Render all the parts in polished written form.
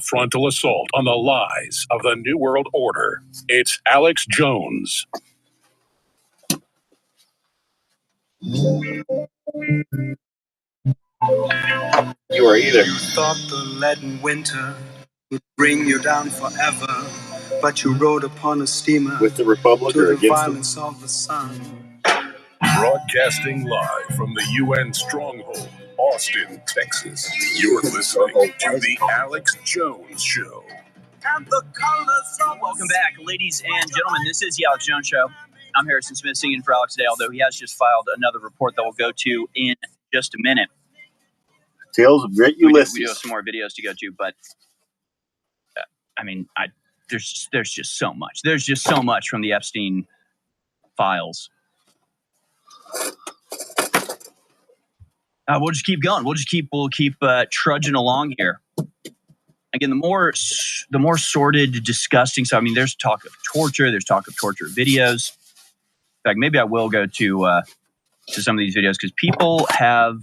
frontal assault on the lies of the New World Order. It's Alex Jones. You are either. You thought the leaden winter would bring you down forever, but you rode upon a steamer with the Republic to or the against violence of the sun. Broadcasting live from the UN stronghold, Austin, Texas. You're listening to the Alex Jones Show. And the colors of Welcome back, ladies and gentlemen. This is the Alex Jones Show. I'm Harrison Smith singing for Alex today, although he has just filed another report that we'll go to in just a minute. Tales of Great Ulysses. We do have some more videos to go to, but there's just so much. There's just so much from the Epstein files. We'll just keep going. We'll keep trudging along here. Again, the more sordid, disgusting stuff. I mean, there's talk of torture. There's talk of torture videos. In fact, maybe I will go to some of these videos because people have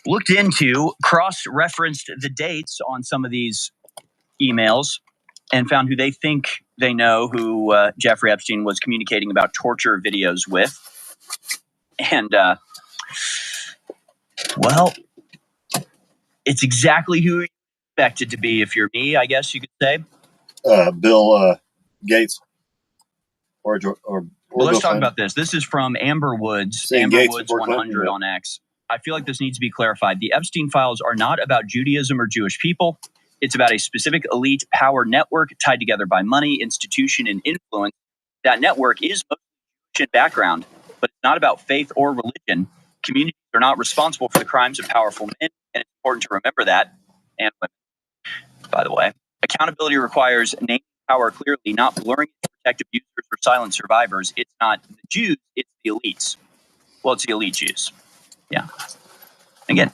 looked into, cross-referenced the dates on some of these emails and found who they think they know who Jeffrey Epstein was communicating about torture videos with. And, well, it's exactly who you expect it to be if you're me, I guess you could say. Bill Gates. Or well, let's talk about this. This is from Amber Woods, Amber Woods 100 on X. I feel like this needs to be clarified. The Epstein files are not about Judaism or Jewish people. It's about a specific elite power network tied together by money, institution, and influence. That network is mostly Jewish in background, but it's not about faith or religion. Communities are not responsible for the crimes of powerful men, and it's important to remember that. And women, by the way, accountability requires naming power clearly, not blurring it to protect abusers or silent survivors. It's not the Jews, it's the elites. Well, it's the elite Jews. Yeah. Again,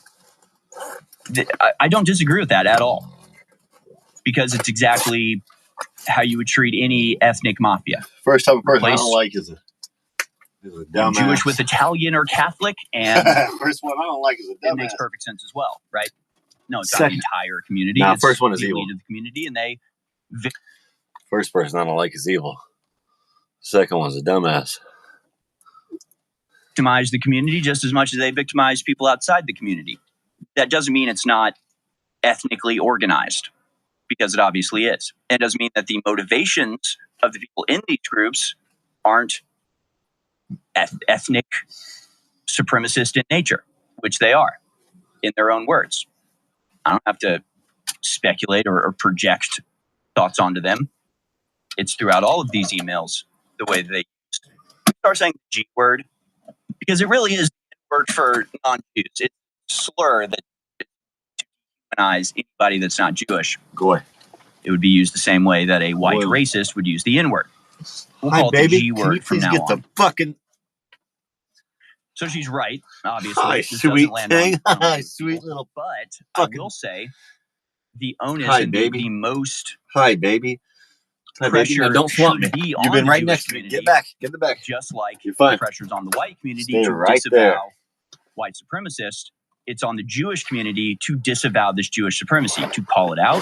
I don't disagree with that at all, because it's exactly how you would treat any ethnic mafia. First type of person I don't like is a dumbass. Jewish with Italian or Catholic, and first one I don't like is a dumbass. It makes perfect sense as well, right? No, it's not the entire community. No, it's first one is the evil. elite of the community, and they. First person I don't like is evil. Second one's a dumbass. Victimize the community just as much as they victimize people outside the community. That doesn't mean it's not ethnically organized, because it obviously is. It doesn't mean that the motivations of the people in these groups aren't ethnic supremacist in nature, which they are, in their own words. I don't have to speculate or project thoughts onto them. It's throughout all of these emails the way they start saying the G word, because it really is a word for non-Jews. It's a slur that to humanize anybody that's not Jewish. Goy. It would be used the same way that a white racist would use the N-word. We'll call it the G word from now on. So she's right, obviously. Hi, sweet thing. Hi, sweet little. But I will say the onus and the most. Hi, baby. Pressure no, don't flaunt me. You've been right next to me. Get back. Get the back. Just like You're fine. The pressures on the white community Stay to right disavow there. white supremacists, it's on the Jewish community to disavow this Jewish supremacy, to call it out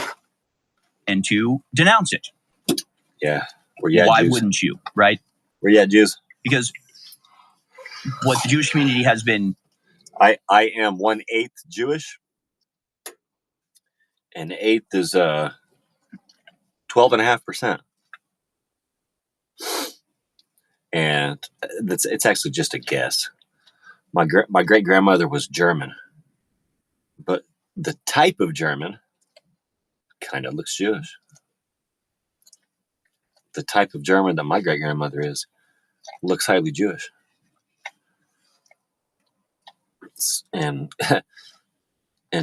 and to denounce it. Yeah. Why Jews. wouldn't you, right? Where you at, Jews? Because what the Jewish community has been... I am 1/8 Jewish. And 1/8 is 12.5%. And it's actually just a guess. My great grandmother was German, but the type of German kind of looks Jewish. The type of German that my great grandmother is looks highly Jewish. And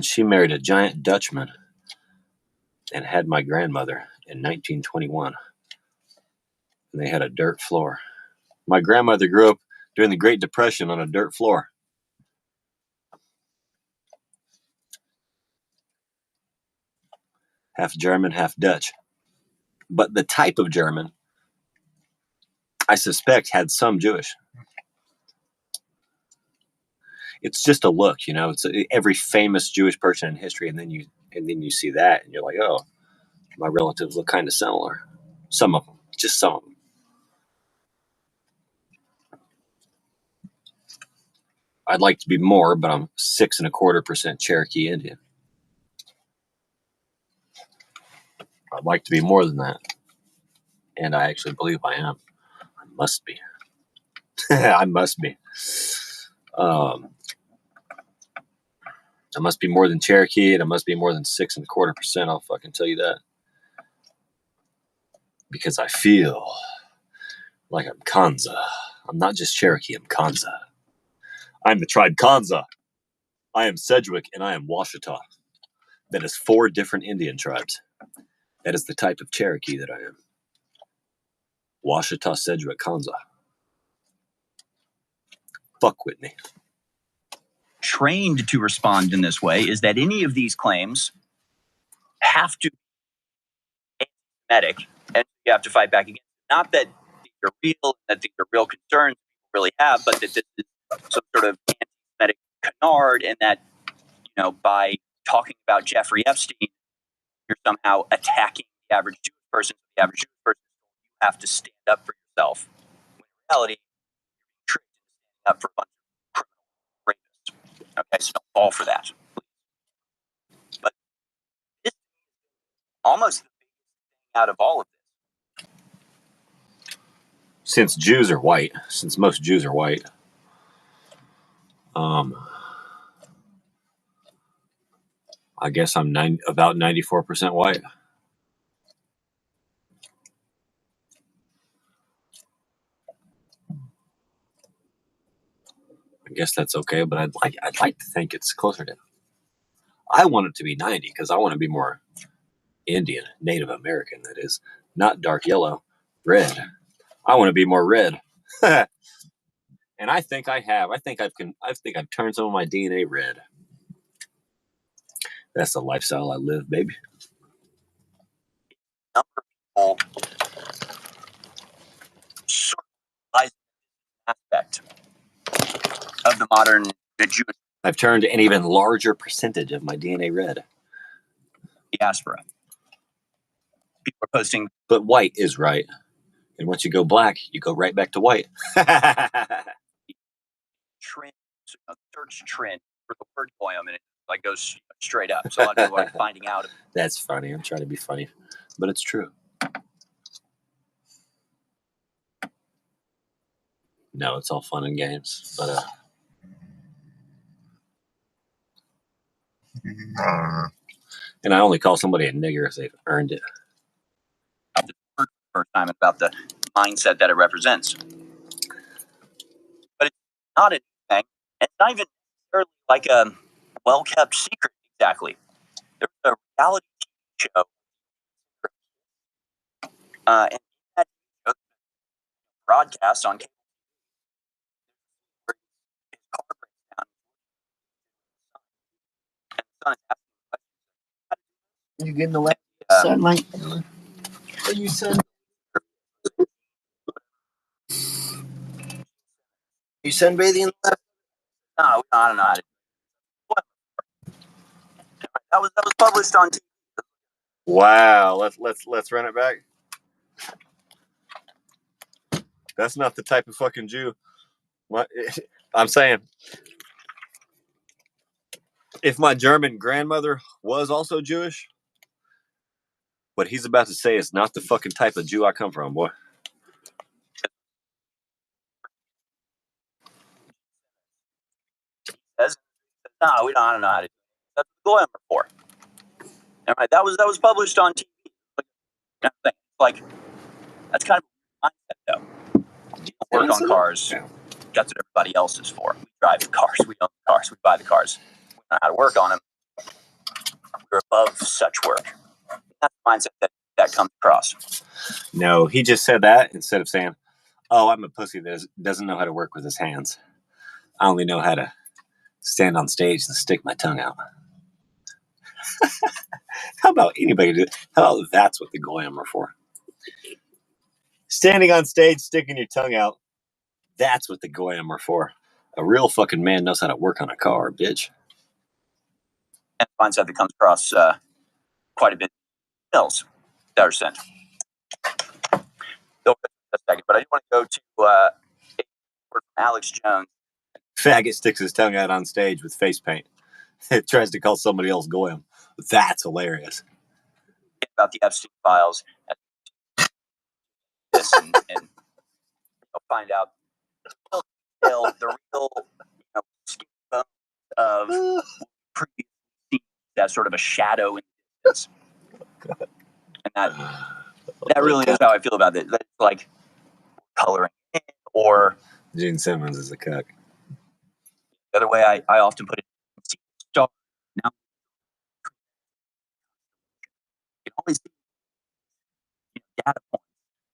she married a giant Dutchman and had my grandmother in 1921. And they had a dirt floor. My grandmother grew up during the Great Depression on a dirt floor. Half German, half Dutch. But the type of German, I suspect, had some Jewish. It's just a look, you know. It's every famous Jewish person in history, and then And then you see that, and you're like, oh, my relatives look kind of similar. Some of them, just some of them. I'd like to be more, but I'm 6.25% Cherokee Indian. I'd like to be more than that. And I actually believe I am. I must be. I must be. I must be more than Cherokee, and I must be more than 6.25%. I'll fucking tell you that. Because I feel like I'm Kanza. I'm not just Cherokee, I'm Kanza. I'm the tribe Kanza. I am Sedgwick, and I am Washita. That is 4 different Indian tribes. That is the type of Cherokee that I am. Washita, Sedgwick, Kanza. Fuck with me. Trained to respond in this way is that any of these claims have to be anti-Semitic, and you have to fight back against it. Not that these are real, that these are real concerns people really have, but that this is some sort of anti-Semitic canard, and that, by talking about Jeffrey Epstein, you're somehow attacking the average Jewish person. The average Jewish person, you have to stand up for yourself. When in reality, you're tricked into standing up for a bunch of criminal rapists. Okay, so don't fall for that. But this is almost the biggest thing out of all of this. Since Jews are white, since most Jews are white, I guess I'm about 94% white. I guess that's okay, but I'd like to think it's closer to. I want it to be 90 because I want to be more Indian, Native American. That is, not dark yellow, red. I want to be more red, and I think I have. I think I've turned some of my DNA red. That's the lifestyle I live, baby. Number of people aspect of the modern Jewish. I've turned an even larger percentage of my DNA red. Diaspora. People are posting. But white is right. And once you go black, you go right back to white. Trend, search trend for the word poem, and it goes straight up. So a lot of people are finding out. That's funny. I'm trying to be funny, but it's true. No, it's all fun and games, but and I only call somebody a nigger if they've earned it. The first time about the mindset that it represents, but it's not anything. It's not even necessarily like a well-kept secret. Exactly. There's a reality TV show, and that show broadcast on cable. His car breaks down, and the son is asking, you getting the last sunlight? Are you sun? You sunbathing in the left? No, I don't know how to. That was published on TV. Wow, let's run it back. That's not the type of fucking Jew. What I'm saying, if my German grandmother was also Jewish, what he's about to say is not the fucking type of Jew I come from, boy. No, we don't. I don't know how to. That's the Goyim report. All right, that was published on TV. Like that's kind of a mindset, though. You don't work on cars. Yeah. That's what everybody else is for. We drive the cars. We own the cars. We buy the cars. We know how to work on them. We're above such work. That's the mindset that comes across. No, he just said that instead of saying, "Oh, I'm a pussy that doesn't know how to work with his hands. I only know how to stand on stage and stick my tongue out." How about anybody do? How about that's what the Goyim are for? Standing on stage, sticking your tongue out. That's what the Goyim are for. A real fucking man knows how to work on a car, bitch. And mindset that comes across quite a bit of emails that are sent. They'll get in a second, but I do want to go to a word from Alex Jones. Faggot sticks his tongue out on stage with face paint. It tries to call somebody else Goyim. That's hilarious. About the Epstein files. This and you'll find out the real skin bone of previously that sort of a shadow in the distance. And that really is how I feel about it. That's like coloring in, or Gene Simmons is a cuck. The other way I often put it, star. Now you can always see data points,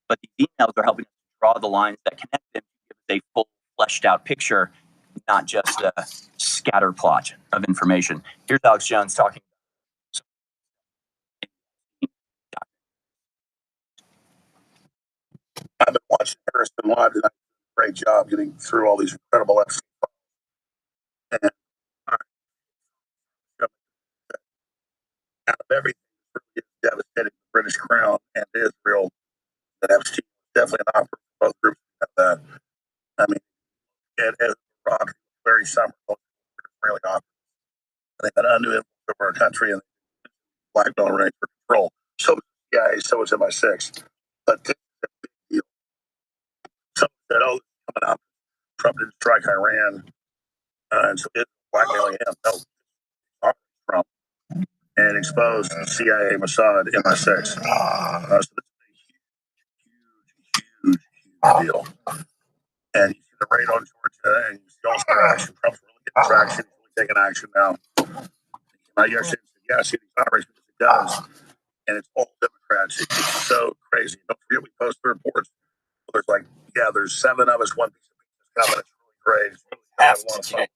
but these emails are helping us draw the lines that connect them to give us a full, fleshed out picture, not just a scatter plot of information. Here's Alex Jones talking. I've been watching Harrison live tonight. Great job getting through all these incredible Epstein files. And out of everything that really is devastating the British Crown and Israel, that Epstein was definitely an opera for both groups of that. I mean, it is rock, very summer, really awesome. They had undue influence over our country and blackmail rings for control. So yeah, so was MI6. But this is a big deal. Some said, oh, it's coming up. Trump didn't strike Iran. And so it's blackmailing him. No, Trump. And exposed CIA, Mossad, MI6. So this is a huge deal. And you see the raid on Georgia, and you see all the action. Trump's really getting traction. He's really taking action now. I yesterday said, yeah, see these operations because it does. And it's all Democrats. It's so crazy. Don't forget, we post the reports. There's like, yeah, there's 7 of us, one piece of pizza coming. It's really great. It's really have a lot of fun.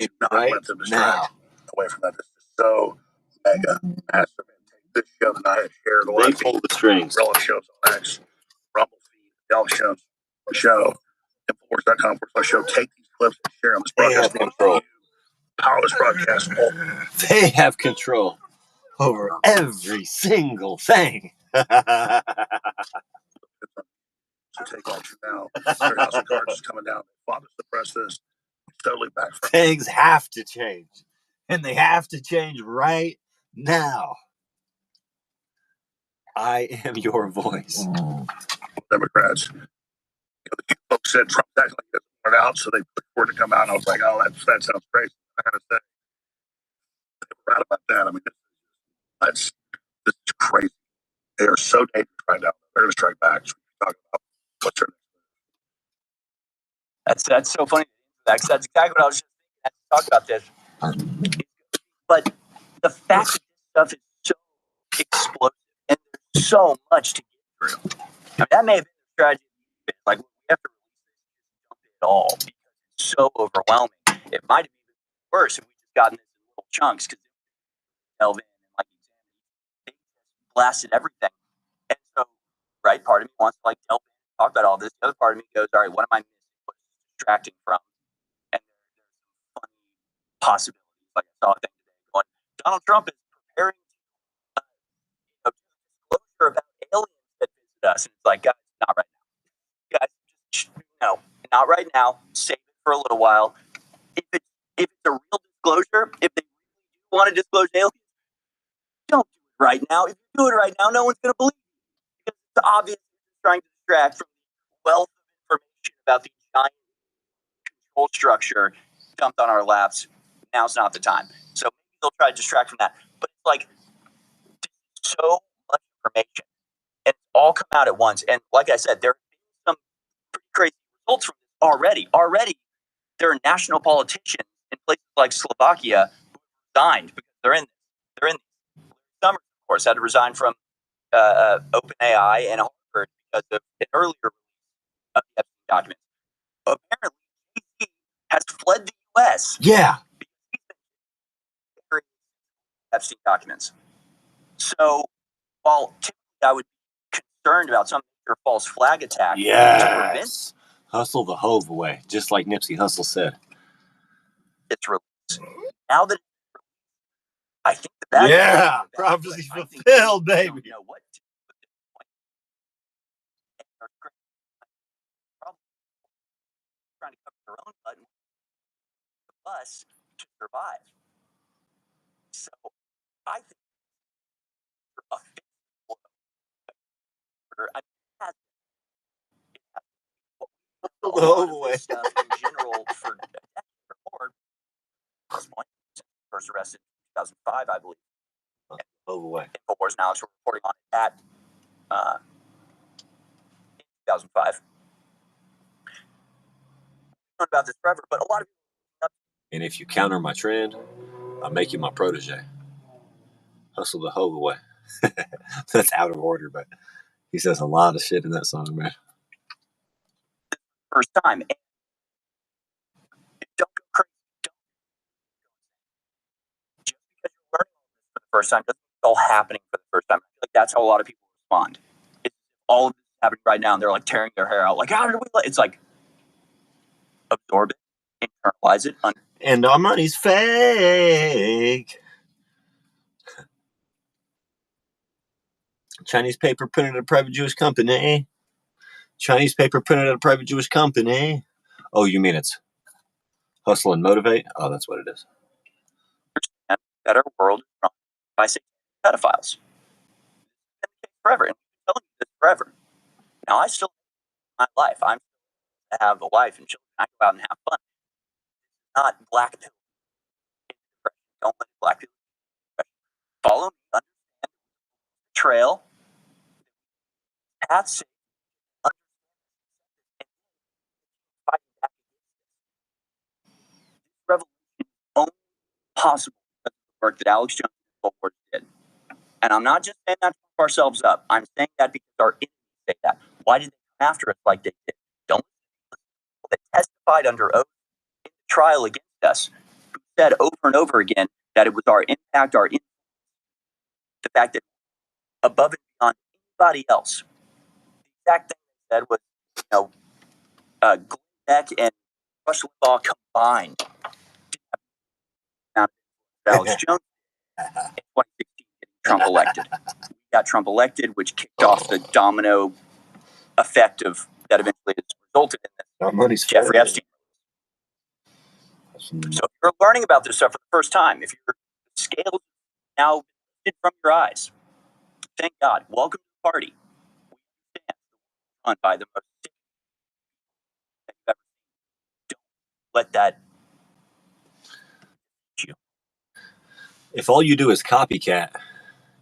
Do not let them distract away from that. This is so mega massive. And take this show tonight and share the They pull the strings. Relic shows on X, Rumble feed, the Elk shows, the show, Infowars.com/show. Take these clips and share them. This broadcast control. Powerless broadcast. They have control over every single thing. So take action now. Their House of Cards is coming down. Father suppress this. It's totally back. Things have to change. And they have to change right now. I am your voice. Democrats. The folks said Trump actually gets it out, so they put forward to come out. And I was like, oh, that sounds crazy. I gotta say, they were right about that. I mean, this is crazy. They are so dangerous right now. They're going to strike back. So we're talking about what's her That's so funny. That's exactly what I was just thinking as we talk about this. But the fact that this stuff is so explosive and there's so much to get through. I mean, that may have been the strategy. Like, we have to release it all because it's so overwhelming. It might have been worse if we just gotten this in little chunks because delve in and like they blasted everything. And so, right, part of me wants to like delve in and talk about all this. The other part of me goes, all right, what am I missing? What is distracting from? And there's funny possibilities. Like I saw a thing today going, Donald Trump is preparing to disclosure about aliens that visit us. And it's like, guys, not right now. Guys, just no, not right now. Save it for a little while. If it's a real disclosure, if they really want to disclose aliens, don't do it right now. If you do it right now, no one's going to believe you because it's obvious you're trying to distract from the wealth of information about the giant control structure dumped on our laps. Now's not the time. So maybe they'll try to distract from that. But it's like so much information, and it's all come out at once. And like I said, there have been some pretty crazy results from this already. Already, there are national politicians in places like Slovakia who resigned because they're in this. Summers, of course, had to resign from OpenAI and Harvard because of an earlier release of the Epstein documents. Apparently, he has fled the U.S. Yeah. because he's been Epstein documents. So, while typically I would be concerned about some major false flag attack to prevent hustle the hove away, just like Nipsey Hussle said. its release, now that it's I think the bad Yeah, prophecy fulfilled, baby. You know what? Trying to cover their own butt the bus to survive. So I think a stuff in general for report this point first arrested in 2005, I believe. Overway. InfoWars now is reporting on it at 2005. Known about this forever, but a lot of people. And if you counter my trend, I'll make you my protege. Hustle the hoe away. That's out of order, but he says a lot of shit in that song, man. First time. And don't go crazy. Just because you're learning all this for the first time doesn't mean it's all happening for the first time. I feel like that's how a lot of people respond. It's all of this is happening right now, and they're like tearing their hair out. Like, how did we? It's like absorb it, internalize it. And our money's fake. Chinese paper printed at a private Jewish company. Chinese paper printed at a private Jewish company. Oh, you mean it's hustle and motivate? Oh, that's what it is. A better world by saying pedophiles. Forever. And I'm telling you this forever. Now, I still live my life. I'm to have a wife and children. I go out and have fun. Not black pill. Don't let black people follow me. Understand the trail. Paths. Fighting back against this revolution is only possible because of the work that Alex Jones and InfoWars did. And I'm not just saying that to pump ourselves up. I'm saying that because our enemies say that. Why did they come after us like they did? Don't listen to people that testified under oath in the trial against us, who said over and over again that it was our impact, our influence, the fact that above and beyond anybody else. The exact thing they said was, Glenn Beck and Rush Limbaugh combined. Alex Jones in 2016 getting Trump elected. We got Trump elected, which kicked off the domino effect of that eventually has resulted in this Jeffrey Epstein. So if you're learning about this stuff for the first time, if your scales now lifted from your eyes, thank God. Welcome to the party. We understand run by the most that you've ever seen. Don't let that you. If all you do is copycat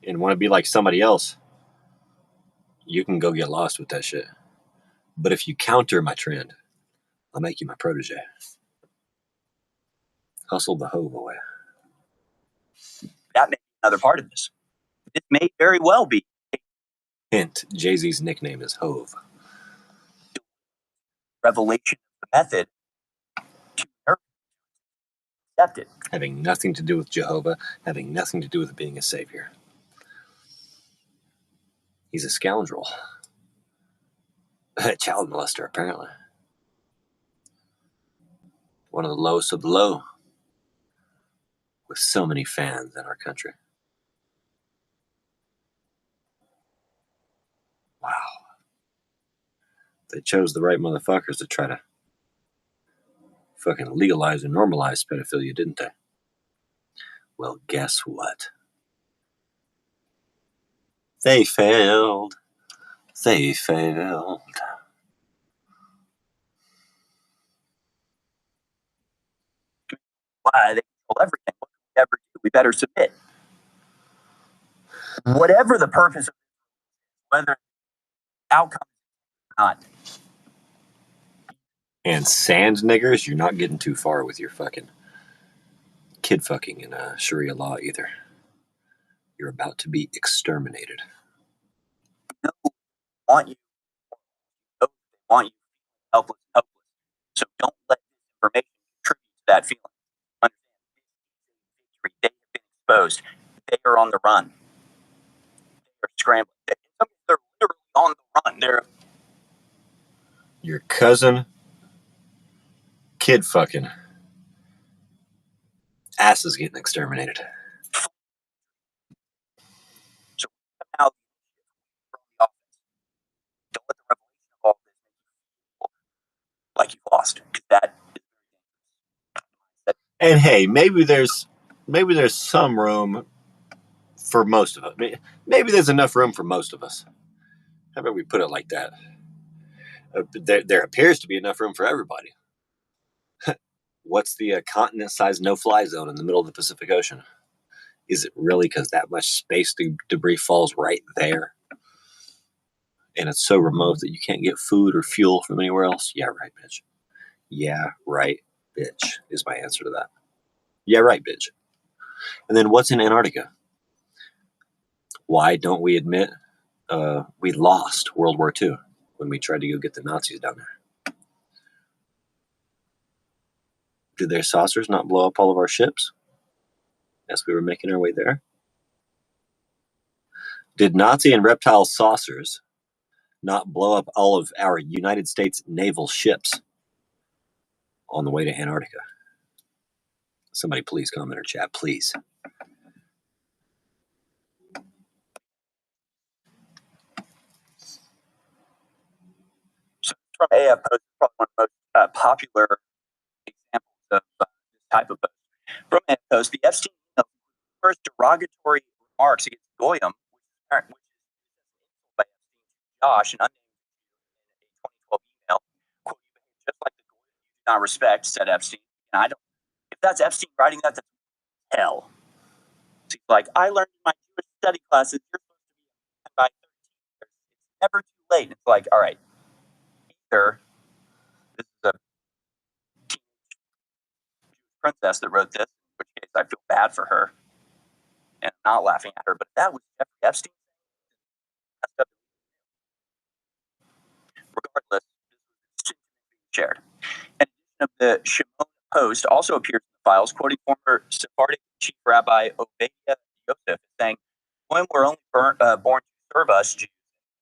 and want to be like somebody else, you can go get lost with that shit. But if you counter my trend, I'll make you my protege. Hustle the hoe away. That may be another part of this. It may very well be. Hint, Jay-Z's nickname is Hove. Revelation of the method to accept it. Having nothing to do with Jehovah, having nothing to do with being a savior. He's a scoundrel. A child molester, apparently. One of the lowest of the low. With so many fans in our country. Wow. They chose the right motherfuckers to try to fucking legalize and normalize pedophilia, didn't they? Well, guess what? They failed. They failed. Why they control everything? What can we ever do? We better submit. Whatever the purpose of it, whether outcome or not. And sand niggers, you're not getting too far with your fucking kid fucking in Sharia law either. You're about to be exterminated. No, they want you. They want you helpless. So don't let information contribute to that feeling. Understand, they have been exposed. They are on the run. They are scrambling. They're literally on the run. They're Your cousin kid fucking ass is getting exterminated. lost. That. And hey, maybe there's some room for most of us. Maybe there's enough room for most of us. How about we put it like that? There appears to be enough room for everybody. What's the continent-sized no-fly zone in the middle of the Pacific Ocean? Is it really because that much space debris falls right there? And it's so remote that you can't get food or fuel from anywhere else? Yeah, right, bitch. Yeah, right, bitch, is my answer to that. Yeah, right, bitch. And then what's in Antarctica? Why don't we admit we lost World War II when we tried to go get the Nazis down there? Did their saucers not blow up all of our ships as we were making our way there? Did Nazi and reptile saucers not blow up all of our United States naval ships on the way to Antarctica? Somebody please comment or chat, please. So from AF post, probably one of the most popular examples of this type of post. From AF post, the Epstein first derogatory remarks against Goyam, which is by Josh, an unnamed in a 2012 email, quote, "You behave just like the Goyam you do not respect," said Epstein. And I don't. If that's Epstein writing that, that's hell. So he's like, "I learned in my Jewish study classes you're supposed to be by 13 years. It's never too late." And it's like, all right, either this is a teenage Jewish princess that wrote this, in which case I feel bad for her, and I'm not laughing at her, but that was Jeffrey Epstein. Regardless, this was shared. An edition of the Shimon Post also appears in the files, quoting former Sephardic Chief Rabbi Obadiah Yosef, saying, "When we're only born to serve us Jews,"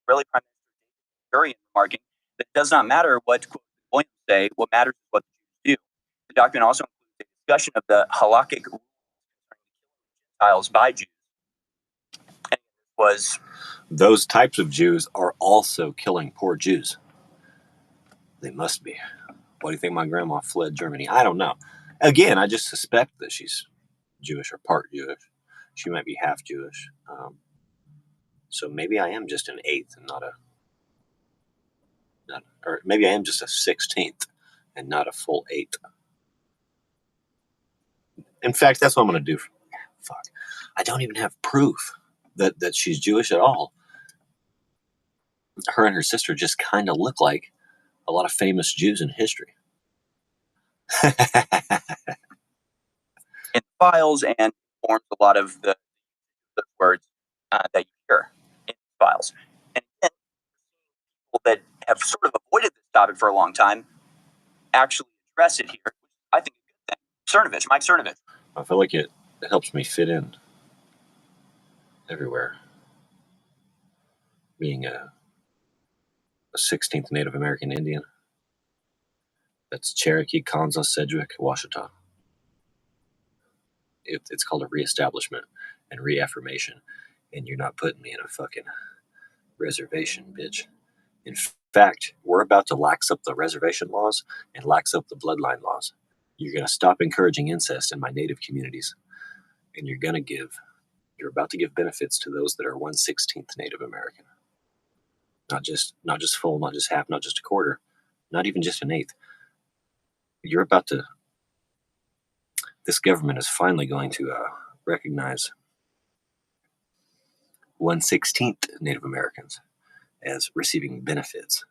really Prime Minister David Ben-Gurion remarking that it does not matter what quote the Goyim say, what matters is what the Jews do. The document also includes a discussion of the halakhic rules concerning Gentiles by Jews. And was those types of Jews are also killing poor Jews. They must be. Why do you think my grandma fled Germany? I don't know. Again, I just suspect that she's Jewish or part Jewish. She might be half Jewish. So maybe I am just an eighth and or maybe I am just a 16th and not a full eighth. In fact, that's what I'm going to do. Fuck. I don't even have proof that she's Jewish at all. Her and her sister just kind of look like a lot of famous Jews in history. in files and forms a lot of the words that you hear in files. And people that have sort of avoided this topic for a long time actually address it here. I think a good thing. Mike Cernovich. I feel like it helps me fit in everywhere. Being a 16th Native American Indian. That's Cherokee, Kansa, Sedgwick, Washita. It's called a reestablishment and reaffirmation. And you're not putting me in a fucking reservation, bitch. In fact, we're about to lax up the reservation laws and lax up the bloodline laws. You're going to stop encouraging incest in my native communities. And you're about to give benefits to those that are 1/16th Native American. Not just full, not just half, not just a quarter, not even just an eighth. This government is finally going to recognize 1/16th Native Americans as receiving benefits.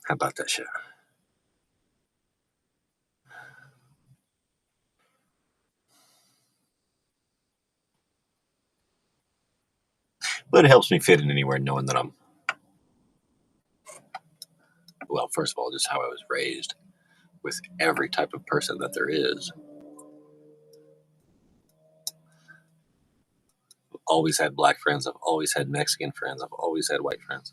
How about that shit? But it helps me fit in anywhere knowing that well, first of all, just how I was raised with every type of person that there is. I've always had black friends. I've always had Mexican friends. I've always had white friends.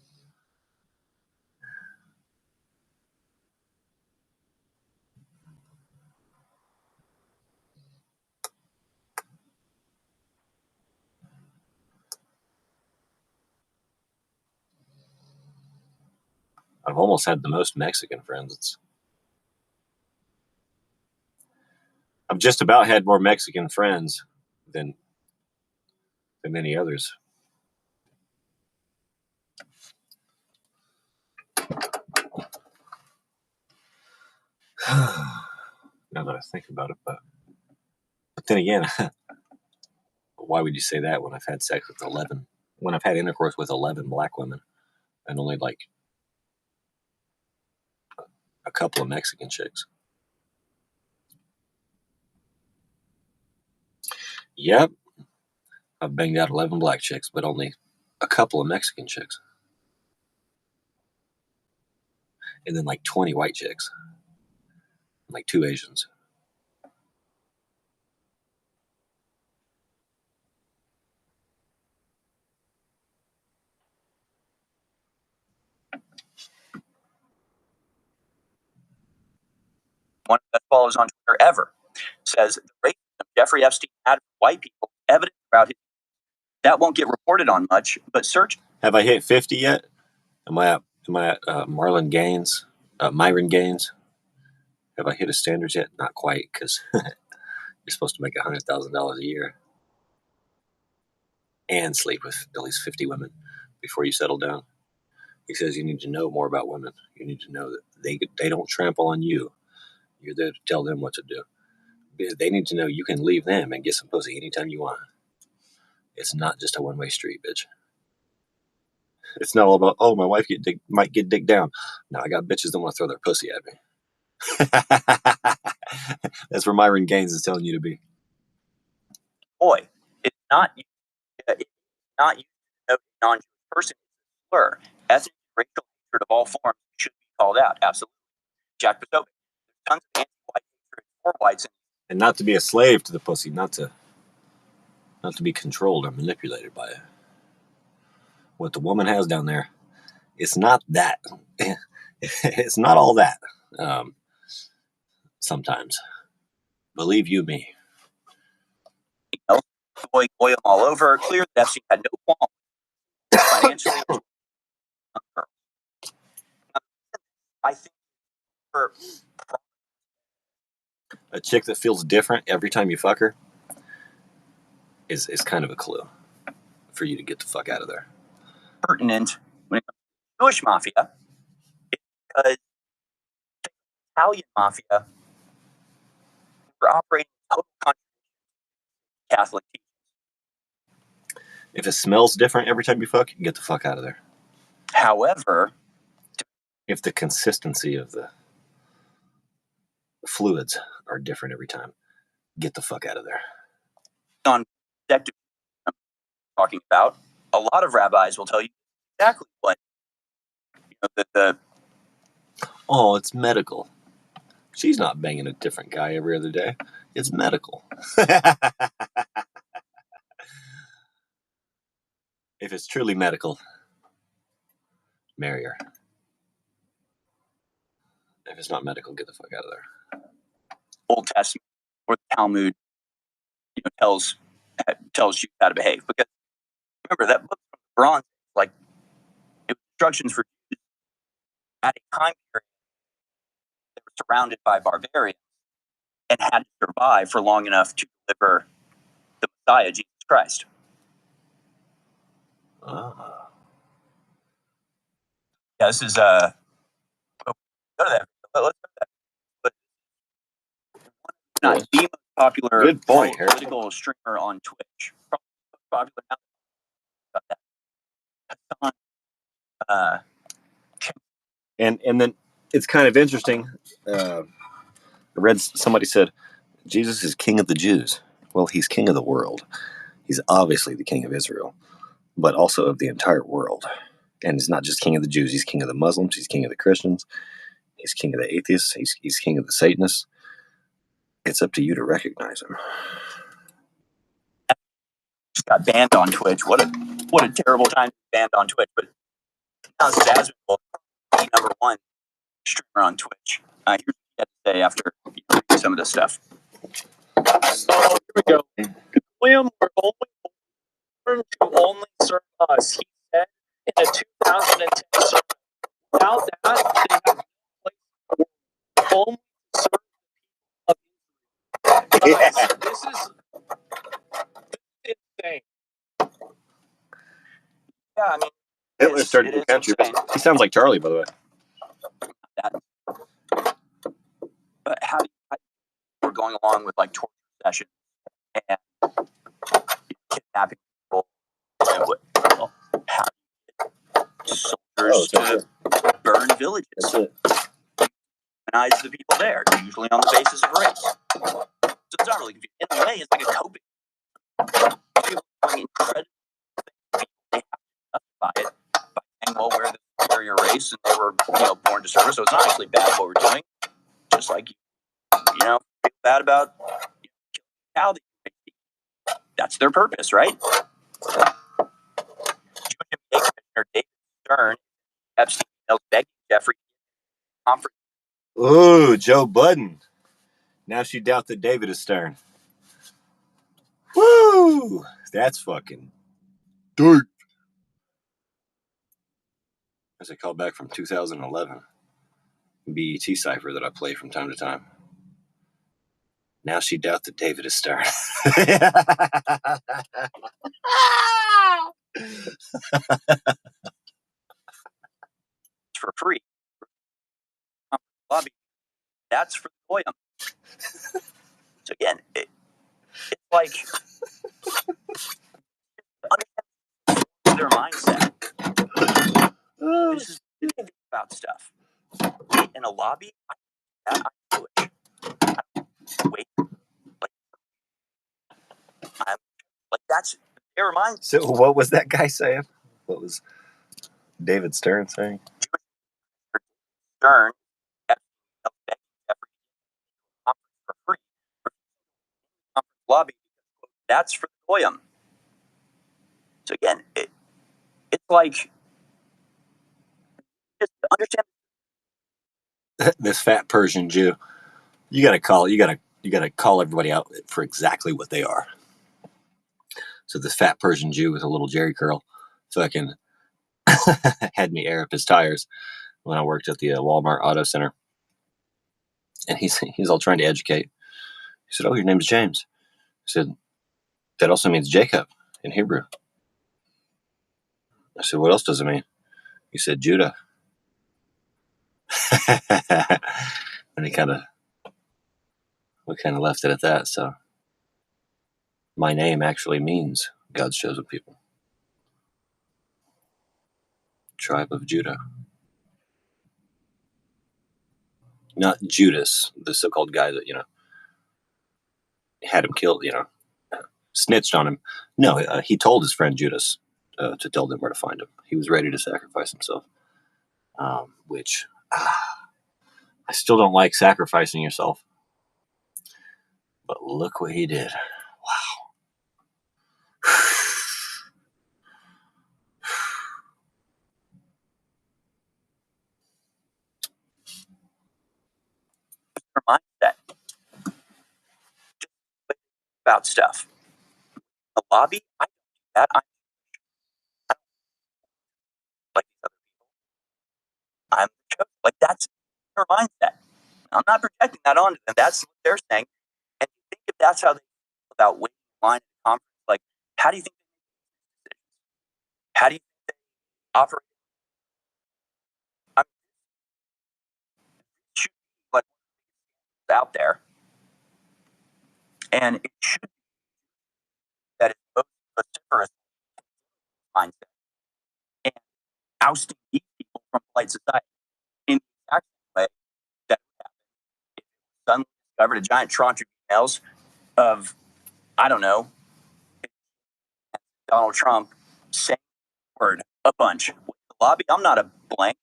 I've almost had the most Mexican friends. I've just about had more Mexican friends than many others. Now that I think about it, but then again, why would you say that when I've had sex with 11? When I've had intercourse with 11 black women and only like a couple of Mexican chicks? Yep, I've banged out 11 black chicks, but only a couple of Mexican chicks, and then like 20 white chicks, and like 2 Asians. One that follows on Twitter ever says the racism Jeffrey Epstein had for white people evident throughout his. That won't get reported on much, but search. Have I hit 50 yet? Am I at Marlon Gaines, Myron Gaines? Have I hit his standards yet? Not quite, because you're supposed to make $100,000 a year and sleep with at least 50 women before you settle down. He says you need to know more about women. You need to know that they don't trample on you. You're there to tell them what to do. They need to know you can leave them and get some pussy anytime you want. It's not just a one-way street, bitch. It's not all about, oh, my wife might get dick down. No, I got bitches that want to throw their pussy at me. That's where Myron Gaines is telling you to be. Boy, it's not used to know a non-Jewish person. Slur. Ethnic and racial hatred of all forms should be called out. Absolutely. Jack Posobiec. There's tons of anti-white hatred for whites. And not to be a slave to the pussy, not to be controlled or manipulated by it. What the woman has down there, it's not that. It's not all that. Sometimes. Believe you me. Oil all over. Clear that Epstein had no qualm financially. I think for a chick that feels different every time you fuck her is kind of a clue for you to get the fuck out of there. Pertinent when it comes to the Jewish mafia, because the Italian mafia were operating total contradiction to Catholic teachings. If it smells different every time you fuck, you get the fuck out of there. However, if the consistency of the fluids are different every time, get the fuck out of there. On I'm talking about, a lot of rabbis will tell you exactly what Oh, it's medical. She's not banging a different guy every other day. It's medical. If it's truly medical, marry her. If it's not medical, get the fuck out of there. Old Testament or the Talmud, tells you how to behave. Because remember that book from the Bronze, like it was instructions for Jews at a time period they were surrounded by barbarians and had to survive for long enough to deliver the Messiah, Jesus Christ. Yeah, this is go to that. Let's go to that. But not the most popular Good point, political streamer on Twitch. Probably the most popular now. And then it's kind of interesting. I read somebody said Jesus is king of the Jews. Well, he's king of the world. He's obviously the king of Israel, but also of the entire world. And he's not just king of the Jews. He's king of the Muslims. He's king of the Christians. He's king of the atheists. He's king of the Satanists. It's up to you to recognize him. Just got banned on Twitch. What a terrible time to be banned on Twitch. But now Jasmine will be #1 streamer on Twitch. Here's what you have to say after reading some of this stuff. Oh, here we go. William were only to only serve us, he said in a 2010 survey. Without that, Yeah, I mean, Hitler started the country. He sounds like Charlie, by the way. But how do you, we're going along with like torture sessions and kidnapping people, and how do you get soldiers to burn villages? Demonize the people there, usually on the basis of race. So it's not really confusing. In a way, it's like a coping. People doing incredible things. They have to justify it by saying, well, we're the superior race and they were, born to serve us. So it's not actually bad what we're doing. Just like, feel bad about cow that you make. That's their purpose, right? Commissioner David Stern, Epstein begging Jeffrey conference. Ooh, Joe Budden. Now she doubted David is Stern. Woo! That's fucking dirt. As a callback from 2011 BET cipher that I play from time to time. Now she doubted David is Stern. For free. Lobby. That's for the Goyim. So again, it's like their mindset. This is about stuff. In a lobby, I'm Jewish. Wait, like that's their mindset. So what was that guy saying? What was David Stern saying? Stern for free. Lobby. That's for the Goyim. So again, it's like just understand this fat Persian Jew. You gotta call everybody out for exactly what they are. So this fat Persian Jew with a little Jerry curl fucking had me air up his tires when I worked at the Walmart Auto Center. And he's all trying to educate. He said, "Oh, your name's James." I said, "That also means Jacob in Hebrew." I said, "What else does it mean?" He said, "Judah." And we kind of left it at that. So my name actually means God's chosen people. Tribe of Judah. Not Judas, the so-called guy that, had him killed, snitched on him. No, he told his friend Judas to tell them where to find him. He was ready to sacrifice himself, which I still don't like sacrificing yourself. But look what he did. Wow. their mindset about stuff. The lobby, I don't do that. I don't like these other people. I'm like that's their mindset. I'm not projecting that onto them. That's what they're saying. And you think if that's how they feel about waiting in line at the conference, like how do you think they make decisions? How do you think they operate? I mean, it should be like out there. And it should be that it's most vociferous mindset and ousting these people from polite society in the exact way that happened if suddenly discovered a giant tranche of emails of, I don't know, Donald Trump saying the word a bunch with the lobby. I'm not a blank.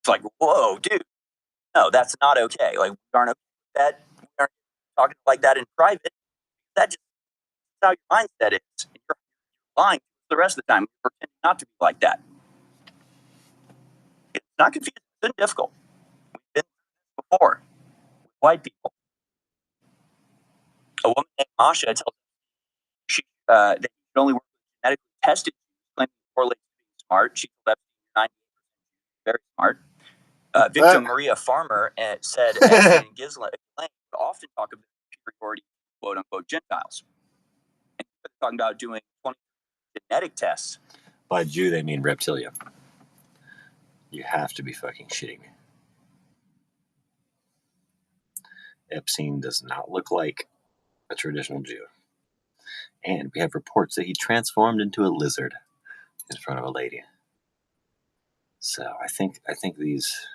It's like, whoa, dude. No, that's not okay. Like, we aren't okay with that. We aren't talking like that in private. That just is how your mindset is. You're lying the rest of the time. You're pretending not to be like that. It's not confusing. It's been difficult. We've been through this before with white people. A woman named Masha tells she that you can only work with genetically tested Jews, claiming to correlate to being smart. She told Epstein 98% very smart. Victim Maria Farmer said Epstein and Ghislaine would often talk about superiority, quote unquote, Gentiles. And they're talking about doing 20 genetic tests By Jew, they mean reptilian. You have to be fucking shitting me. Epstein does not look like a traditional Jew. And we have reports that he transformed into a lizard in front of a lady. So I think these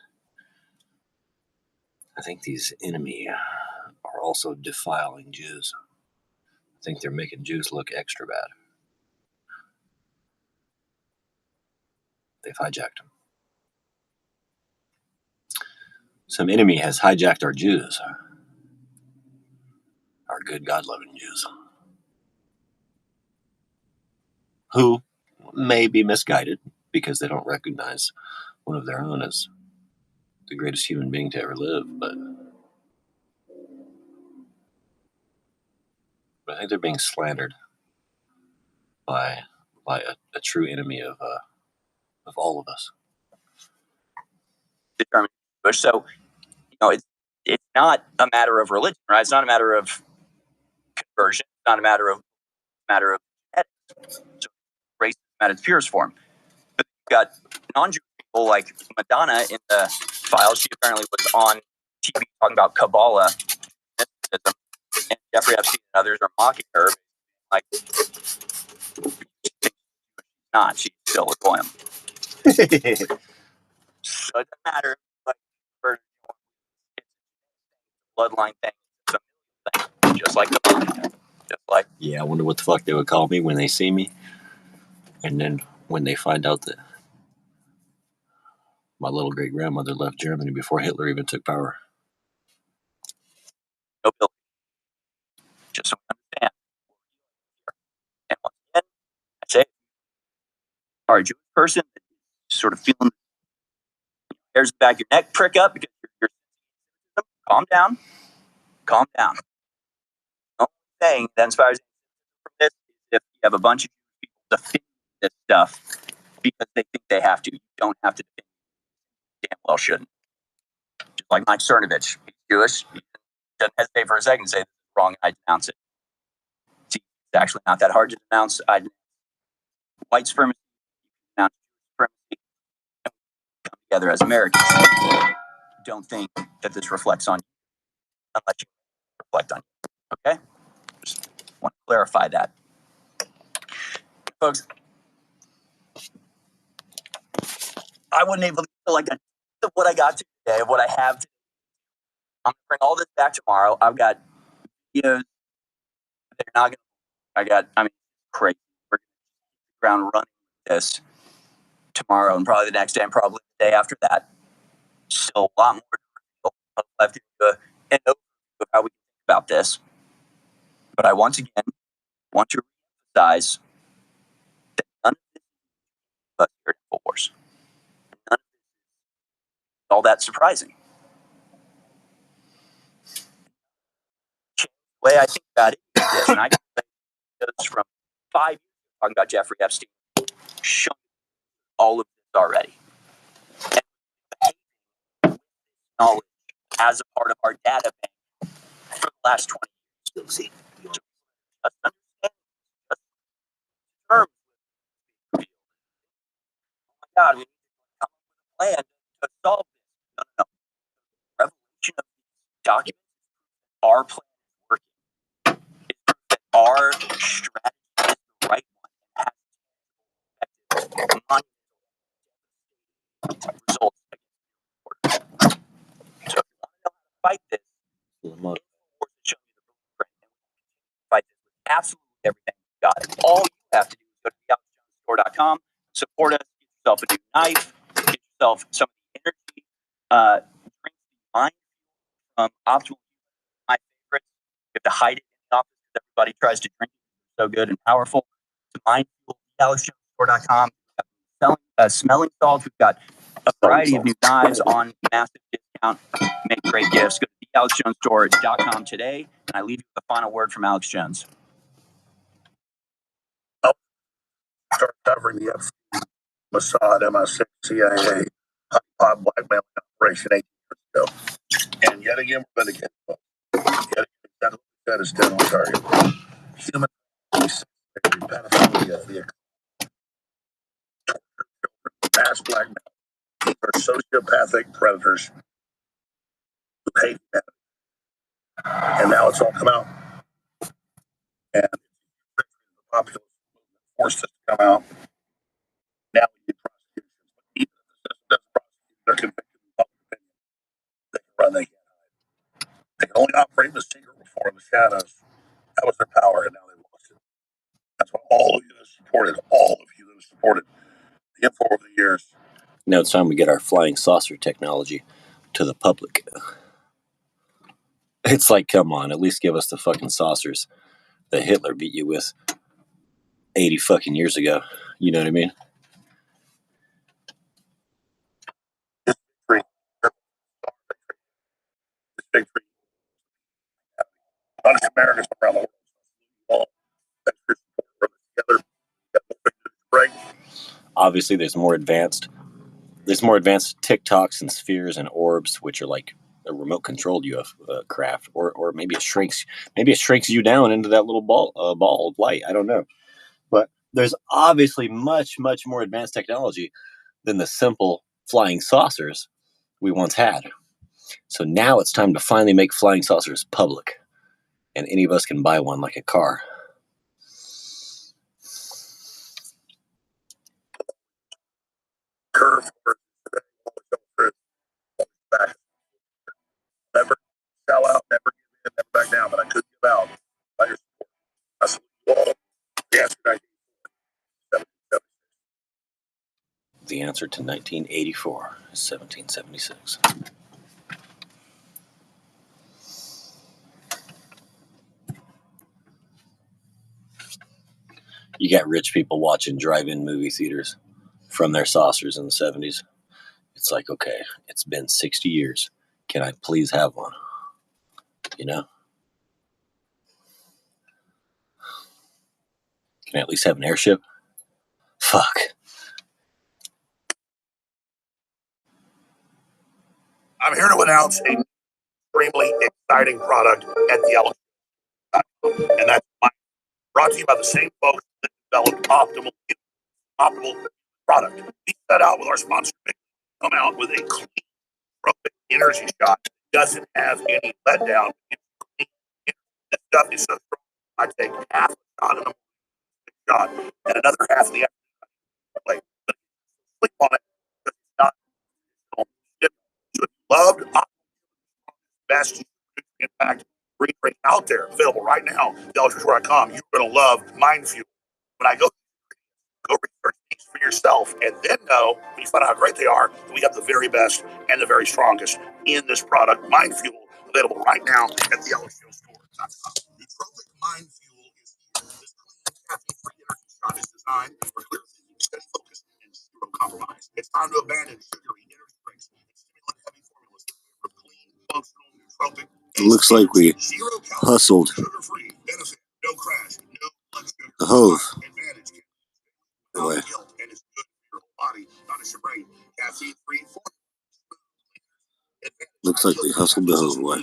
enemy are also defiling Jews. I think they're making Jews look extra bad. They've hijacked them. Some enemy has hijacked our Jews, our good God-loving Jews, who may be misguided because they don't recognize one of their own as the greatest human being to ever live, but I think they're being slandered by a true enemy of all of us. So, it's not a matter of religion, right? It's not a matter of conversion. It's not a matter of genetics. So race at its purest form. But you've got non-Jewish people like Madonna in the files. She apparently was on TV talking about Kabbalah, mysticism, and Jeffrey Epstein and others are mocking her, like, not. She's still a goyim. So it doesn't matter. Like, bloodline thing, just like the I wonder what the fuck they would call me when they see me, and then when they find out that my little great grandmother left Germany before Hitler even took power. Just so we understand. And once again, I say, are a Jewish person sort of feeling hairs in the back of your neck prick up because you're calm down. The only thing that inspires you from this is if you have a bunch of people defending this stuff because they think they have to. You don't have to defend it. Damn well shouldn't. Just like Mike Cernovich. He's Jewish. He doesn't hesitate for a second to say this is wrong and I denounce it. It's actually not that hard to denounce. I denounce white supremacy, denounce supremacy, and we come together as Americans. Don't think that this reflects on you unless you reflect on you. Okay? Just want to clarify that. Folks, I wouldn't even feel like what I got today, of what I have today. I'm going to bring all this back tomorrow. I've got videos. They're not going to, crazy. We're going to hit the ground running with this tomorrow and probably the next day and probably the day after that. Still a lot more left to do an overview of how we think about this. But I once again want to emphasize that none of this is about here at InfoWars. None of this is all that surprising. The way I think about it is this, and I can say this from 5 years ago talking about Jeffrey Epstein, showing all of this already. And behaving with knowledge as a part of our data bank for the last 20 years. See, just understand the terms. Oh my God, we need to come up with a plan to solve this. No. Revelation of these documents, our plan is working. It's proof that our strategy is the right one and has effective money results. So if you want to know how to fight this, InfoWars will show you the blueprint and fight this with absolutely everything we've got. All you have to do is go to thealexjonesstore.com, support us, get yourself a new knife, get yourself some of the energy, drink the mind from Optimal, my favorite. You have to hide it in the office because everybody tries to drink it. It's so good and powerful. To Mindful, thealexjonesstore.com. Smelling salts. We've got a variety of new knives on massive discount. Make great gifts. Go to thealexjonesstore.com today. And I leave you with the final word from Alex Jones. Start covering the Epstein, Mossad, MI6, CIA, honeypot blackmailing operation 8 years ago. And yet again, we're going to get yet again, that is dead on target. Human pedophilia, the mass blackmail. These are sociopathic predators who hate humanity. And now it's all come out. And the populace forced us to come out. Now we need prosecutions. But even if the system doesn't prosecute, they're convicted in public opinion. They can run, they can't hide. They can only operate in the secret before in the shadows. That was their power, and now they've lost it. That's what all of you that supported, the info over the years. Now it's time we get our flying saucer technology to the public. It's like, come on, at least give us the fucking saucers that Hitler beat you with 80 fucking years ago. You know what I mean? This victory punish Americans around the world. Together. Obviously, there's more advanced TikToks and spheres and orbs, which are like a remote controlled UFO craft, or maybe it shrinks you down into that little ball of light. I don't know, but there's obviously much more advanced technology than the simple flying saucers we once had. So now it's time to finally make flying saucers public, and any of us can buy one like a car. Curve never sell out, never give in, never back down, but I couldn't give out. I salute you all. The answer to 1984 is 1776. You got rich people watching drive-in movie theaters from their saucers in the 70s. It's like, okay, it's been 60 years. Can I please have one? You know? Can I at least have an airship? Fuck. I'm here to announce a extremely exciting product at the Element, and that's brought to you by the same folks that developed optimal product. We set out with our sponsor, come out with a clean energy shot that doesn't have any letdown. This stuff is so strong. I take half a shot in the shot and another half in the afternoon. Like, sleep on it. It's not. So if you loved best impact green drink out there, available right now, DeltaShore.com, you're going to love Mind Fuel. When I go research these for yourself, and then know when you find out how great they are, we have the very best and the very strongest in this product, Mind Fuel, available right now at the DeltaShore.com. Nootropic Mind Fuel is here. This clean, caffeine-free energy shot is designed for clear thinking, steady focus, and zero compromise. It's time to abandon sugary energy drinks and stimulant-heavy formulas for clean, functional, nootropic. It looks like we hustled the Hove. Boy. Looks like we hustled the Hove away.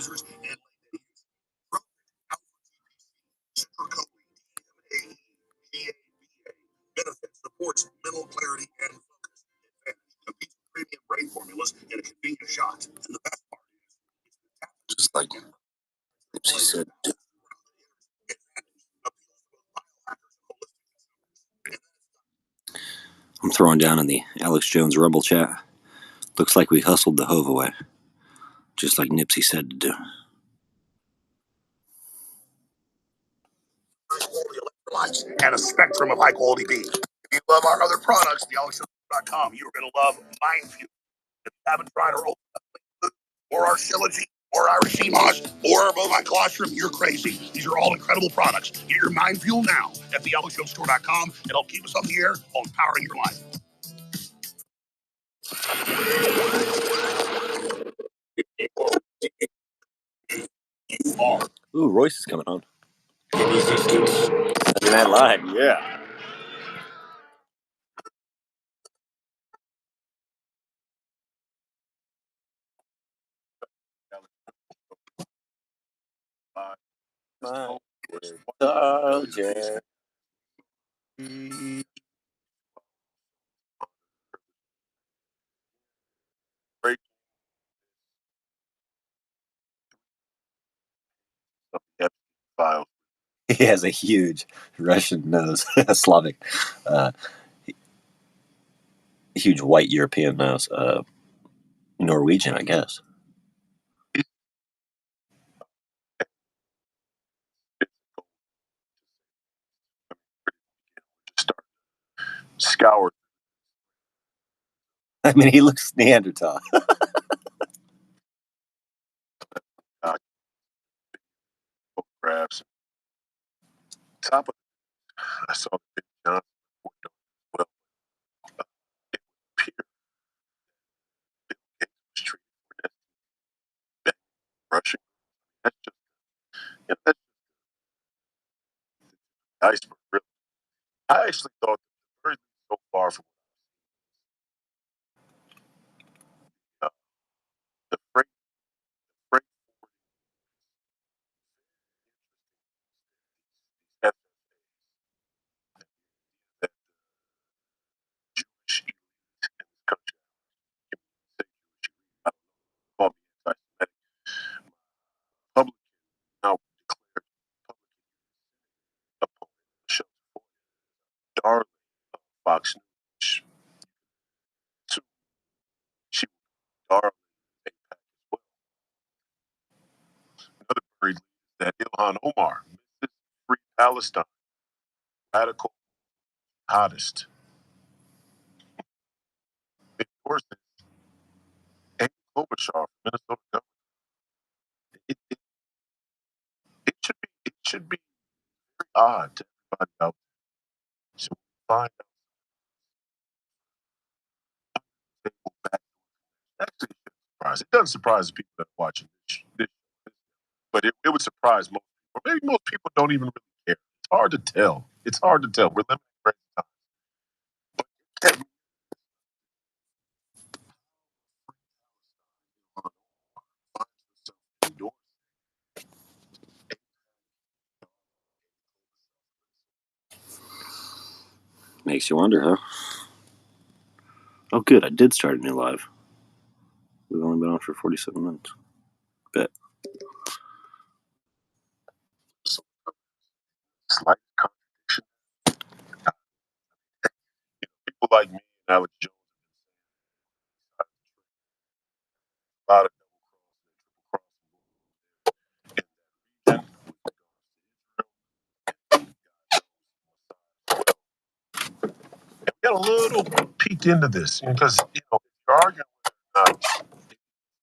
Benefits, supports mental clarity and focus. Competes with premium brain formulas in a convenient shot. And the best part is, just like she said, I'm throwing down in the Alex Jones Rumble chat. Looks like we hustled the Hove away, just like Nipsey said to do. And a spectrum of high quality beans. If you love our other products, thealexjones.com, you're going to love Mind Fuel. If you haven't tried our old or our Shilajit or our Shimosh or our bovine colostrum, you're crazy. These are all incredible products. Get your Mind Fuel now at thealexjonesstore.com. It'll keep us up the air on powering your life. Ooh, Royce is coming on. Resistance. Saturday Night Live, yeah. He has a huge Russian nose, Slavic, huge white European nose, Norwegian, I guess. Scour. I mean, he looks Neanderthal. Photographs. Top of I saw the John well. It would appear Bill Gates was treated for that Russian. That's just that's the iceberg. Really. I actually thought the very so far from the freight that Jewish elite in this country. I call me anti-Semitic. Public now declared public opponent show darling of Fox News. So she was darling AIPAC as well. Another buried lead is that Ilhan Omar, Mrs. Free Palestine, radical hottest. Endorsed Amy Klobuchar, Minnesota governor. It, it, it should be very odd to everybody out there. So we find out they will back. Actually, it shouldn't surprise. It doesn't surprise the people that are watching this, but it would surprise most people. Or maybe most people don't even really care. It's hard to tell. It's hard to tell. We're living in crazy times. But that Makes you wonder, huh? Oh, good. I did start a new live. We've only been on for 47 minutes. Bet. slight contradiction. People like me and Alex Jones, a lot of double cross and triple cross in that region. Get a little peek into this because if you're arguing whether or not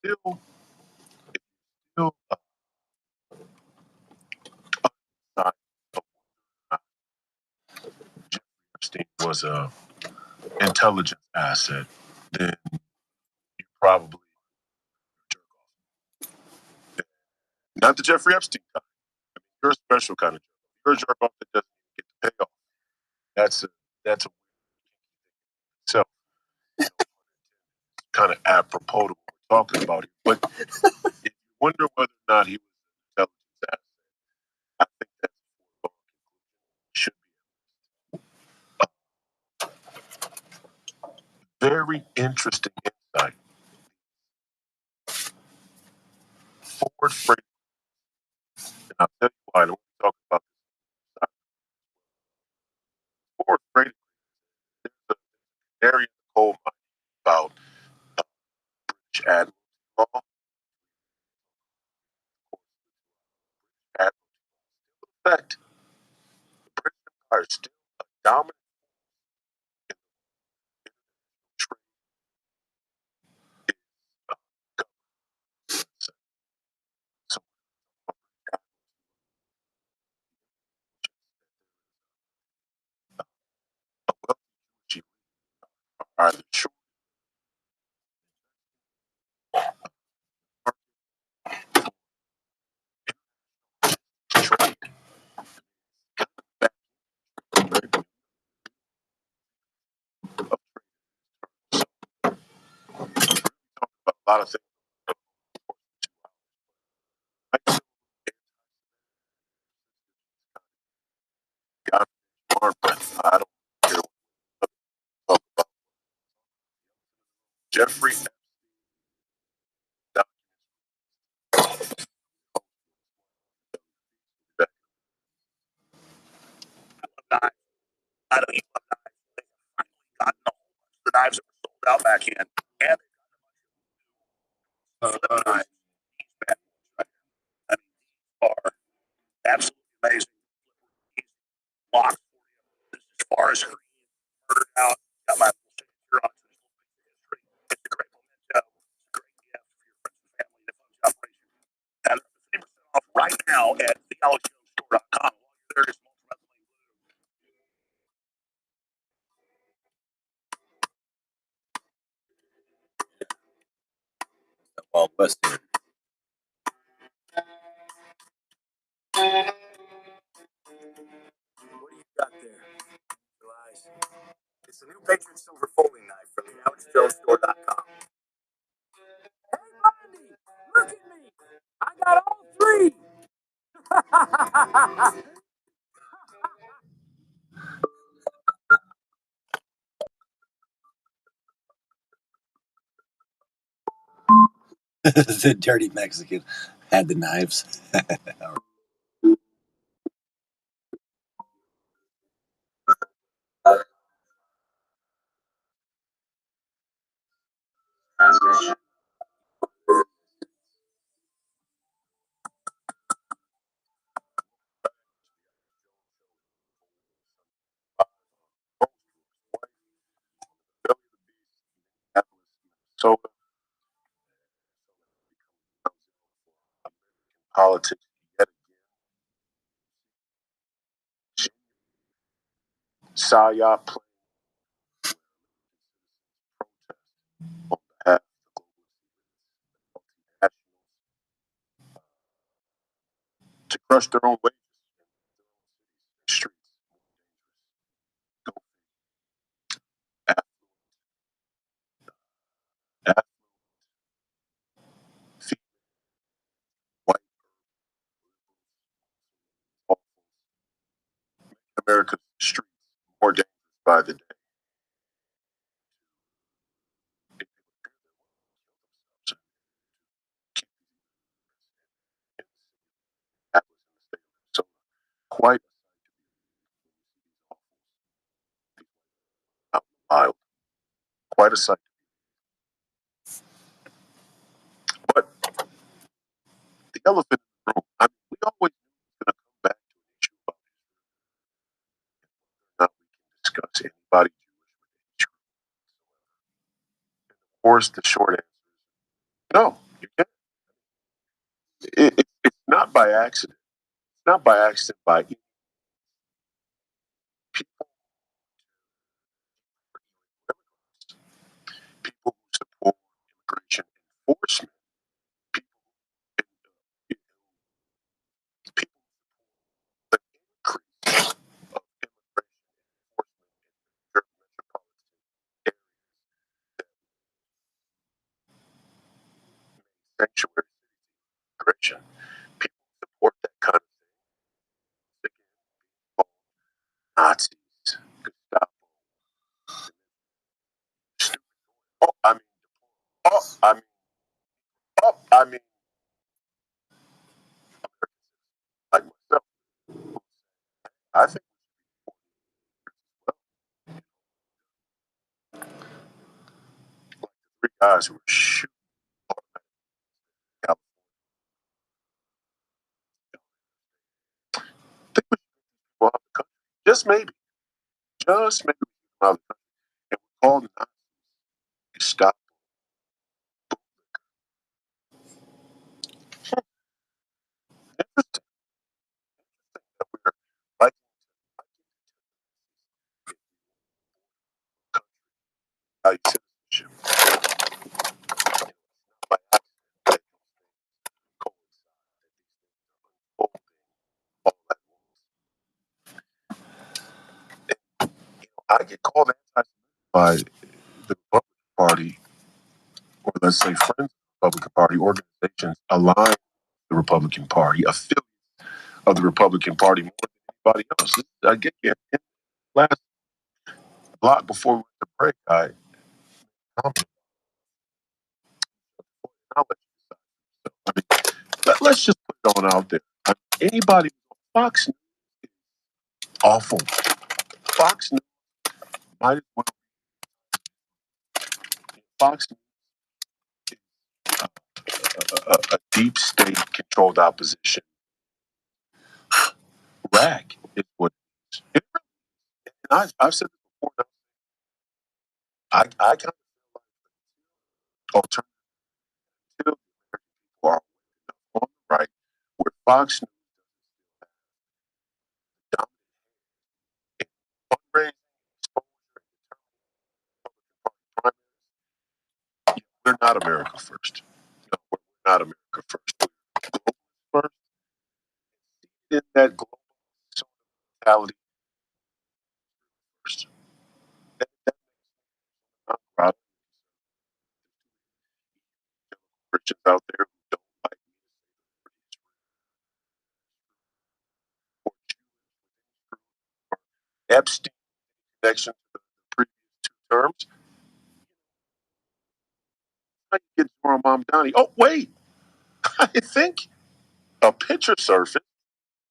still not Jeffrey Epstein was a intelligence asset, then you probably jerk off. Not the Jeffrey Epstein kind. I mean, you're a special kind of jerk off. You're a jerk off that doesn't get the payoff. That's a so kind of apropos to what we're talking about here. But if you wonder whether or not he was an intelligence asset, I think that's a foregone conclusion. Should be very interesting insight. Ford Freight, and I'll tell you why. When we talk about this, Ford Freight, there's an area in the coal mine about British Admiralty law. Admiralty law still in effect. The British Empire is still a dominant in the trade. So a wealthy Jewish are the true trade. Back of a lot of things. I don't care what about Jeffrey I know you love knives. They have finally gotten a whole bunch of the knives that were sold out back in, and they've got knives. These bad ones right here. I mean, these are absolutely amazing. Lock for you. This is as far as screen, murdered out. Got my little signature on it. So just a little bit of history. It's a great memento. It's a great gift for your friends and family that funds operation. And 50% off right now at theologystore.com. While you're there, just multi-ethylene blue. Wild West here. What do you got there, Elias? It's a new Patriot Silver folding knife from theologystore.com. Hey, Bundy, look at me. I got all three. The dirty Mexican had the knives. So politics yet again. Saya playing protest on behalf of the multinationals to crush their own wages in the streets. Affluent, white, America's streets more dangerous by the day. So quite wild, quite a sight. But the elephant in the room, I mean, we always knew it was going to come back to an issue about not we can discuss anybody Jewish with any truth. And of course, the short answer is no, you can't. It's not by accident. It's not by accident by people people who support immigration enforcement, people people the increase of immigration enforcement in the metropolitan areas that sanctuary immigration. People support that kind of thing. Again, Nazis, Gestapo. Oh, I mean, oh, I mean, oh, I mean, like myself. I think like the three guys who were shooting out. I think we should get people out of the country. Just maybe out of the country. And we call Nazis Gestapo. Interesting that we're like country citizenship. By accident, all at once. I get called anti by the Republican Party, or let's say friends of the Republican Party, organizations aligned with the Republican Party, affiliates of the Republican Party more than anybody else. I get here. Last block before we went to break, I'll let you decide. I mean, let's just put it on out there. Anybody, Fox News is awful. Fox News I just want Fox News is a deep state controlled opposition. Rag is what it is. And I've said this before. I kind of alternative people are on the right, where Fox News dominates fundraising, exposure, we're not America first. No, we're not America first. We're global first. In that global mentality first. I'm proud of Christians out there who don't like or Epstein connection to the previous two terms. How you get Zora Mamdani? Oh, wait. I think a picture surfaced.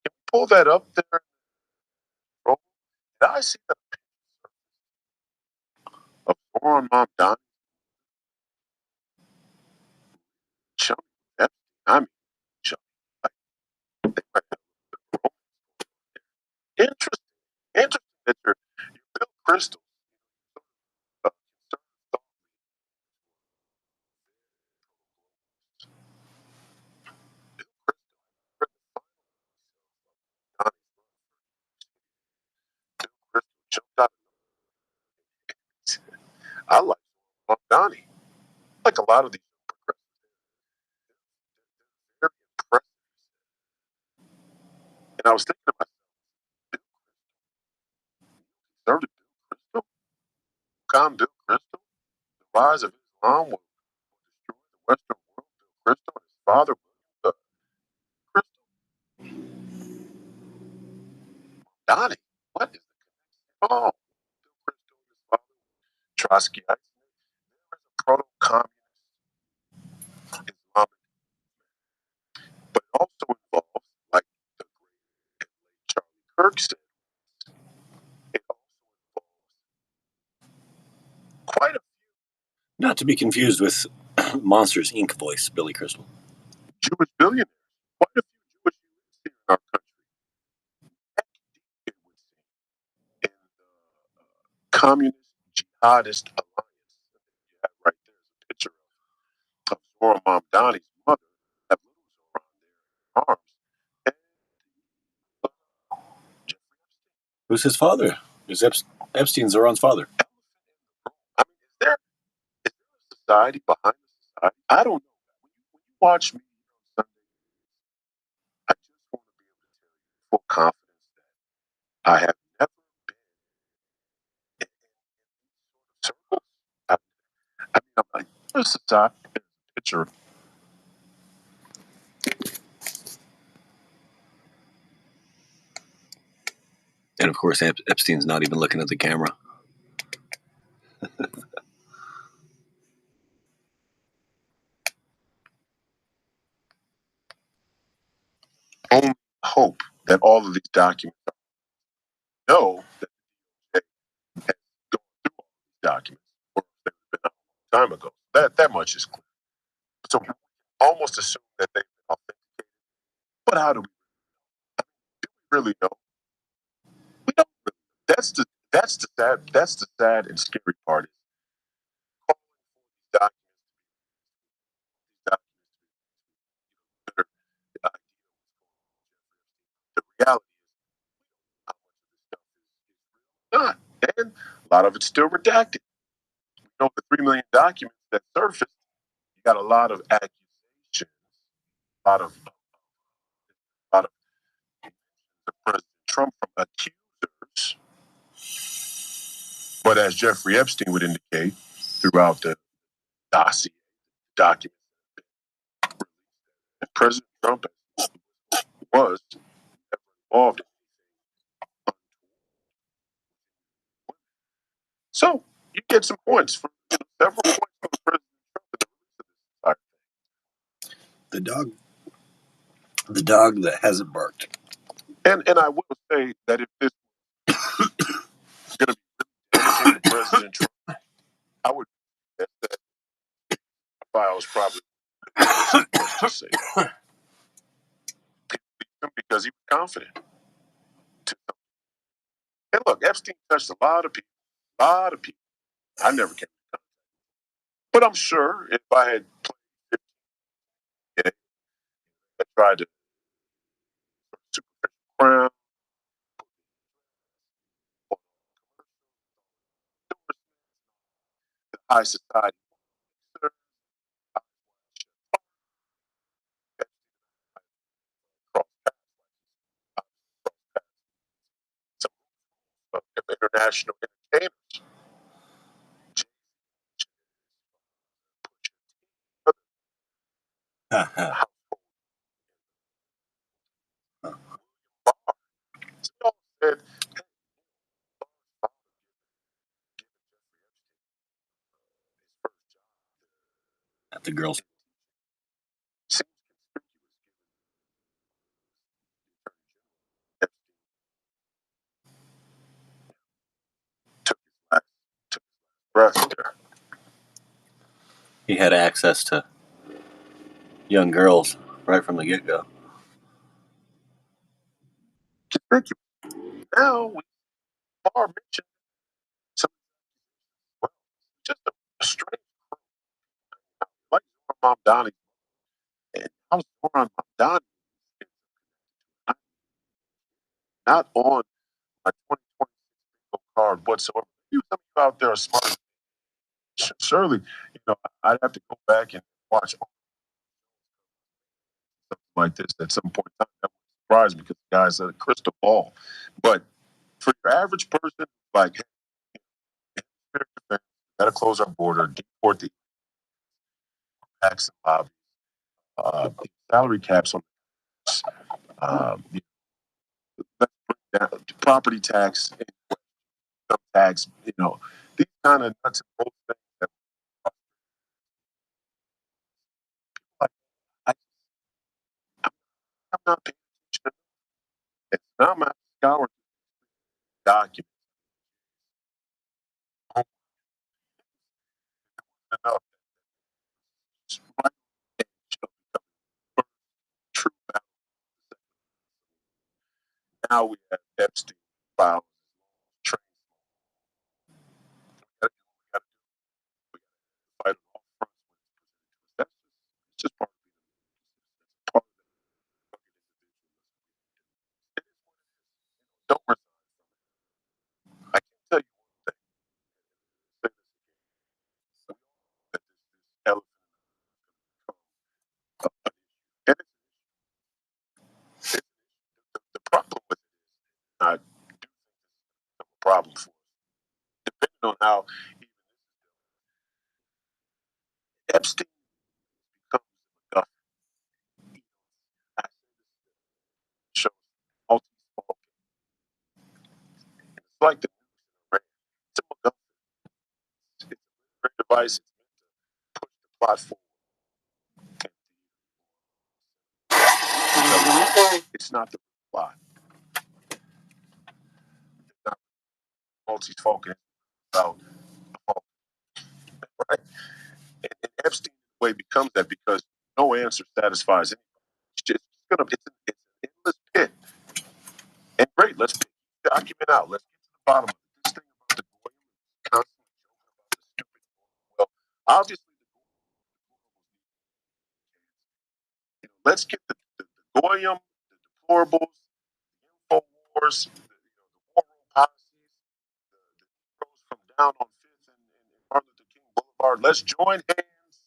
Can you pull that up there? Oh, did I see the picture of Zora Mamdani? Chummy Epstein. I mean, chummy. Like, they might have a romance. Interesting. Interesting that your Bill Crystal jumped out. I like Mamdani. Like a lot of these very impressive. And I was thinking about conservative Bill Crystal, calm Bill Crystal, the rise of Islam will destroy the Western world. Bill Crystal and his father, Crystal. Donnie, what is the connection? Oh, Bill Crystal and his father, Trotsky. There is a proto-communist Islamic, but it also involves, like the great Charlie Kirk said, it also involves quite a Not to be confused with Monsters Inc. voice, Billy Crystal. Jewish billionaires. Quite a few Jewish elites here in our country. It would seem in the communist jihadist alliance that you have right there is a picture of Zora Mamdani's mother, that little Zora on their arms, and Jeffrey Epstein. Who's his father? Is Epstein Zoran's father? I mean, is there a society behind the society? I don't know. When you watch me on Sunday, I just want to be able to tell you full confidence that I have never been in these sort of circles. I mean, I'm like, there's a society, there's a picture. And of course, Epstein's not even looking at the camera. Only hope that all of these documents know that the DOJ has gone through all of these documents, or they've been out a long time ago. That much is clear. So we almost assume that they've been authenticated. But how do we really know? We don't really know. That's the sad and scary part. Is calling for these documents, the reality is how much of this stuff is not. And a lot of it's still redacted. We know the 3 million documents that surfaced, you got a lot of accusations, a lot of President Trump from accusers. But as Jeffrey Epstein would indicate throughout the dossier documents, and President Trump was involved in. So you get some points from several points from President Trump. The dog that hasn't barked. And I will say that if this is going to be damaging to was probably let's just say because he was confident. And look, Epstein touched a lot of people. A lot of people. I never came in contact. But I'm sure if I had played 15, I tried to superficial crown, high society. International entertainers. Said, At the girls' he had access to young girls right from the get-go. Now we are mentioned some just a strange like Mom Donnie. And I was born on Mom Donnie, not on my 2020 card whatsoever. Some of you out there are smart. Surely, I'd have to go back and watch something like this at some point in time. That would surprise me because the guy's a crystal ball. But for your average person, like, gotta close our border, deport the tax and salary caps on property tax, income tax, these kind of nuts and bolts things that I'm not paying attention to. It's not my scour documents enough. True now we have Epstein files. Fight on all fronts. That's just part of it. Don't resign. I can tell you one thing. That this elephant and the problem with it is not a problem for us. Depending on how Epstein becomes a shows multi-fault. It's like the it's a great device. Push the plot forward. It's not the plot. It's not multi-fault. It's about right. And Epstein way becomes that because no answer satisfies anybody. It's an endless pit. And great, let's pick the document out. Let's get to the bottom of it. This thing about the Goyim constantly joking about the stupid. Well, obviously, let's get the Goyim, the deplorables, the InfoWars, the war room policies, the heroes from down on 5th and Martin Luther King Boulevard. Let's join hands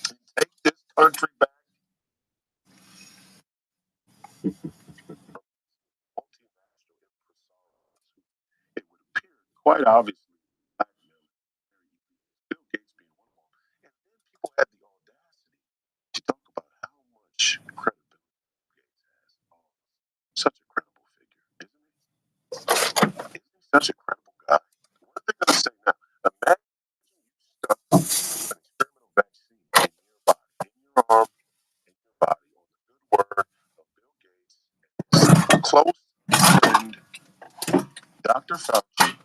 and take this country back. It would appear quite obviously Bill Gates being one of them. And then people had the audacity to talk about how much credibility Gates has. Such a credible figure, isn't he? Isn't he such a credible guy? What are they going to say now? Imagine you stuff an experimental vaccine in your body, in your arm, in your body, on the good word of Bill Gates, close friend, Dr. Fauci,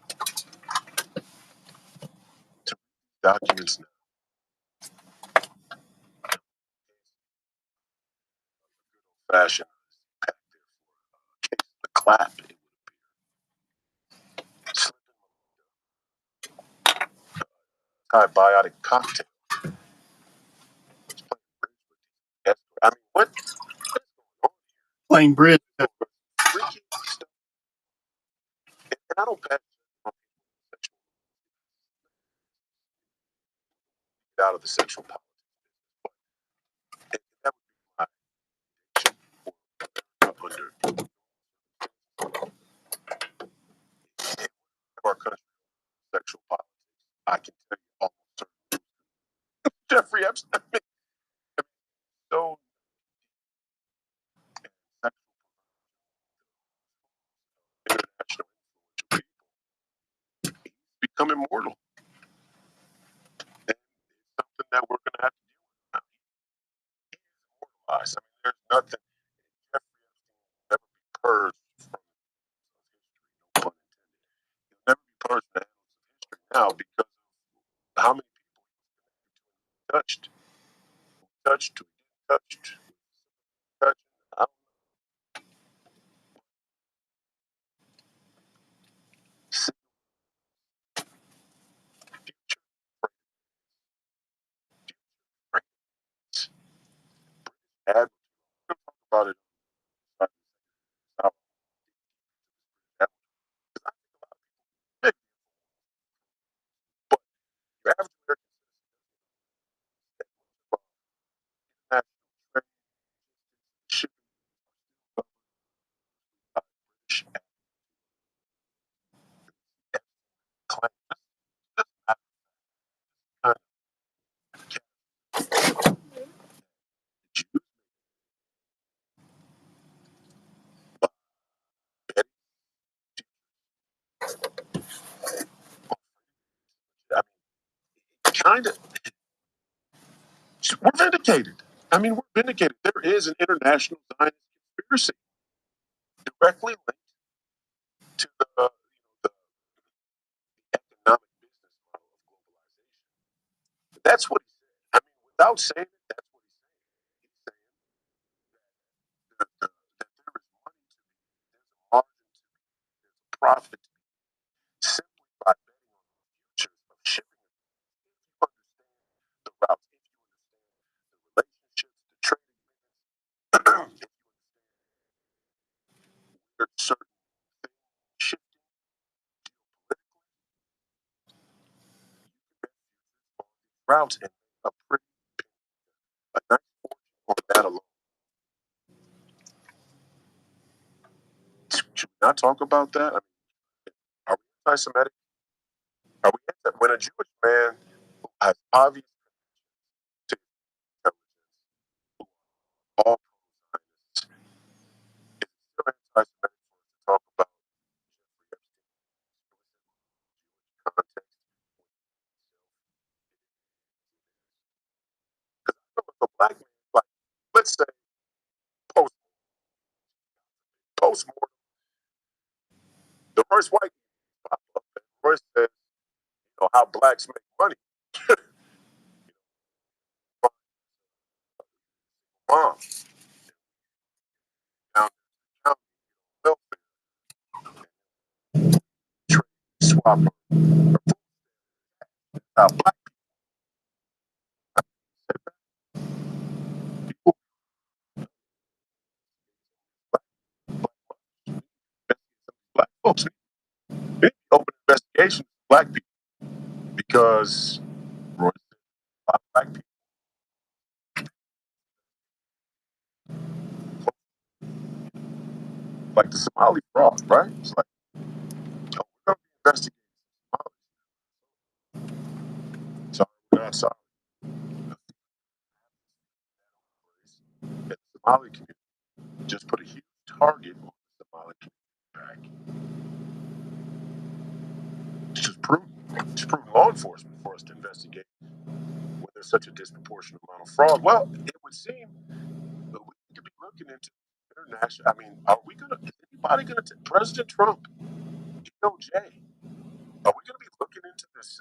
to documents now. clap. It would appear. Antibiotic cocktail. I mean, what is going on? Playing bridge. Freaky stuff. And I don't pass out of the sexual politics. That would be my under our country sexual politics. I can tell you almost certainly. Jeffrey Epstein. So international people become immortal. And it's something that we're going to have to deal with now. He is immortalized. I mean, there's nothing. Jeffrey Epstein will never be purged from history. No pun intended. He'll never be purged from the annals of history now because of how many people he touched. Touched, touched, touched. Add about it. But your average American international trade shipping claim kind of we're vindicated. I mean, we're vindicated. There is an international Zionist conspiracy directly linked to the economic business model of globalization. That's what he said. I mean, without saying it, that's what he's saying. He's saying that there is money to be, there's a margin to be, there's a profit to be simply by betting on the futures of shipping. If you understand the routes, if you understand the relationships, the trading minutes, if you understand certain things shifting geopolitically, routes and a pretty a nice fortune on that alone. Should we not talk about that? I mean, are we anti-Semitic? Are we when a Jewish man who has obvious to intelligence, all Zionists, is it still anti-Semitic for us to talk about Jeffrey Epstein's context? Because I know if a black man, like, let's say, post-mortem, the first white man pop up and Royce says, you know, how blacks make money. Mom, down the welfare, trade, swap, black people, black folks, they open investigations of black people because Royce said a lot of black people. Like the Somali fraud, right? It's like, oh, we're going to be investigating Somalis. Sorry, we're not sorry. And the Somali community just put a huge target on the Somali community back. It's just prudent. It's prudent law enforcement for us to investigate when there's such a disproportionate amount of fraud. Well, it would seem that we need to be looking into international. I mean, are we going to, is anybody going to, President Trump, DOJ, are we going to be looking into this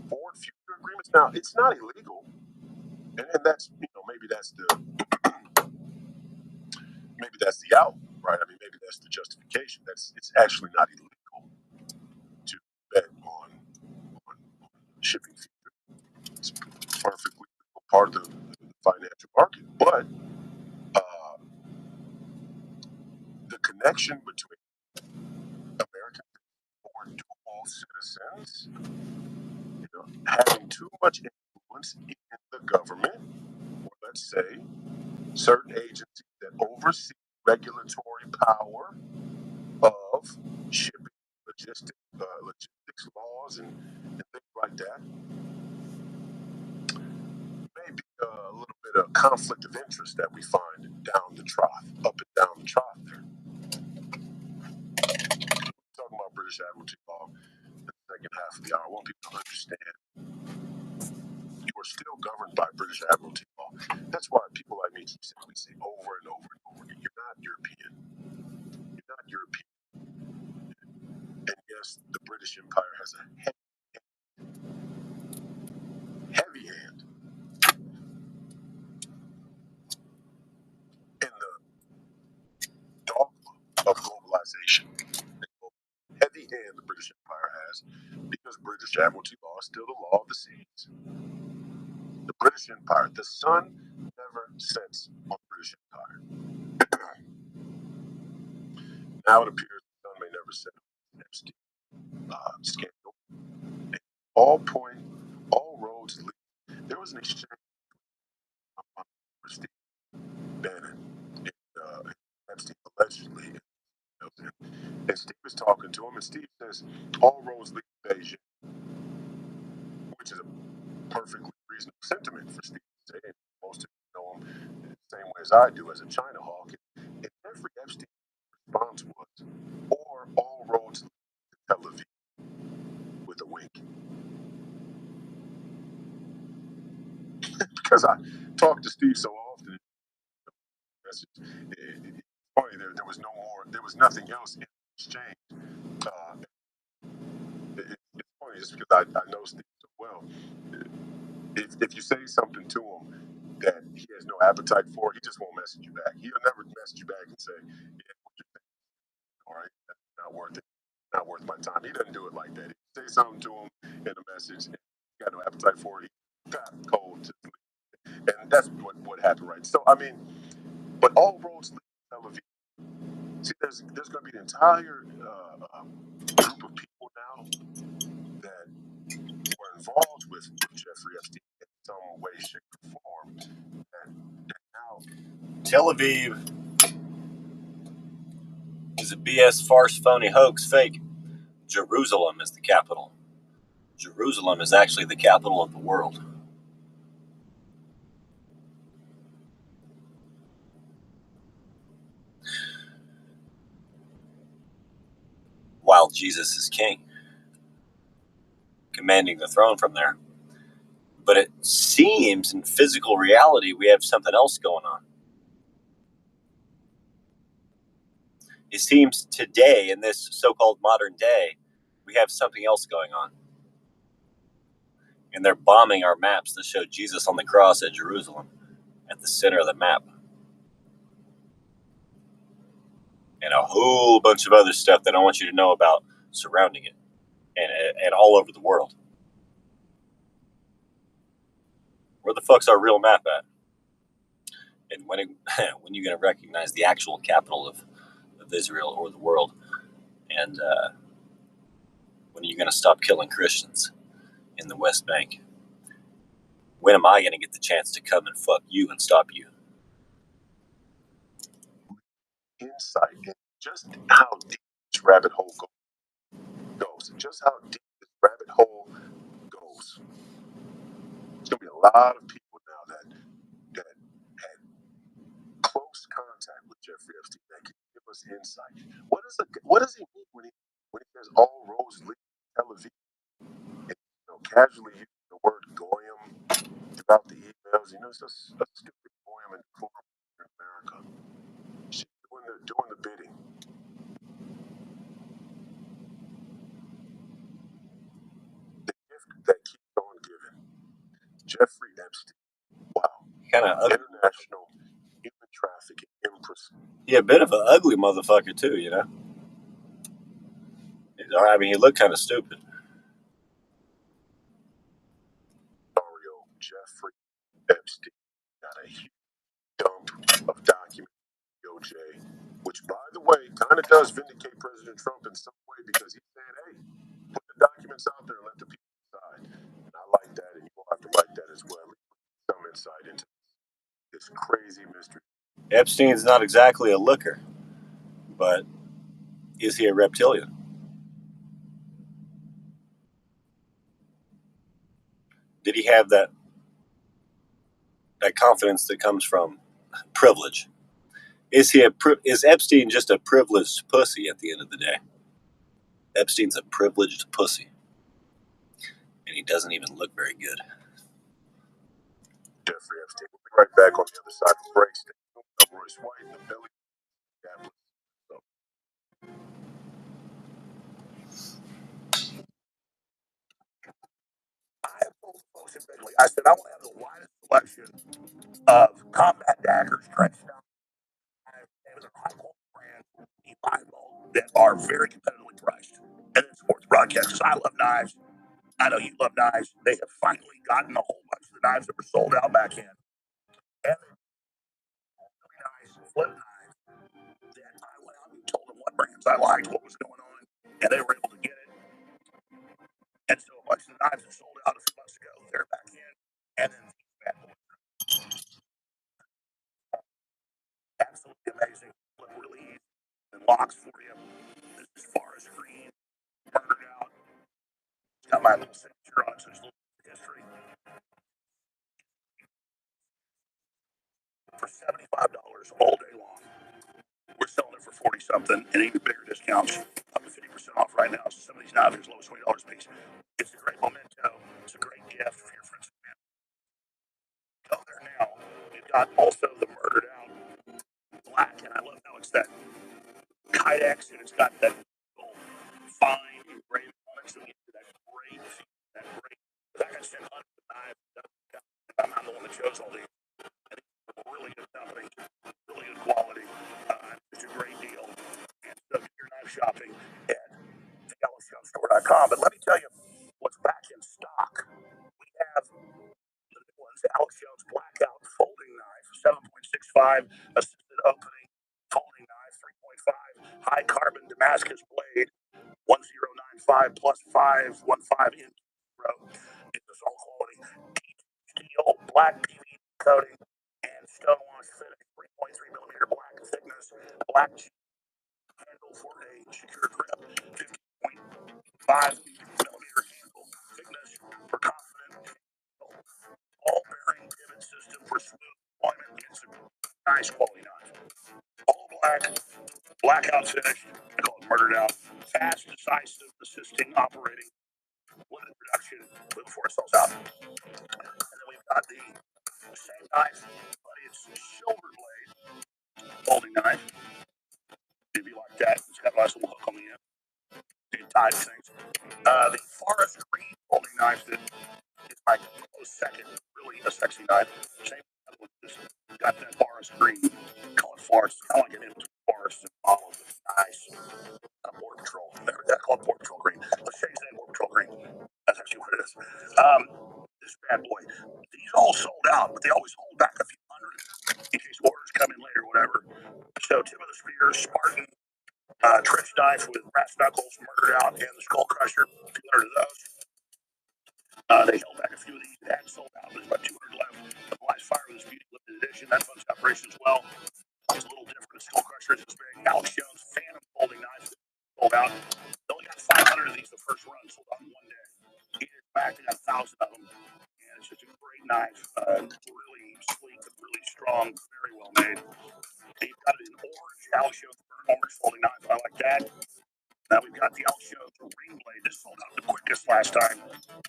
forward future agreements? Now, it's not illegal. And that's, you know, maybe that's the out. right? I mean, maybe that's the justification. It's actually not illegal to bet on shipping fees. It's perfectly part of the financial market. But the connection between American or dual citizens, having too much influence in the government, or let's say certain agencies that oversee regulatory power of shipping, logistics laws, and things like that, maybe a little bit of conflict of interest that we find down the trough, up and down the trough there. Talking about British Admiralty law in the second half of the hour, I want people to understand you are still governed by British Admiralty law. That's why people like me simply say over and over and over again, you're not European. You're not European. And yes, the British Empire has a heavy hand in the dogma of globalization. Heavy hand the British Empire has, because British Admiralty law is still the law of the seas. The British Empire, the sun never sets on the British Empire. Now it appears the sun may never set on the Epstein scandal. All roads lead. There was an exchange with Steve Bannon and Epstein allegedly. And Steve is talking to him, and Steve says, all roads lead to Beijing, which is a perfectly reasonable sentiment for Steve to say. And most of you know him the same way as I do as a China hawk. And Jeffrey Epstein's response was, or all roads lead to Tel Aviv, with a wink. Because I talk to Steve so often, it's funny, there was no more, there was nothing else in the exchange. It's funny just because I know Steve so well. If you say something to him that he has no appetite for, he just won't message you back. He'll never message you back and say, yeah, what you think? All right, that's not worth it. Not worth my time. He doesn't do it like that. If you say something to him in a message and he got no appetite for it, he's cold to sleep. And that's what happened, right? So, I mean, but all roads lead to Tel Aviv. See, there's going to be an entire group of people now that were involved with Jeffrey Epstein in some way, shape, or form. And now Tel Aviv is a BS, farce, phony, hoax, fake. Jerusalem is the capital. Jerusalem is actually the capital of the world. While Jesus is king, commanding the throne from there. But it seems in physical reality we have something else going on. It seems today, in this so-called modern day, we have something else going on. And they're bombing our maps that show Jesus on the cross at Jerusalem, at the center of the map. And a whole bunch of other stuff that I want you to know about surrounding it and all over the world. Where the fuck's our real map at? And when are you going to recognize the actual capital of Israel or the world? And when are you going to stop killing Christians in the West Bank? When am I going to get the chance to come and fuck you and stop you? Insight in just how deep this rabbit hole goes. Just how deep this rabbit hole goes. There's going to be a lot of people now that had close contact with Jeffrey Epstein that can give us insight. What does he mean when he says all roads lead to Tel Aviv? And, casually using the word goyim throughout the emails. It's just a stupid goyim and decorum in America. She's doing the bidding. The gift that keeps on giving. Jeffrey Epstein. Wow. Kind of international human trafficking He a bit of an ugly motherfucker too, you know. I mean, he looked kind of stupid. Mario Jeffrey Epstein got a huge dump of documents from DOJ, which, by the way, kind of does vindicate President Trump in some way because he's saying, "Hey, put the documents out there and let the people decide." And I like that, and you will have to like that as well. Some insight into this crazy mystery. Epstein's not exactly a looker, but is he a reptilian? Did he have that confidence that comes from privilege? Is Epstein just a privileged pussy at the end of the day? Epstein's a privileged pussy, and he doesn't even look very good. Jeffrey Epstein. We'll be right back on the other side of the break. Stay tuned. I'm Royce White, the Billy. I have told folks in Bickley, I said I want to have the widest selection of combat daggers, trench knives, and high quality brands you buy that are very competitively priced. And then sports broadcasters. I love knives. I know you love knives. They have finally gotten a whole bunch of the knives that were sold out back in. And they're really nice flip knives that I went out and told them what brands I liked, what was going on, and they were able to get it. And so a bunch of the knives that sold out a few months ago, they're back in. And then these bad boys. Absolutely amazing. Look really easy. And locks for you. This is Forest Green, murdered out. It's got my little signature on it, so there's a little history. For $75 all day long. We're selling it for 40 something and even bigger discounts, up to 50% off right now. So some of these knives are as low as $20 a piece. It's a great memento. It's a great gift for your friends and family. Go there now. We've got also the murdered out black, and I love how it's that Kydex, and it's got that fine engraving on it, so you get that great, that great. I got sent hundreds of knives. I'm not the one that chose all these. And it's a really good company, really good quality. It's a great deal. And so get your knife shopping at thealexjonestore.com. But let me tell you what's back in stock. We have the new ones, Alex Jones Blackout Folding Knife, 7.65 assisted opening folding knife, 3.5 high carbon Damascus blade, 1095 plus 515 in row. It's all quality steel, black PVC coating, and stone wash finish, 3.3 millimeter black thickness, black handle for a secure grip, 15.5 millimeter handle thickness for confident all bearing pivot system for smooth deployment. It's a nice quality knife. All black, blackout finish. I call it murdered out. Fast, decisive, assisting, operating, limited production before it sells out. And then we've got the same knife, but it's silver blade folding knife. If you like that, it's got a nice little hook on the end. It ties things. The forest green folding knife that is my close second, really a sexy knife. Same with this. Got that forest green. Call it forest. I like it in between forest and olive. It's nice. Border Patrol. That's called Border Patrol green. Let's change that Border Patrol green. That's actually what it is. This bad boy. These all sold out, but they always hold back a few hundred in case orders come in later, whatever. So tip of the spear, Spartan, trench knife with brass knuckles, murdered out, and the skull crusher. 200 of those. They held back a few of these that hadn't sold out. There's about 200 left. The Live Fire was beauty limited edition. That one's operation as well. It's a little different. The skull crusher is this big. Alex Jones Phantom folding knife sold out. They only got 500 of these the first run, sold out in one day. He did back, they got 1,000 of them. And it's just a great knife. Really sleek, really strong, very well made. And you've got it in orange, Alex Jones orange folding knife. I like that. Now we've got the Alex Jones ring blade. This sold out the quickest last time.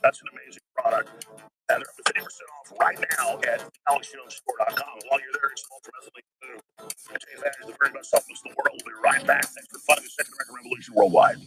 That's an amazing product. And they're up to 50% off right now at alexjonestore.com. While you're there, it's ultimately new. And take advantage of the very best supplements in the world. We'll be right back. Thanks for funding the Second American Revolution worldwide.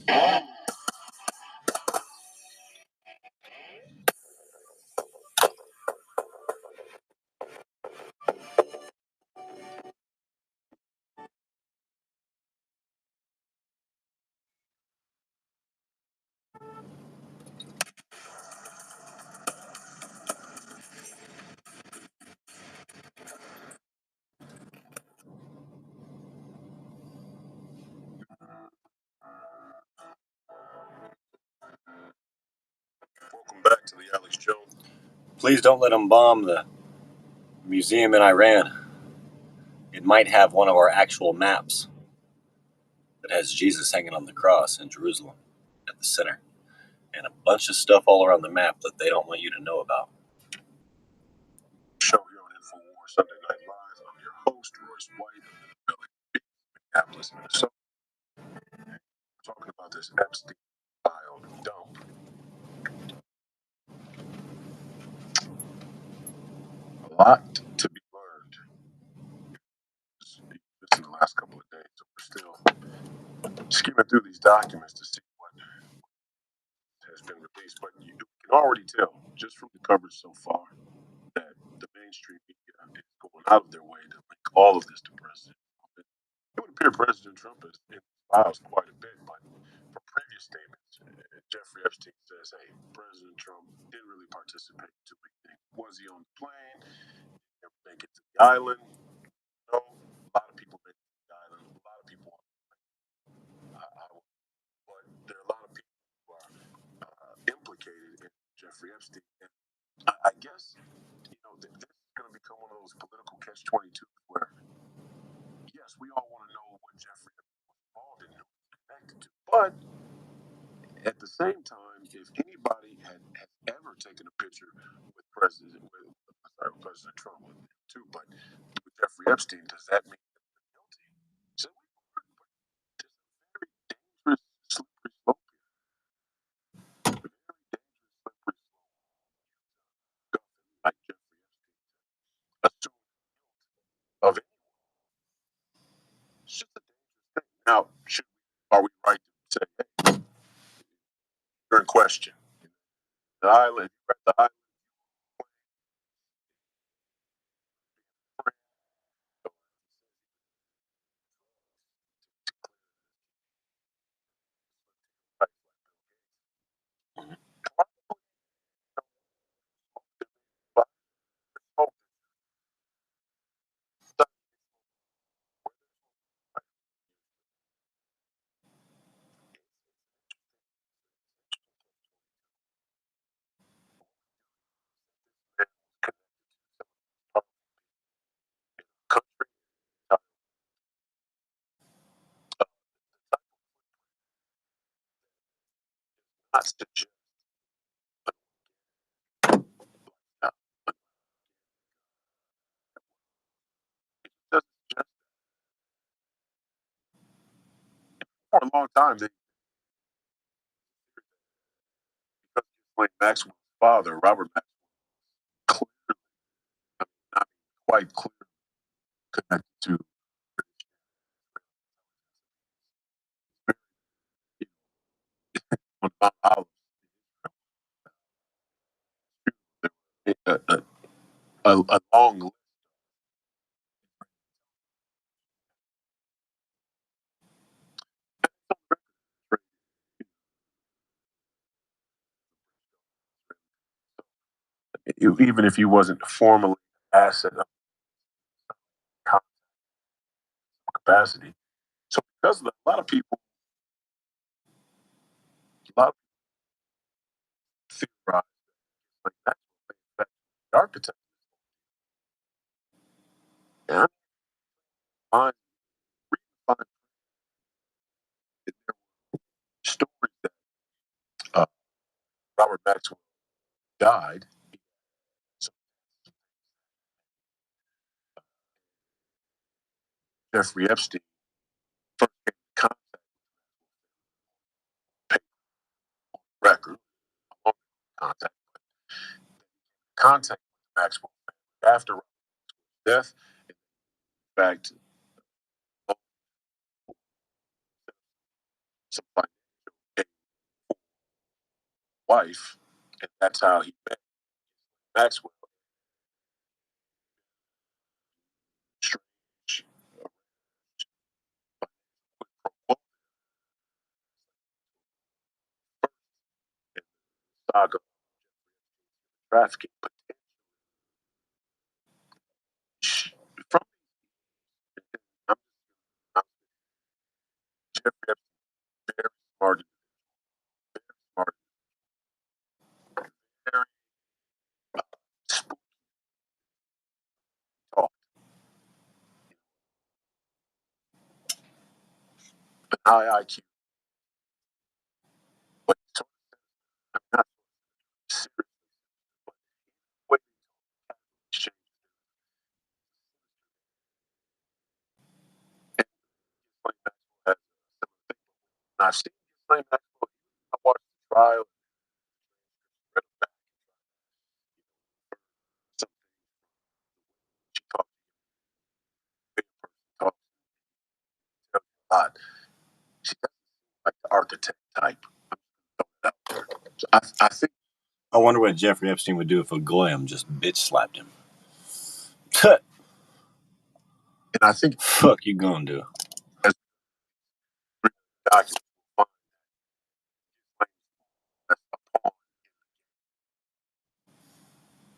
back to the Alex Jones. Please don't let them bomb the museum in Iran. It might have one of our actual maps that has Jesus hanging on the cross in Jerusalem at the center, and a bunch of stuff all around the map that they don't want you to know about. Show here on InfoWars Sunday Night Live. I'm your host, Royce White of Minneapolis, Minnesota. We're talking about this Epstein file dump. A lot to be learned. This in the last couple of days, so we're still skimming through these documents to see what has been released. But you can already tell just from the coverage so far that the mainstream media is going out of their way to link all of this to President Trump. It would appear President Trump is in the files quite a bit, but from previous statements, Jeffrey Epstein says, hey, President Trump didn't really participate in too many things. Was he on the plane? Did he make it to the island? No. A lot of people made it to the island. A lot of people on the plane. But there are a lot of people who are implicated in Jeffrey Epstein. And I guess, this is going to become one of those political catch-22 where, yes, we all want to know what Jeffrey was involved in, who was connected to. But at the same time, if anybody has ever taken a picture with President Trump too, but with Jeffrey Epstein, does that mean that they're guilty? So there's a very dangerous slippery slope here. A very dangerous slippery slope. Like Jeffrey Epstein, assume of anyone. It's just a dangerous thing. Now, are we right to say, hey, you're in question? The island, you're at the island. Not suggest that. Just for a long time, because Maxwell's father, Robert Maxwell, clearly, not quite clearly connected to on Mount Olive. A long list. Even if he wasn't formally an asset of capacity. So because of that, a lot of people theorize like that's the architect. And I find that there were stories that uh, Robert Maxwell died. So Jeffrey Epstein first came in contact with record, contact, contact with Maxwell after Robert's death. In fact, some financial wife, and that's how he met Maxwell. Strange, saga trafficking, but from Jeffrey Epstein, very smart, very smart, high IQ, but so, I'm not serious. But what exchange and Ghislaine Maxwell has a similar thing. And I've seen Ghislaine Maxwell. I watched the trial. Read it back. Some she talks, big person talks, tells you a lot. She doesn't seem like the architect type. Out there. So I think. I wonder what Jeffrey Epstein would do if a Goyim just bitch slapped him. And I think Fuck you gonna do? as documents will find that's upon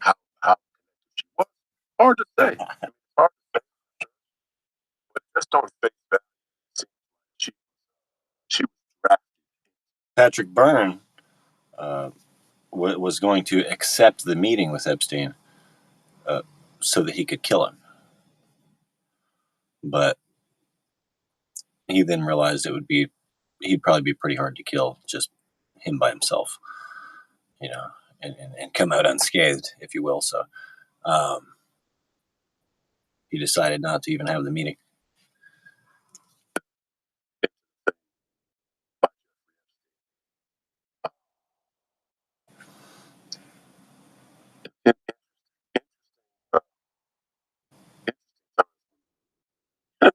how she was. Hard to say. Hard to say. But just on face value, it seems like she was drafted. Patrick Byrne was going to accept the meeting with Epstein so that he could kill him. But he then realized he'd probably be pretty hard to kill, just him by himself, and come out unscathed, if you will. So he decided not to even have the meeting.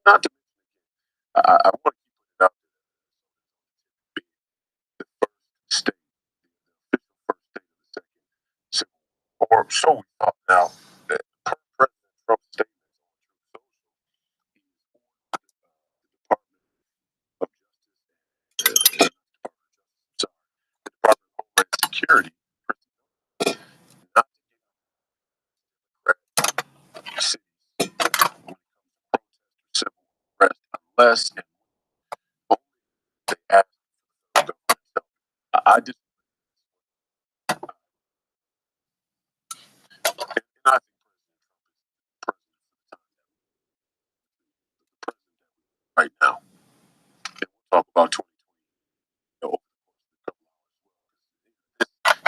Not to I want to keep it out there. The first state, the official first state of the second civil war. Or so we thought now that President Trump's statements on social, the Department of Homeland Security, not to get cities when it comes to protest or civil unrest unless and only they ask the federal government's help. I just and I think president right now. And we'll talk about 2020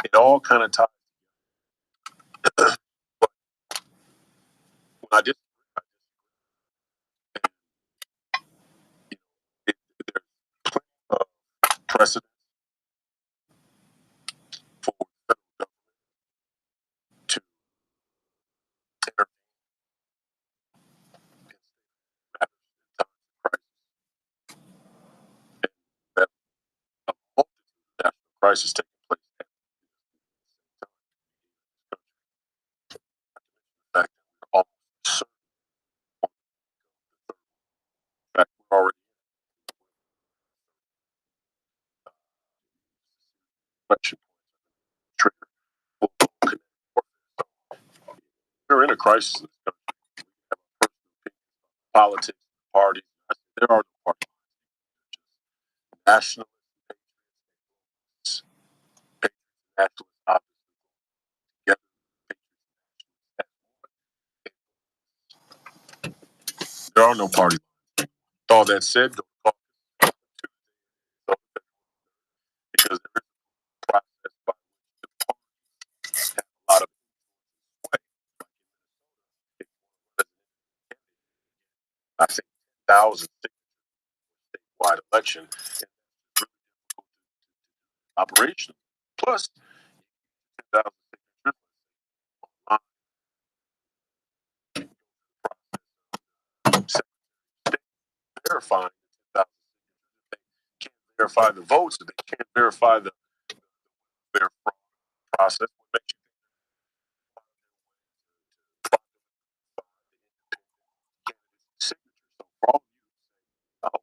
it all kind of ties. But when I just there's plenty of precedent for the federal government to intervene in matters in times of crisis, and that a multitude of national crises taking place at the same time in this country. Not to mention the fact that we're almost certain on the third. In fact, we're already election trigger full kinetic warfare. So we're in a crisis in this country. We have our personal opinions about politics, parties. There are no party lines. Nationalists, patriots, nationalists, obviously together. Patriots, nationalists, as one. There are no party lines. With all that said, go to caucus because there is a process by which the parties have a lot of sway. I think 10,000 statewide election and that's really difficult to operational. Plus, 10,000 signatures online process verifying the 10,000 signatures. If they can't verify the votes, if they can't verify their process, what makes you think signatures? So for all of you, oh,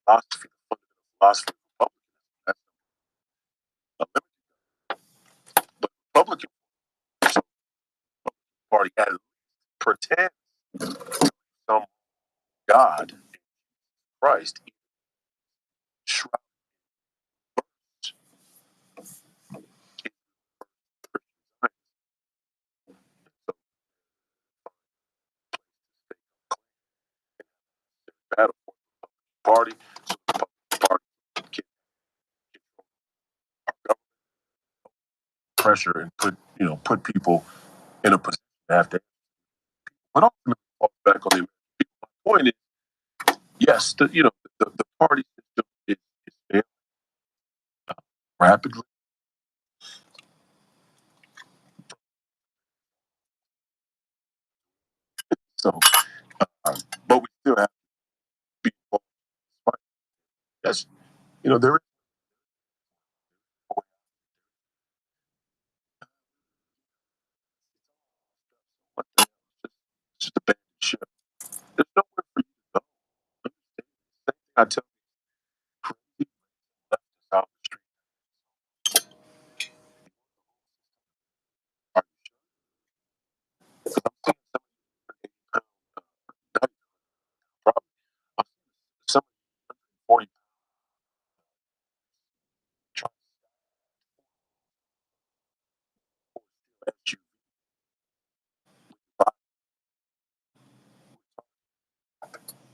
philosophy, the fundamental philosophy of Republicanism. That's a limited, but Republican so Party at least pretends some God, Christ, shrouded in Christian science. So that party, so the Republican Party can our government pressure and put people in a position to have to. But ultimately, fall back on the American people. My point is, yes, the party system is failing rapidly. So, but we still have to be involved. Yes, there is what the hell, it's just abandoned ship. There's nowhere for you to go. I tell you, crazy left out the street. Are you sure? Because I'm seeing probably some 40 trying to at you.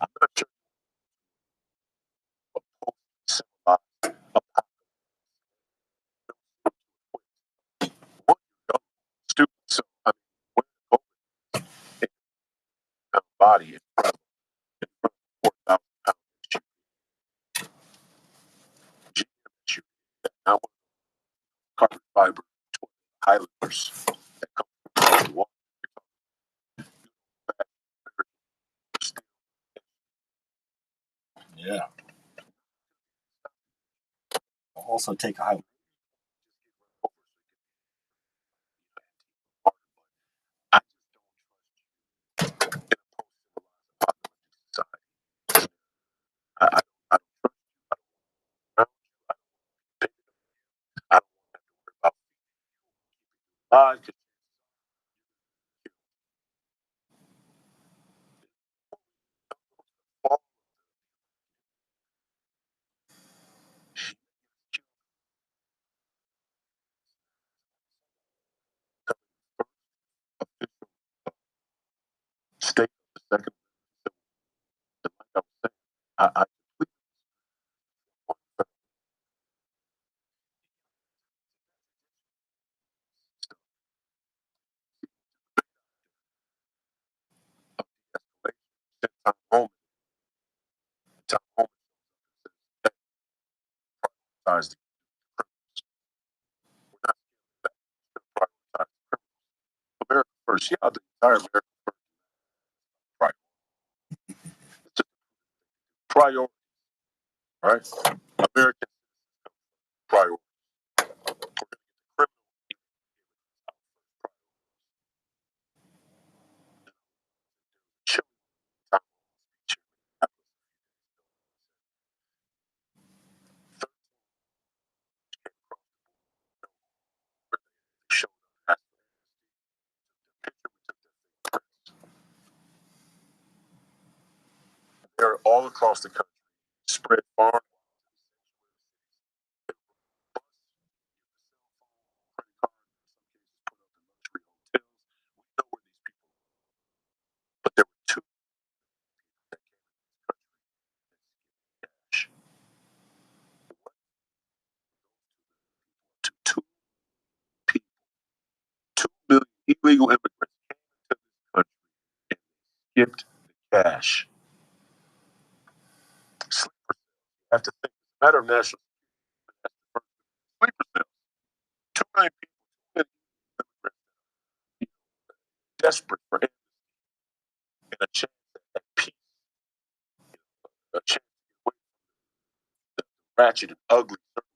I'm not sure civilized about what you know, stupid. So I mean, when the COVID in the body in front of 4,000 pounds GM now carbon fiber Highlanders that come from the water. Yeah. I'll also take a Highlander. I just don't trust society. I don't trust you. I don't want to worry about lies. State of the second. Like I was saying, I time home, time home, prioritize the we're not prioritize America first. Yeah, the entire America first. Right. It's just priority, right? American priority. Criminal children, time showed up. They're all across the country, spread far. But there were two two people, 2 million illegal immigrants came into this country and skipped the cash. Sleeper cells. You have to think it's a matter of national security. Sleeper cells. 2 million people, 2 million immigrants desperate for amnesty and a chance at peace, a chance to get away from the ratchet and ugly circumstances.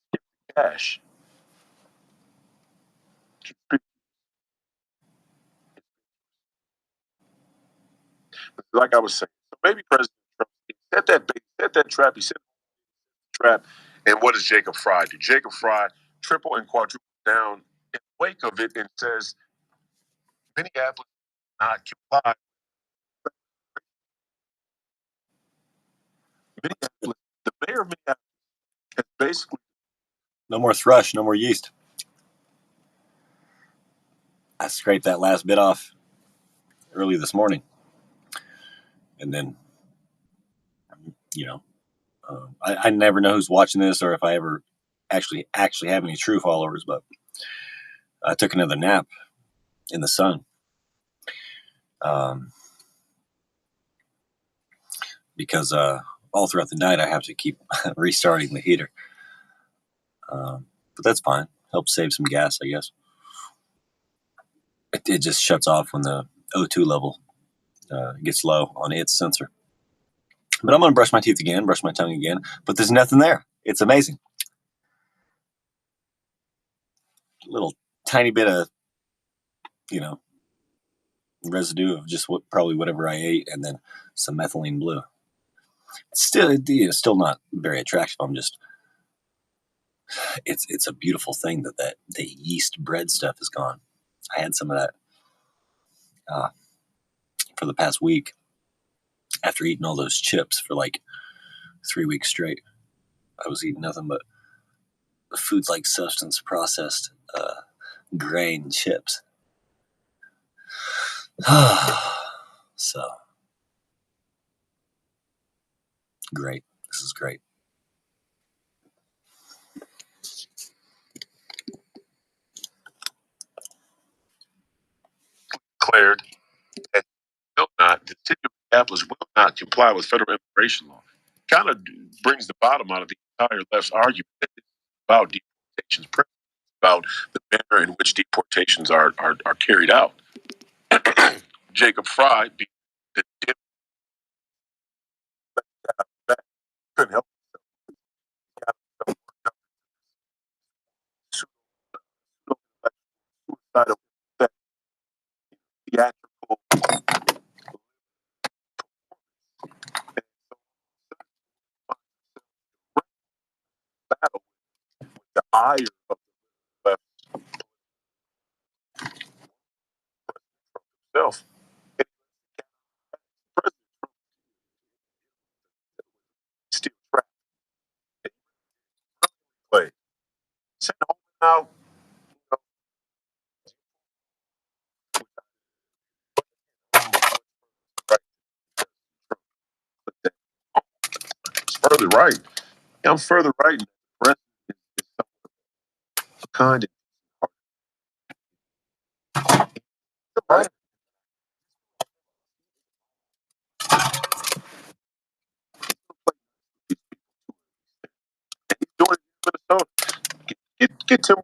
Skip the cash. Like I was saying, so maybe President Trump set that bait, set that trap. He set the trap. And what does Jacob Fry do? Jacob Fry triple and quadruple down in the wake of it and says Minneapolis not comply. Minneapolis, the mayor of Minneapolis has basically no more thrush, no more yeast. I scraped that last bit off early this morning. And then, I never know who's watching this or if I ever actually have any true followers, but I took another nap in the sun. Because all throughout the night I have to keep restarting the heater. But that's fine. Helps save some gas, I guess. It just shuts off when the O2 level gets low on its sensor. But I'm going to brush my teeth again, brush my tongue again, but there's nothing there. It's amazing. A little tiny bit of, residue of just probably whatever I ate, and then some methylene blue. Still not very attractive. It's a beautiful thing that the yeast bread stuff is gone. I had some of that for the past week after eating all those chips for like 3 weeks straight. I was eating nothing but foods like substance processed grain chips. So great. This is great. Declared that the city of Minneapolis will not comply with federal immigration law. Kind of brings the bottom out of the entire left's argument that it's about deportations, about the manner in which deportations are carried out. Jacob Fry, the couldn't help suicidal theatrical battle with the ire of the left himself. Still trapped. Play. Sitting home now. It's further right. Yeah, I'm further right. The is kind of right. He's doing it in Minnesota. Get Tim.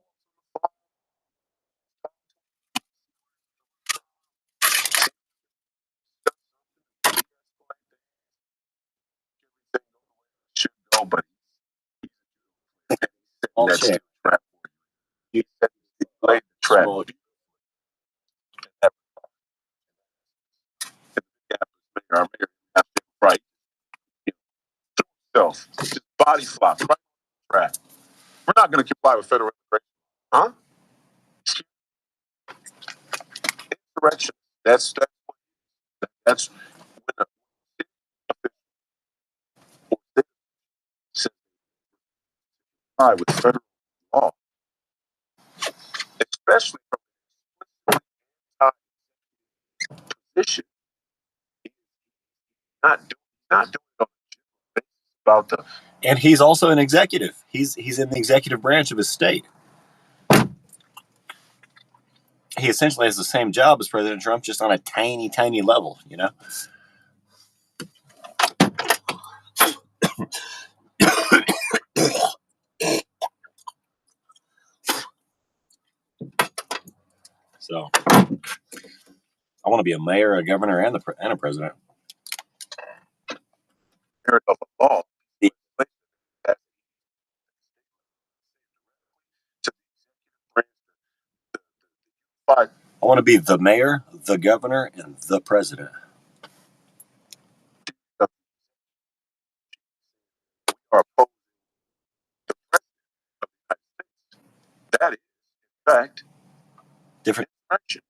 Should go, but All that's share. trap. He laid the trap. Our mayor has been right. Himself. His body flop. Right on the track. We're not going to comply with federal immigration. Huh? Insurrection. That's when a says comply with federal law, especially from a position. He's not doing it on a basis about the. And he's also an executive. He's in the executive branch of his state. He essentially has the same job as President Trump, just on a tiny, tiny level, So, I want to be a mayor, a governor, and a president. Of a law. I want to be the mayor, the governor, and the president. That is, in fact, different direction.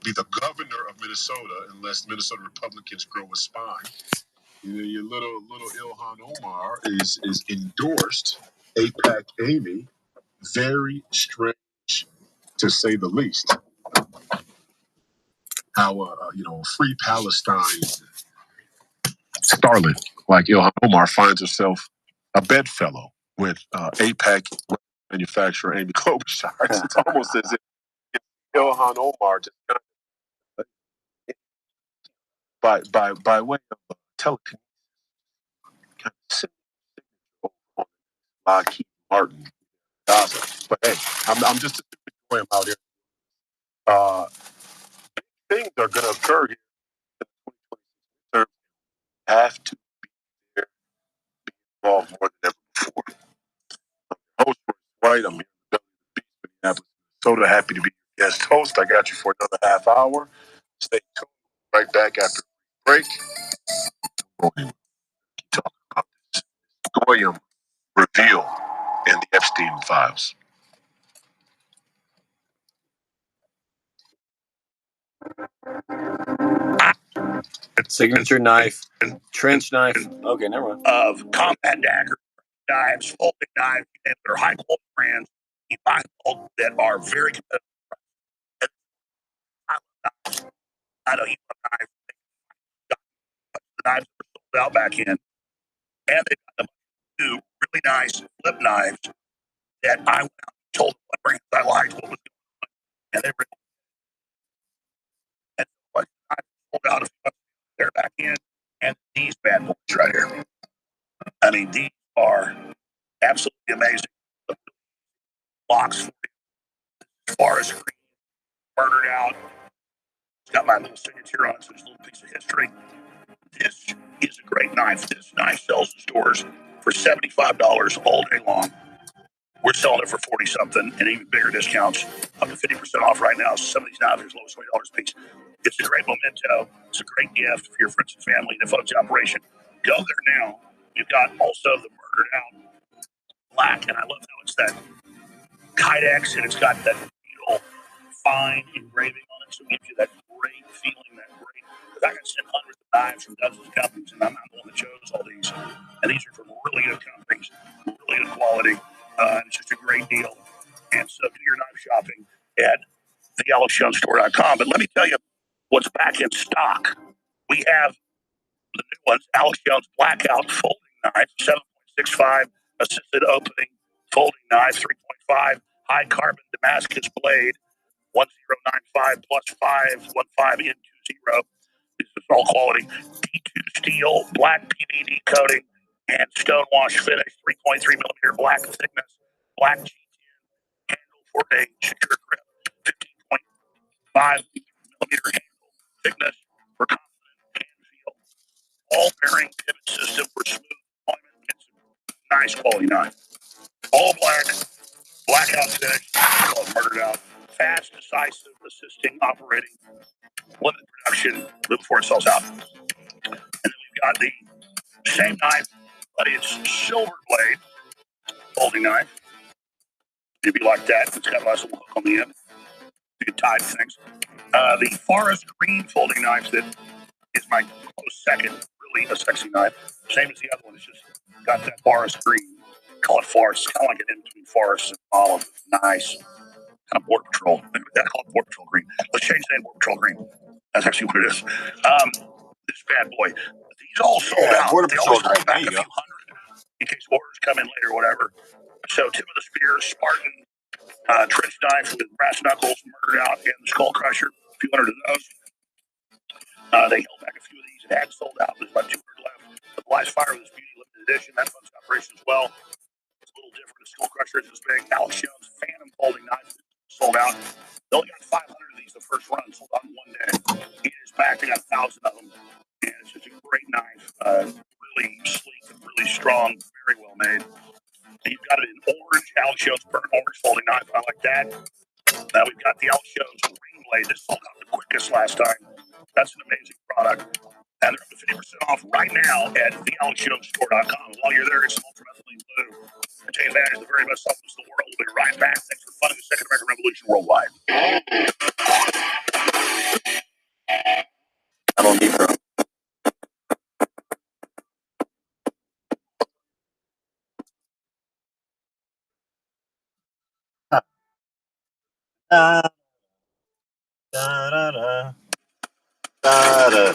be the governor of Minnesota unless Minnesota Republicans grow a spine. Your little Ilhan Omar is endorsed AIPAC Amy. Very strange, to say the least. How free Palestine starlet like Ilhan Omar finds herself a bedfellow with AIPAC manufacturer Amy Klobuchar. It's almost as if Ilhan Omar just by way of telekinesis kind of sitting on Lockheed Martin, Gaza. But hey, I'm just a stupid boy out here. Things are going to occur here in the 2026 term. Have to be there, be involved more than ever before. Host White, I'm here in Minneapolis, Minnesota. Happy to be your guest host. I got you for another half hour. Stay tuned. Right back after the break. We'll keep talking about this Goyam reveal in the Epstein files. Signature knife, trench knife. Okay, never mind. Of combat daggers, knives, folding knives, and they're high quality brands. You buy bulk that are very competitive. I know you love knives. The knives are sold out back in, and they got them two really nice flip knives that I went out and told them what brands I liked, what was going on, and they were and what knives sold out of they're back in, and these bad boys right here. I mean, these are absolutely amazing. The box Forest Green, murdered out. It's got my little signature on it, so it's a little piece of history. This is a great knife. This knife sells in stores for $75 all day long. We're selling it for 40 something and even bigger discounts, up to 50% off right now. Some of these knives are as low as $20 a piece. It's a great memento. It's a great gift for your friends and family and folks operation. Go there now. You've got also the murdered out black, and I love how it's that Kydex and it's got that fine engraving on it, so it gives you that great feeling, that great. Because I got sent hundreds of knives from dozens of companies, and I'm not the one that chose all these. And these are from really good companies, really good quality. And it's just a great deal. And so do your knife shopping at theyellowstonestore.com. But let me tell you what's back in stock. We have the new ones, Alex Jones Blackout folding knife, 7.65 assisted opening folding knife, 3.5 high carbon Damascus blade. 1095 plus 515 N20. This is all quality. D2 steel, black PVD coating, and stonewash finish. 3.3 millimeter black thickness, black G10 handle for a secure grip. 15.5 millimeter handle thickness for confident hand feel. All bearing pivot system for smooth deployment. It's a nice quality knife. All black, blackout finish. Called murdered out. Fast, decisive, assisting, operating, limited production, before it sells out. And then we've got the same knife, but it's silver blade folding knife. If you like that, it's got a nice little hook on the end. You can tie things. The forest green folding knife that is my close second, really a sexy knife. Same as the other one. It's just got that forest green. Call it forest. It's kind of like an in between forest and olive. Nice. Kind of Border Patrol. I call it Border Patrol green. Let's change the name Border Patrol green. That's actually what it is. This bad boy. These all sold out. Border They Patrol always hold back green. a few hundred in case orders come in later or whatever. So Tip of the Spear, Spartan, trench knife with brass knuckles, murdered out, and the Skull Crusher. A few hundred of those. They held back a few of these. It had sold out. There's about 200 left. The Blast Fire was beauty limited edition. That one's operation as well. It's a little different. The Skull Crusher is this big. Alex Jones Phantom folding knife sold out. They only got 500 of these the first run, sold out in one day. It is back. They got 1,000 of them. And it's just a great knife. Really sleek, really strong, very well made. And you've got it in orange, Alex Jones burnt orange folding knife. I like that. Now we've got the Alex Jones ring blade. This sold out the quickest last time. That's an amazing product. And they're up to 50% off right now at thealexjonestore.com. While you're there, it's ultra-methylene blue. And take advantage of the very best supplements in the world. We'll be right back. Thanks for funding the Second American Revolution worldwide. Da, da, da, da, da, da.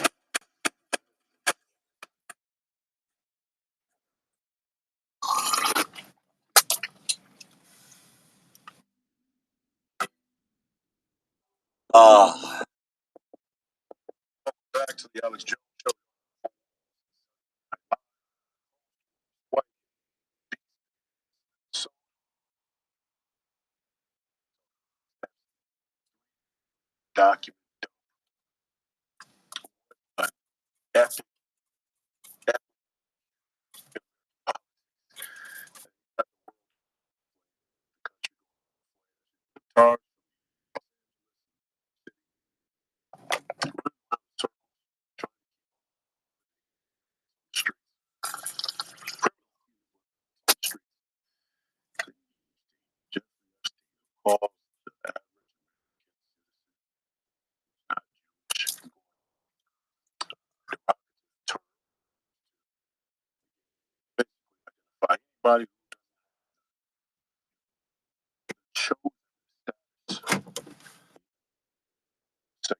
Back to the Alex Jones show. What? So document epic guitar street just calls by anybody who shows secular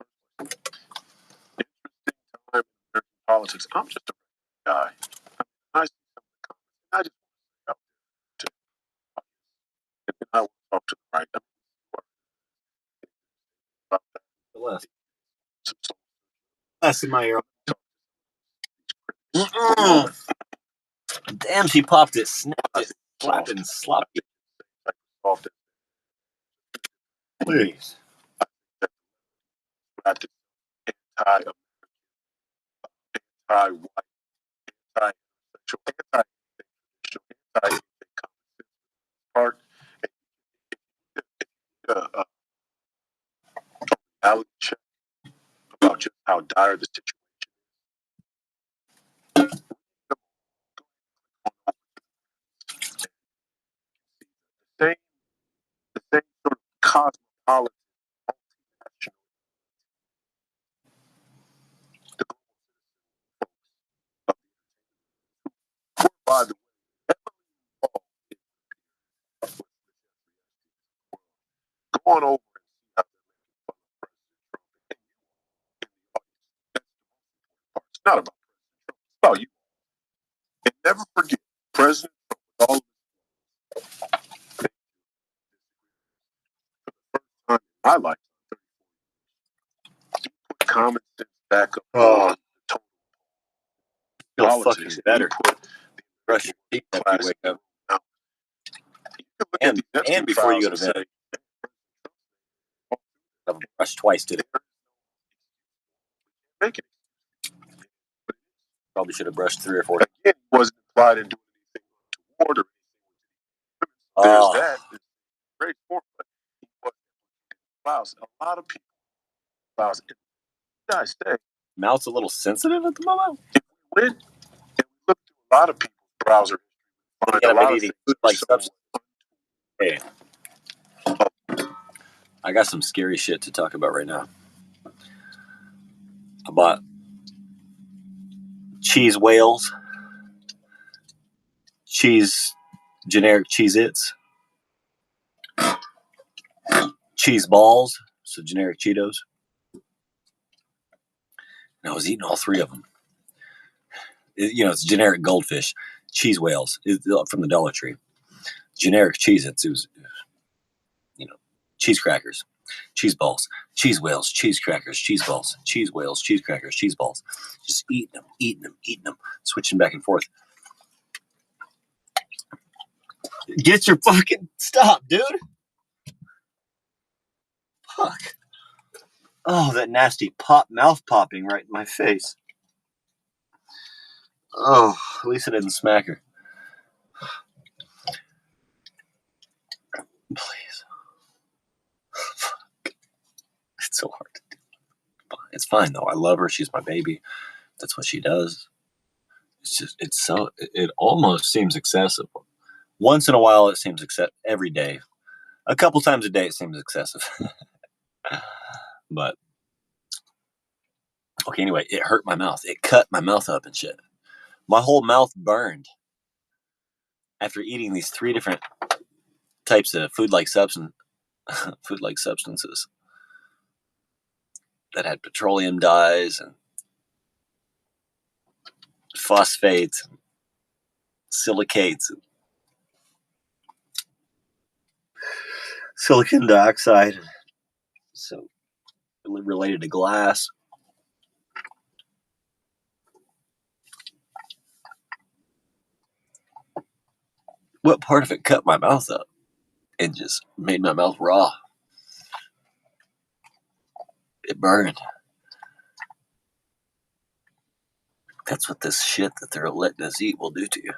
time in American politics. I'm just a guy. I see some of the comments. I just want to say out there and I will talk to the right. I mean, about that. Less. So, Less in my ear. Mm-mm. Damn, she popped it, snapped it, slapped and slopped. Please. Anti-American, anti-white, anti-sexual, anti-traditional, part. A reality check about just how dire the situation is. The same sort of cosmopolitan, multinational, the by the way, go on over and see how it's not about President Trump, it's about you. And never forget, President Trump, with all of his for the first time in my life, he put common sense back up on the total politics. Better. Brush your teeth after you wake up. Now, you can look at these and before you go to bed. I've brushed twice today. Make it. Probably should have brushed 3 or 4. Again, he wasn't implied in doing anything toward or anything. There's that. There's great point, but he wasn't. A lot of people. Guys say Mouth's a little sensitive at the moment. If we went and we looked through a lot of people's browser history, find a lot of things like substance. Hey, I got some scary shit to talk about right now. I bought cheese whales, generic Cheez-Its, cheese balls, so generic Cheetos. And I was eating all 3 of them. It's generic goldfish, cheese whales from the Dollar Tree. Generic Cheez-Its, it was, cheese crackers, cheese balls, cheese whales, cheese crackers, cheese balls, cheese whales, cheese crackers, cheese balls. Just eating them, switching back and forth. Get your fucking stop, dude. Fuck. Oh, that nasty mouth popping right in my face. Oh, at least I didn't smack her. Please. It's so hard to do. It's fine though. I love her. She's my baby. That's what she does. It almost seems excessive. Once in a while, it seems excessive. Every day. A couple times a day, it seems excessive. But, okay, anyway, it hurt my mouth. It cut my mouth up and shit. My whole mouth burned after eating these 3 different types of food-like substances that had petroleum dyes and phosphates, and silicates, and silicon dioxide, so related to glass. What part of it cut my mouth up and just made my mouth raw? It burned. That's what this shit that they're letting us eat will do to you.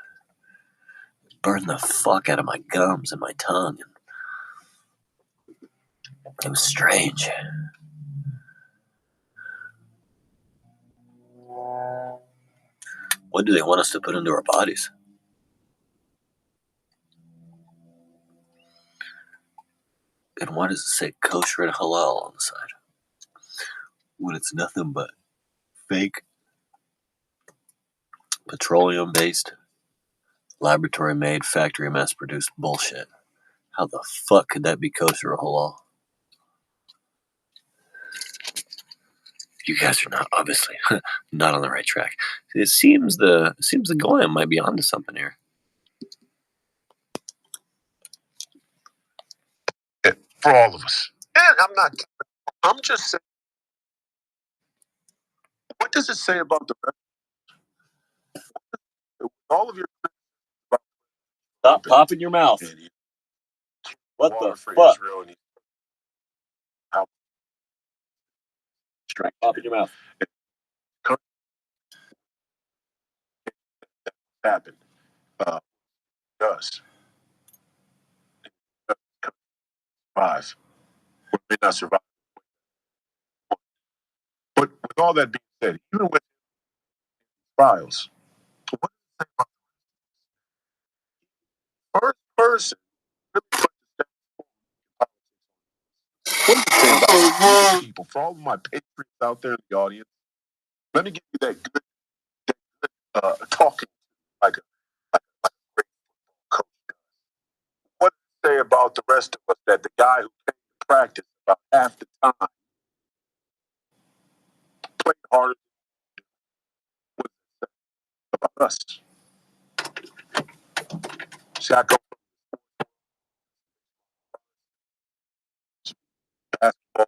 Burn the fuck out of my gums and my tongue. It was strange. What do they want us to put into our bodies? And why does it say kosher and halal on the side? When it's nothing but fake, petroleum-based, laboratory-made, factory mass-produced bullshit. How the fuck could that be kosher or halal? You guys are not, obviously, not on the right track. It seems the Goyim might be onto something here. For all of us. And I'm just saying, what does it say about the rest? All of your Stop popping your mouth. What the fuck? Pop in your mouth. Happened. Does. Survive. We may not survive. But with all that being said, even with trials, what does it say about the first person really put the what does it say about people? For all of my patriots out there in the audience, let me give you that good talking like a great coach. What does it say about the rest of us that the guy who came to practice about half the time played harder? What does it say about us? See, I go basketball.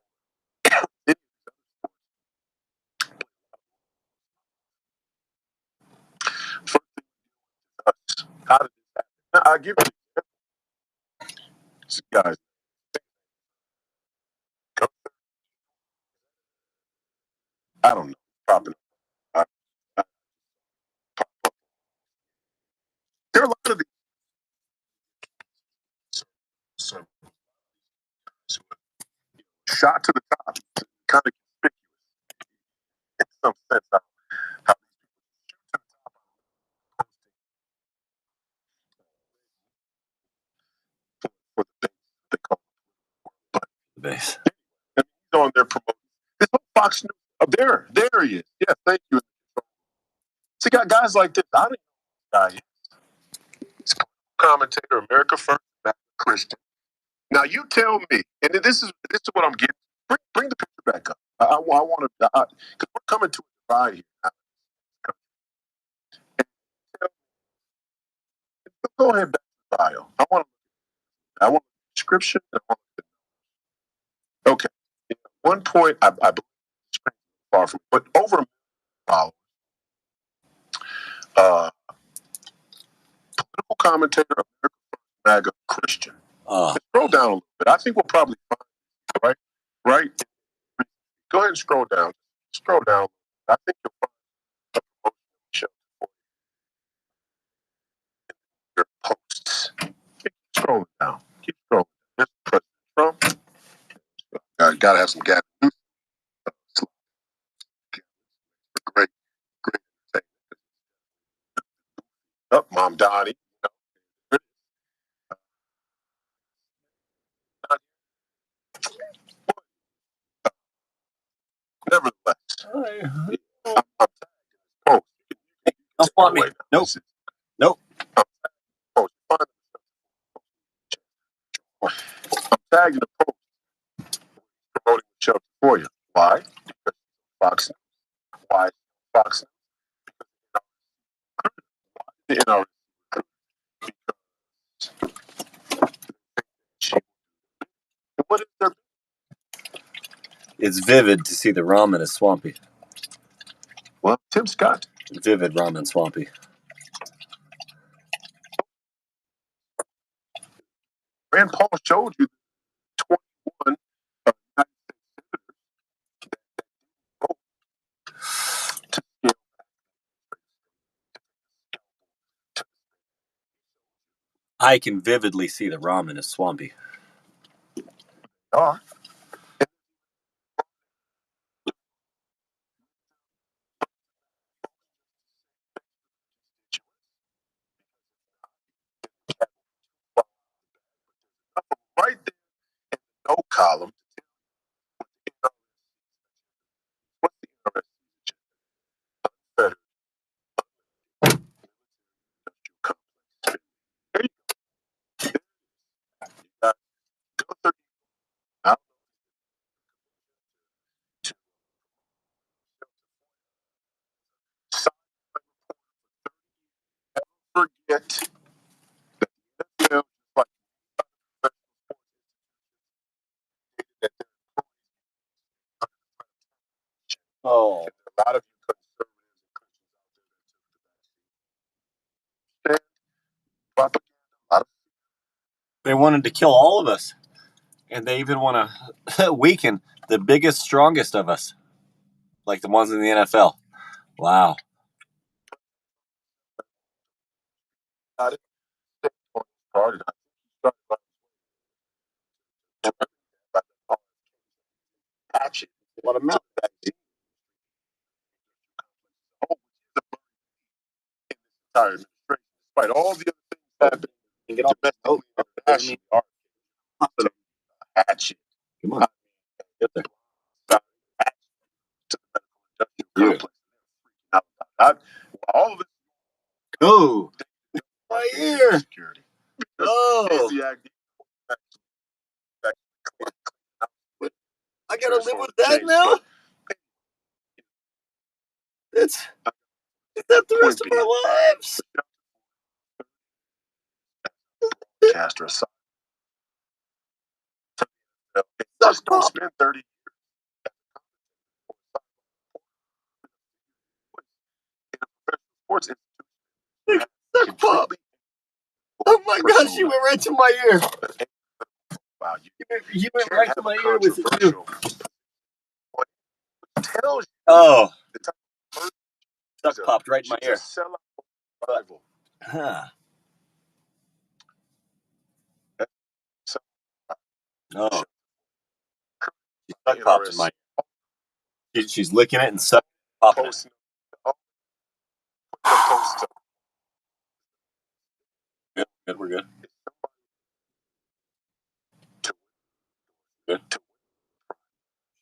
How did this happen? I'll give you guys. I don't know. Probably. There are a lot of these shot to the top, kind of conspicuous in some sense. How for the things they call The base. and he's on their promotion. This whole Fox News. Oh, there he is. Yeah, thank you. See, got guys like this. I don't know this guy is. He's a commentator, America First, Christian. Now you tell me, and this is what I'm getting. Bring the picture back up. I want to, because we're coming to a divide here. Go ahead back to the bio. I want the description. Okay. At one point, I believe far from, but over a million followers. Political commentator, America First, MAGA Christian. Scroll down a little bit. I think we'll probably find right. Go ahead and scroll down. Scroll down. I think you'll find a promotion show for your posts. Keep scrolling down. Keep scrolling. This is President Trump. Gotta have some gas. Great. Up, Mom Donnie. Nevertheless, Don't want me. Nope. tagging the post promoting the show for you. Why? Because Fox News. Why Fox News? You know, what is their? It's vivid to see the ramen is swampy. Well, Tim Scott. Vivid ramen swampy. Rand Paul showed you 21 United States I can vividly see the ramen is swampy. are. Right there in the no column. What's the interesting? Better. There you go. Forget that like Oh. a lot of you conservatives and propaganda. A lot of They wanted to kill all of us. And they even want to weaken the biggest, strongest of us. Like the ones in the NFL. Wow. not started. Action. What a mouth. Entire administration, despite all the other things happening, And get off the boat. internationally, are hatchet. Come on. Get there. To the medical industrial complex. All of it. Oh. My ear. Security. Oh. Easy idea. I gotta live with that now? Is that the rest of our lives? Caster aside. Just don't spend 30 years in a professional sports institution. Suck pop. Oh my gosh, you went right to my ear. Wow, you went right to my ear with it too. What tells you? Oh. The type of Stuck popped right in my ear. Sell out rival. Huh. Oh. Stuck popped in my ear. She's licking it and sucking it. Popping it. Good, we're good. Good.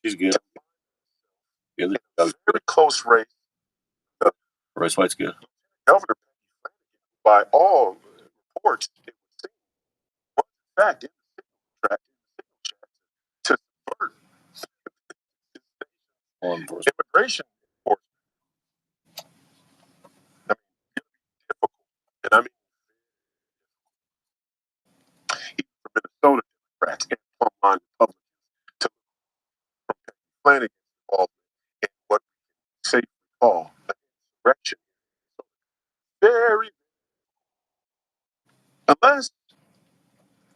She's good. Good. Very close race. Royce White's good. Governor, by all reports, it would seem, was in fact in the signal track to subvert immigration enforcement. I mean, difficult. And I mean, even for Minnesota Democrats and Plumline Republicans to from Flanagan's involvement in what we safely call an insurrection. Very, unless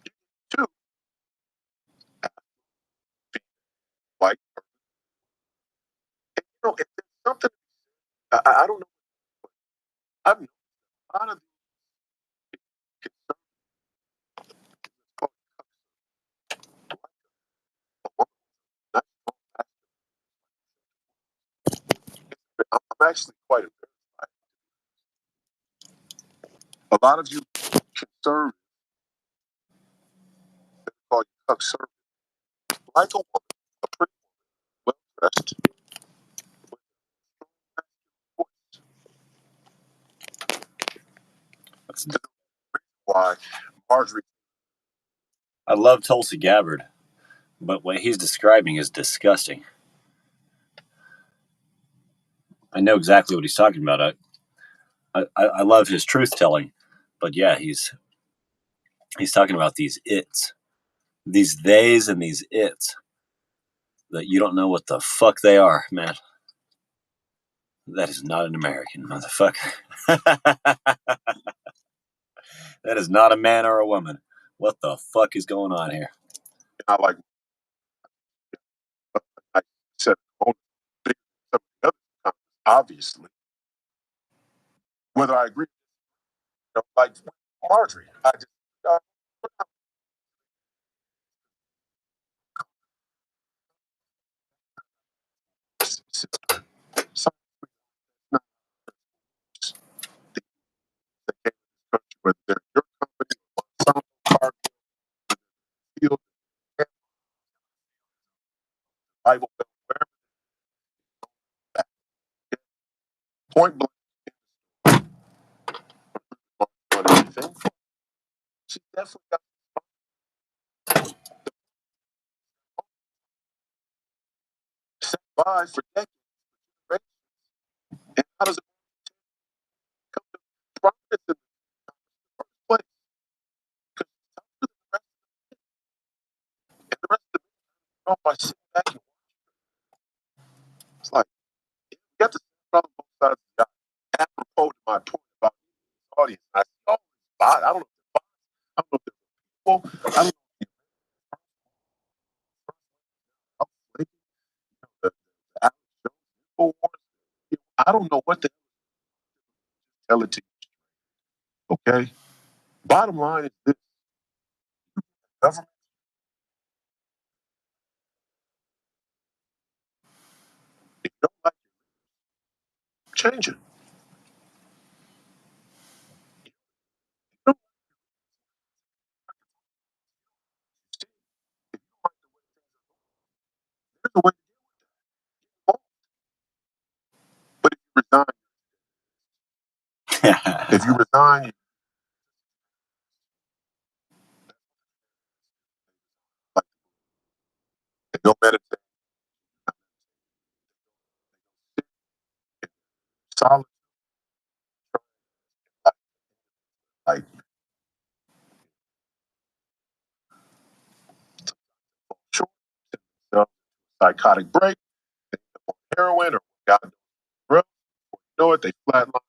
you too white. And, you know, if there's something, I don't know. I've known a lot of I'm actually quite embarrassed by it. A lot of you conservatives call you conservative, like a woman, a pretty woman, well dressed, with a voice. That's the reason why Marjorie I love Tulsi Gabbard, but what he's describing is disgusting. I know exactly what he's talking about. I love his truth telling, but yeah, he's talking about these its, these theys and these its that you don't know what the fuck they are, man. That is not an American, motherfucker. That is not a man or a woman. What the fuck is going on here? I like I said, obviously, whether I agree, like Marjorie, I just some whether they're your company, some car field, Bible, wherever, point blank on anything. She definitely got set by for decades. And how does it come to prominence in the first place? Because the rest of the people by sitting back and it's like you got to see from both sides of the guy. Apropos to my point about the audience, I see all these bots. I don't know if they're bots. I don't know if they're people. I don't know if the Alex Jones Infowars. I don't know what to tell it to you. Okay. Bottom line is this: government. If you don't like it, change it. You don't like the way things are. But if you resign, like, no meditate, solid, like short, psychotic break, heroin or God knows drugs. You know it, they flatline.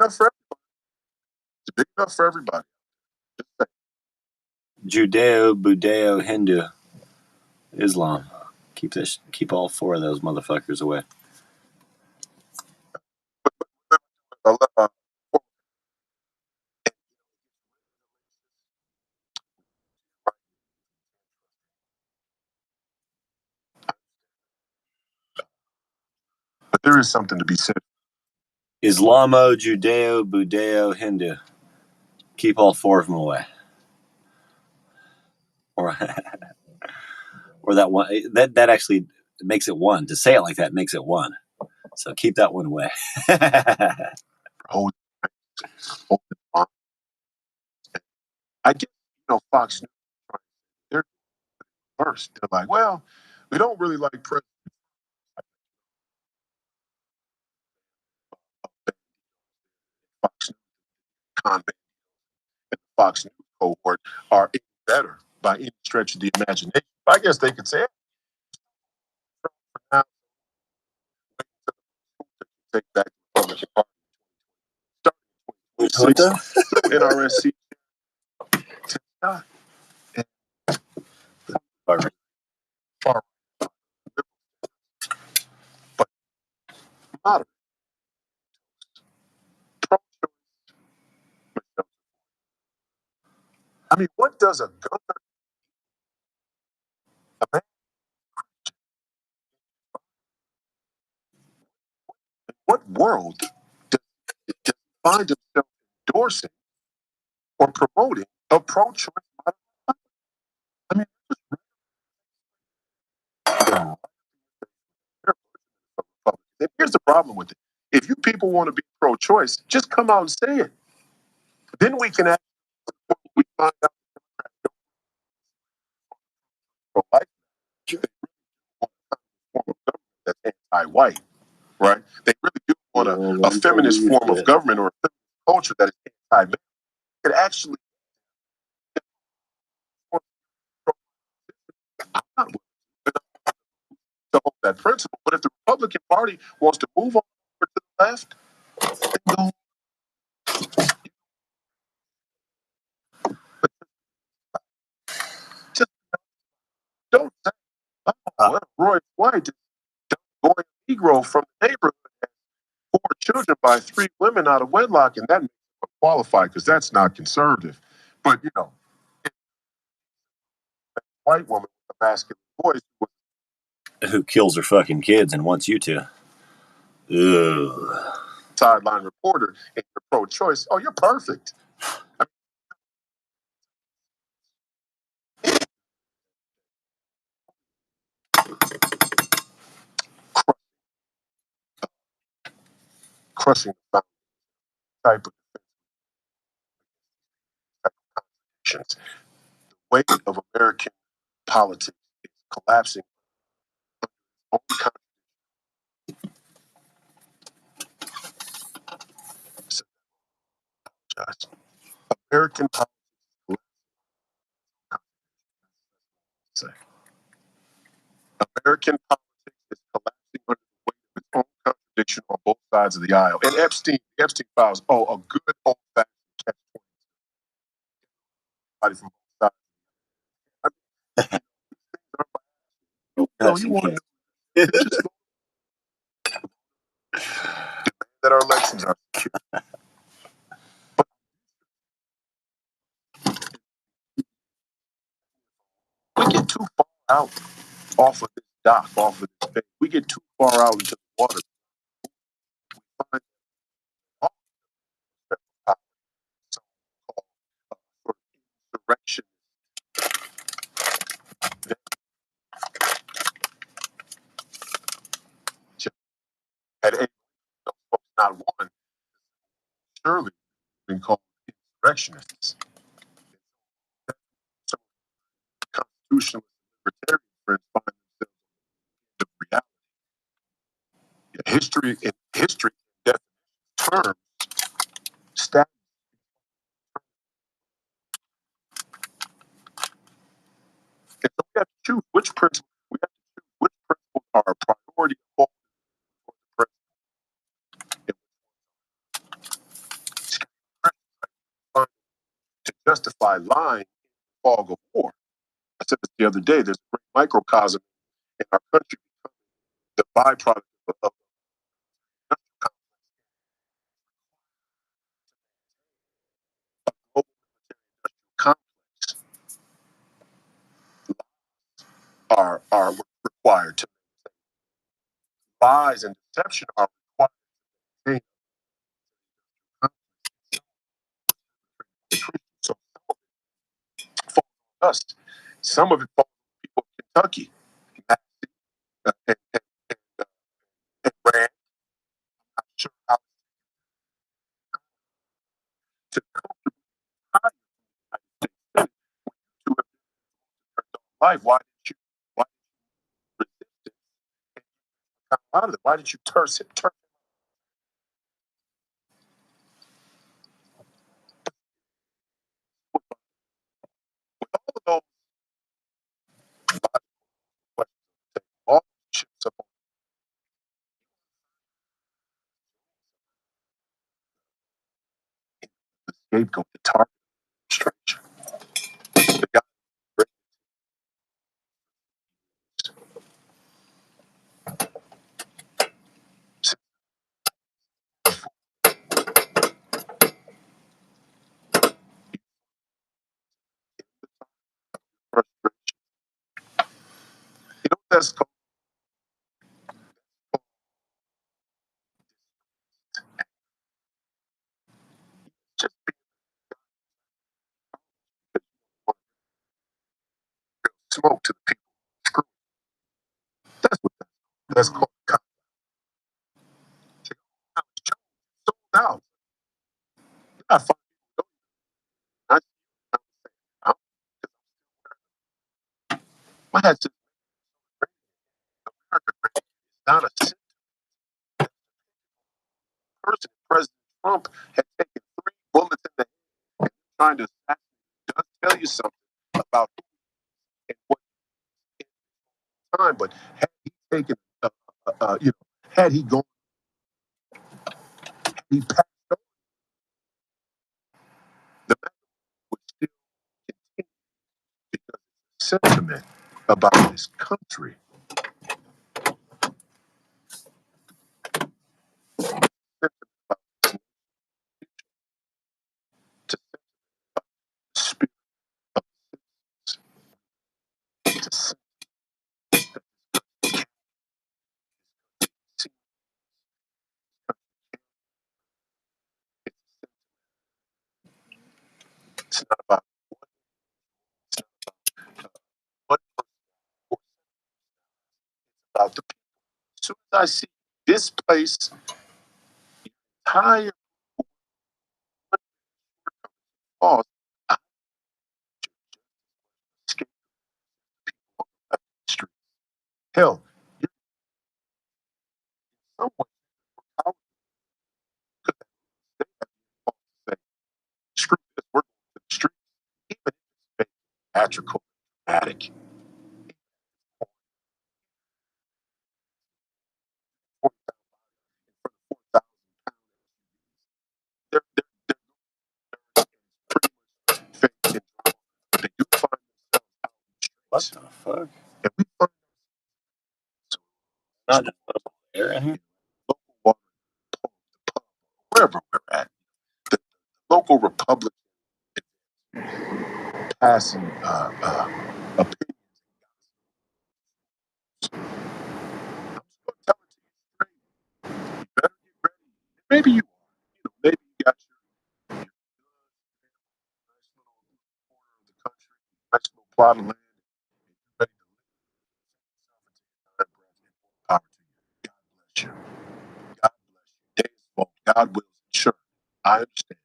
Enough for it's big enough for everybody. Judeo, Budeo, Hindu, Islam. Keep all four of those motherfuckers away. But there is something to be said. Islamo, Judeo, Budeo, Hindu. Keep all four of them away. Or that one that actually makes it one. To say it like that makes it one. So keep that one away. Hold on. I get, Fox News, they're first. They're like, well, we don't really like President Fox News, and the Fox News cohort are better by any stretch of the imagination. I guess they could say, now, take back the Republican Party. Starting in NRSC. Far but moderate. I mean, what does a gunner, a man, in what world does he find himself endorsing or promoting a pro-choice model? I mean, here's the problem with it. If you people want to be pro-choice, just come out and say it. Then we can actually we find out pro-life. They really want a form of government that's anti-white, right? They really do want a feminist form of government or a feminist culture that is anti-male. It actually, I'm not to hold that principle. But if the Republican Party wants to move on to the left, then go. Just don't say, oh, well, Roy White is going Negro from the neighborhood and 4 children by 3 women out of wedlock, and that makes him qualified because that's not conservative. But, you know, a white woman with a masculine voice who kills her fucking kids and wants you to. Ugh. Sideline reporter and you're pro-choice. Oh, you're perfect. Crushing the type of contradictions. The weight of American politics is collapsing. American politics American politics is collapsing under the weight of its own contradiction on both sides of the aisle. And Epstein files, a good old fashioned catch 20 from both sides. You want to that our elections are secure. We get too far out off of this dock, off of this bay. We get too far out into the water. We find all that so-called sort of insurrection at any not one, surely been called insurrectionists. Some constitutionalist libertarian friends find themselves in reality. History in definition terms, stats. And so we have to choose which principles. We have to choose which principles are a priority for the president to justify lying in the fog of war. I said this the other day. There's a great microcosm in our country becoming the byproduct of a global complex are required to lies and deception are required to maintain. So some of it falls on us. Some of it falls on people in Kentucky, and Brand. I'm not sure how to comfortably hide the United States when you have life. Why did you resist it and come out of it? Why did you terse it? With all of those questions, all chips up on the scapegoat, the target stranger. The guy frustration. You know that's called just smoke to the people. Screw it. That's what that's called. not a single person. President Trump had taken 3 bullets in the head and trying to assassinate. Does tell you something about and what time, but had he taken, had he gone, he passed on, the matter would still continue because it's a sentiment about this country. Sentiment about this nation, to the spirit of citizens, to sentiment that seems it's not about it's not about one person or about the people. As soon as I see this place, entire cause, I escape on the street. Hell, you're someone out could they have the impulse to say, screw this, we're going to the streets, even if it's theatrical, dramatic. 4,000 they're pretty much fake and drama, but they do find themselves out in the streets. What the fuck? And we find Not just air in here. local water, the pub, wherever we're at, the local Republican passing opinions. I'm just going to tell it to you straight. You better get ready. Maybe you are. Maybe you got your nice little corner of the country, nice little plot of land, and you're ready to live yourself into your time breath and more power to you. God bless you. God bless you. Days fall. God wills it. Sure, I understand.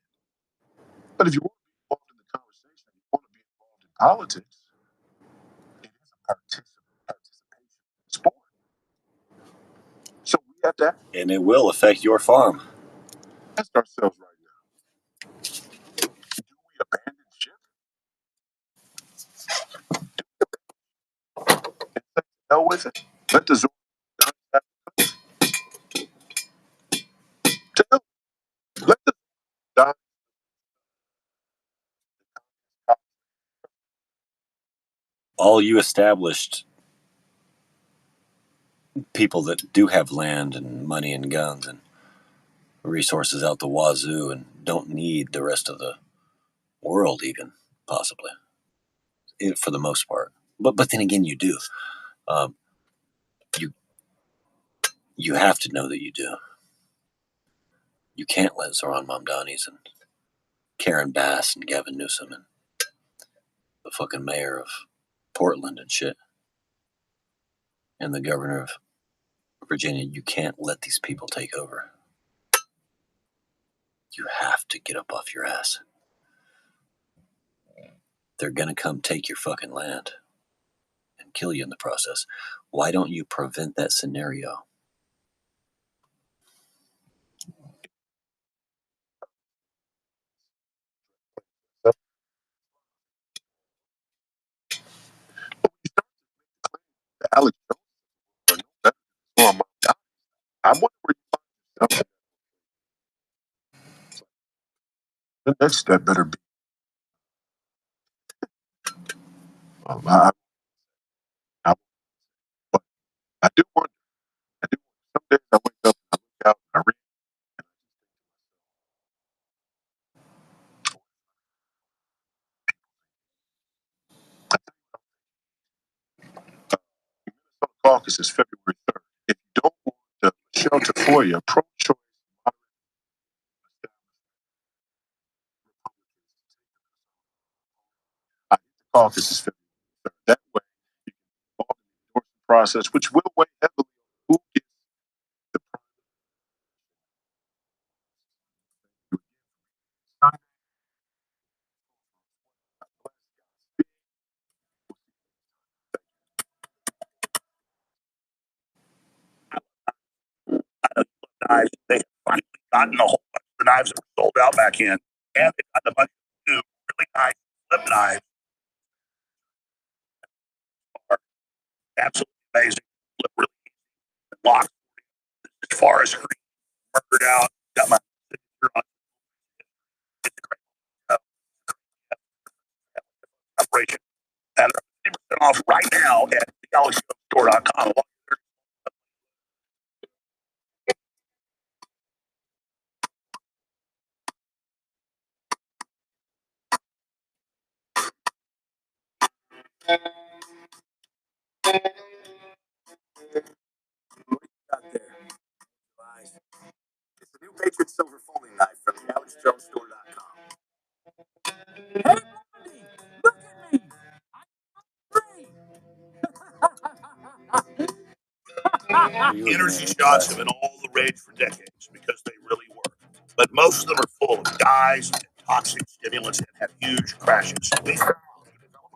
But if you want to be involved in the conversation, if you want to be involved in politics, it is a participation sport. So we have to And it will affect your farm. ask ourselves right now: do we abandon ship and say hell with it? Let the Zords tell. Let the die. All you established people that do have land and money and guns and resources out the wazoo and don't need the rest of the world, even possibly, for the most part. But then again, you do. Um, you you have to know that you do. You can't let Zoran Mamdani's and Karen Bass and Gavin Newsom and the fucking mayor of Portland and shit and the governor of Virginia. You can't let these people take over. You have to get up off your ass. They're gonna come take your fucking land and kill you in the process. Why don't you prevent that scenario? Alex Jones are no better than Zorro Maldani. I wonder where you find yourself. The next step better be. I, I, but I do wonder. I do. Some days I wake up and I look out and I read. Minnesota caucus is February 3rd. If you don't want Michelle Tafoya, pro-choice I think the caucus is February 3rd. That way, you can be involved in the endorsement process, which will weigh heavily on who gets the prime. guys, they have finally gotten a whole bunch of the knives that were sold out back in, and they've gotten a bunch of new really nice flip knives. Are absolutely amazing. Flip really locked as far as screen murdered out. Got my signature on it's a great operation. And they're 50% off right now at thealexstone.com. It's the new Patriot Silver folding knife from thealexstone.com. Look at me! Energy shots have been all the rage for decades because they really work. But most of them are full of dyes and toxic stimulants and have huge crashes. We found a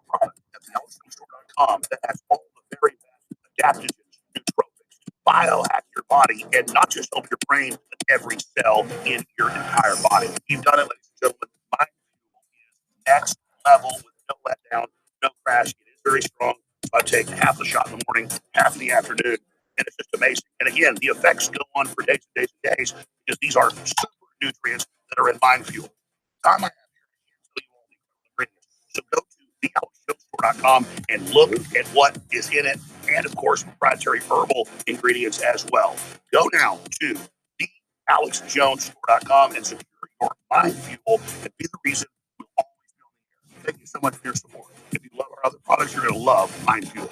product at thealexstone.com that has all the very best adaptogens, nootropics, to biohack your body and not just help your brain, but every cell in your entire body. You've done it, ladies and gentlemen. Mind Fuel is next level with no letdown, no crash. It is very strong. I take half a shot in the morning, half in the afternoon, and it's just amazing. And again, the effects go on for days and days and days because these are super nutrients that are in Mind Fuel. Time I have here, I can't tell you all the ingredients. So go to thealexstone.com and look at what is in it, and of course, proprietary herbal ingredients as well. Go now to thealexstone.com and secure your Mind Fuel and be the reason we'll always be on the air. Thank you so much for your support. If you love our other products, you're going to love Mind Fuel.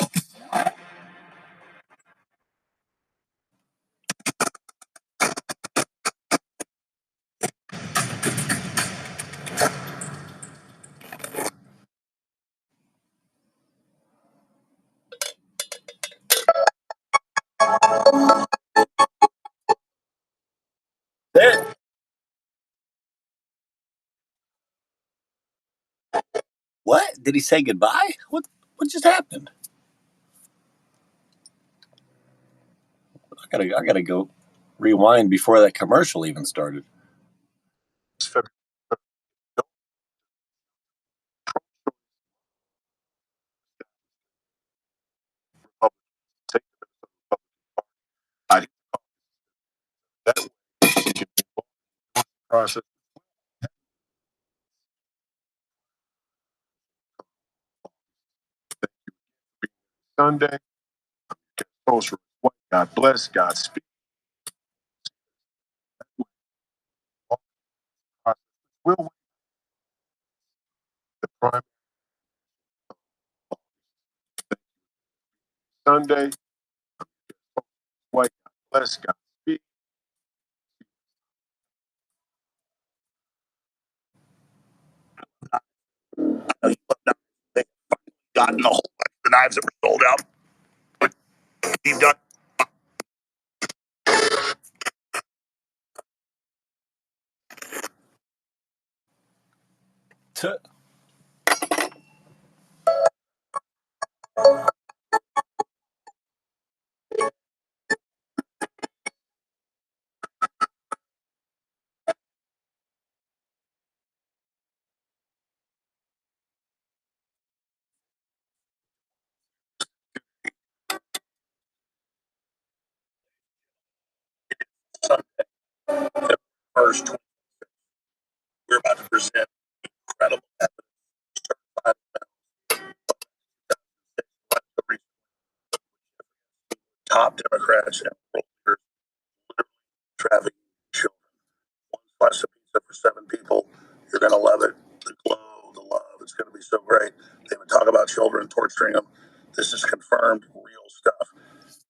There. What? Did he say goodbye? What just happened? I gotta go rewind before that commercial even started. Process. Sunday. God bless. God speak. Will the prime Sunday. White. God bless. God speak. They've gotten a whole bunch of the knives that were sold out. You've done. Sunday, first, we're about to present incredible evidence. Top Democrats and world leaders literally trafficking children. One slice of pizza for 7 people. You're going to love it. The glow, the love. It's going to be so great. They would talk about children torturing them. This is confirmed real stuff.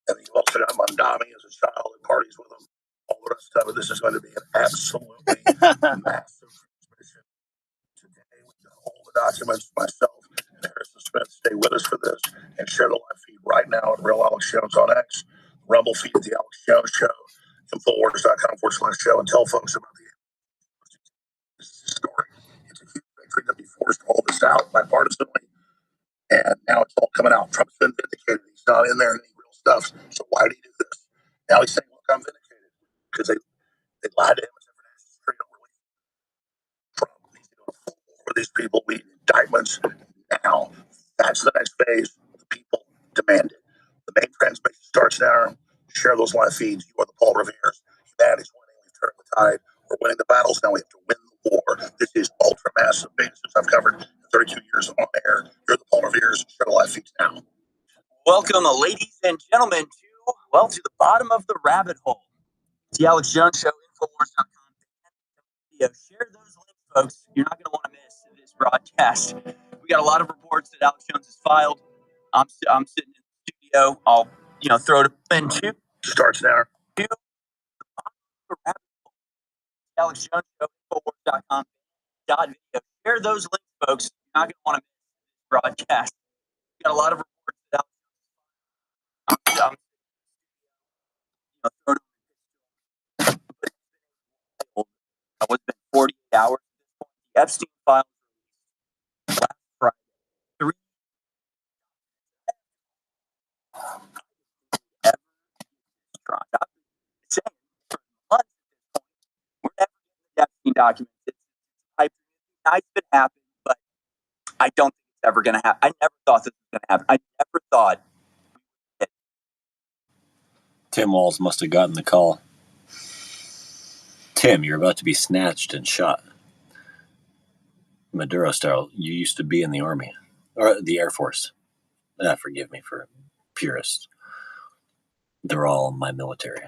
And you also got Mondami as a child at parties with them. All the rest of it. This is going to be an absolutely massive transmission. Today, we got all the documents. Myself and Harrison Smith stay with us for this and share the live feed right now at Real Alex Jones on X, Rumble feed at the Alex Jones Show, Infowars.com/show, and tell folks about this story. It's a huge victory that we forced all this out bipartisanly, and now it's all coming out. Trump's been vindicated. He's not in there any real stuff. So why did he do this? Now he's saying, look, I'm vindicated. because they lied to him and said, for these people, we need indictments now. That's the next phase. The people demand it. The main transmission starts now. Share those live feeds. You are the Paul Revere's. Humanity's winning. We've turned the tide. We're winning the battles. Now we have to win the war. This is ultra massive beta since I've covered in 32 years on air. You're the Paul Revere's. Share the live feeds now. Welcome, ladies and gentlemen, to the bottom of the rabbit hole. It's the Alex Jones Show, Infowars.com. Share those links, folks. You're not going to want to miss this broadcast. We got a lot of reports that Alex Jones has filed. I'm sitting in the studio. I'll throw it into starts now. Alex Jones Show, Infowars.com. Share those links, folks. You're not going to want to miss this broadcast. We got a lot of reports that Alex Jones throw it. What's been 48 hours at this point? The Epstein files last Friday. 3 ever strong. I've been saying for months at this point, we're never getting the Epstein documents. It's nice if it happened, but I don't think it's ever going to happen. I never thought this was going to happen. I never thought. Tim Walz must have gotten the call. Tim, you're about to be snatched and shot. Maduro style. You used to be in the Army. Or the Air Force. Forgive me for purists. They're all my military.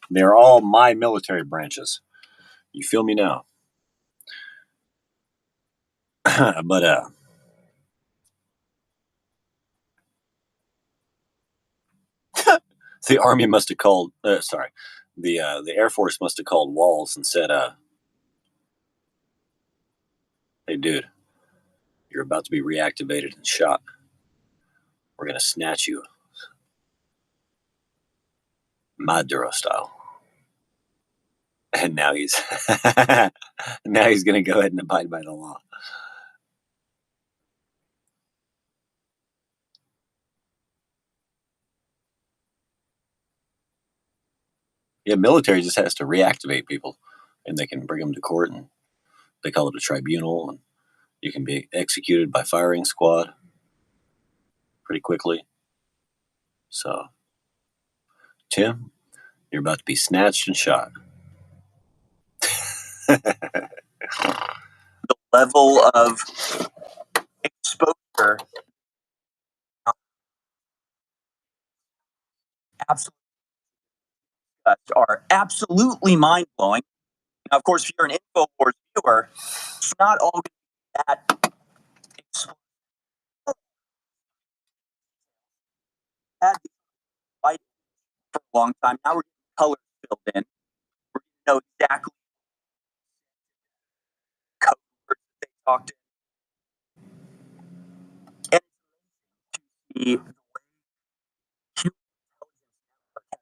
They're all my military branches. You feel me now? But the Army must have called. The Air Force must have called Walz and said, "Hey, dude, you're about to be reactivated and shot. We're gonna snatch you, Maduro style." And now he's gonna go ahead and abide by the law. Yeah, military just has to reactivate people, and they can bring them to court, and they call it a tribunal, and you can be executed by firing squad pretty quickly. So, Tim, you're about to be snatched and shot. The level of exposure are absolutely mind-blowing. Now, of course, if you're an InfoWars viewer, it's not all that exposure. Had fight for a long time. Now we're getting colors filled in. We're going to know exactly code words that they talked in. And the way human intelligence has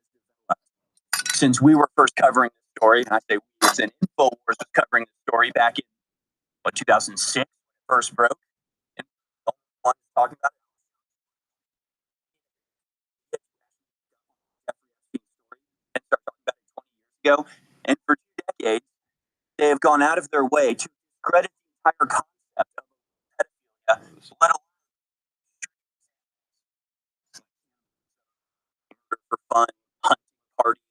developed since we were first covering the story, and I say we as in InfoWars was covering the story back in 2006 when it first broke. And the only one talking about it and start talking about it 20 years ago. And for 2 decades, they have gone out of their way to discredit the entire concept of pedophilia, let alone for fun, hunting parties,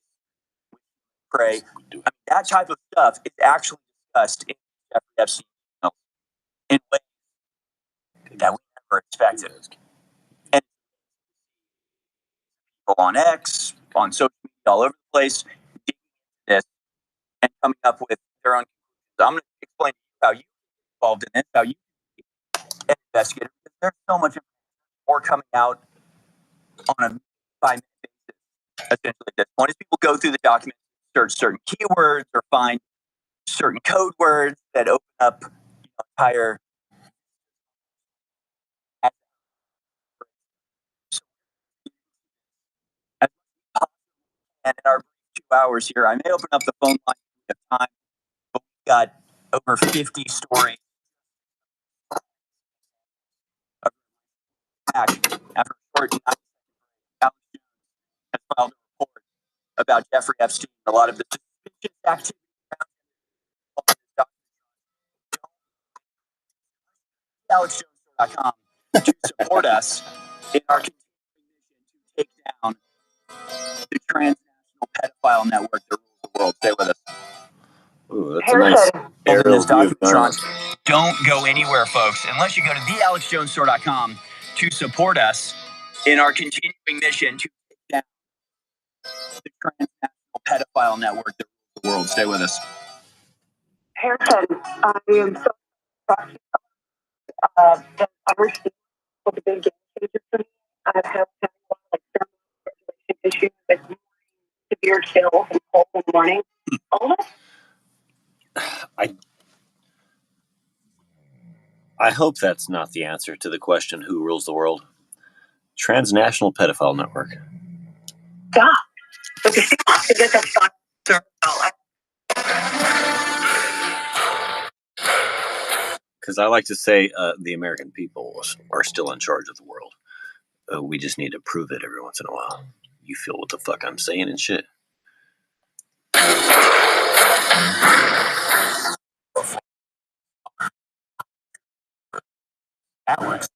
prey. I mean, that type of stuff is actually discussed in Jeffrey Epstein in ways that we never expected. And people on X, on social media, all over the place, digging into this and coming up with their own conclusions. I'm going to explain to you how you get involved in this, how you get investigated. Because there's so much more coming out on a 5-minute basis, essentially at this point, as people go through the document, search certain keywords or find certain code words that open up entire. And in our 2 hours here, I may open up the phone line at time, but we've got over 50 stories after a short 9 Alex Jones has filed a report about Jeffrey Epstein, a lot of the suspicious activity AlexJones.com to support us in our continuing mission to take down the transnational pedophile network that rules the world. Stay with us. Ooh, that's a nice aerial view of guns. Don't go anywhere, folks, unless you go to thealexjonesstore.com to support us in our continuing mission to take down the transnational pedophile network that rules the world. Stay with us. Harrison, I am so sorry that I received what the big game changer for me. I've had a lot of circulation issues, like severe chills and cold in the morning. All this. I hope that's not the answer to the question, who rules the world? Transnational pedophile network. Stop. But you see, to get that thought. Because I like to say the American people are still in charge of the world. We just need to prove it every once in a while. You feel what the fuck I'm saying and shit. Alex.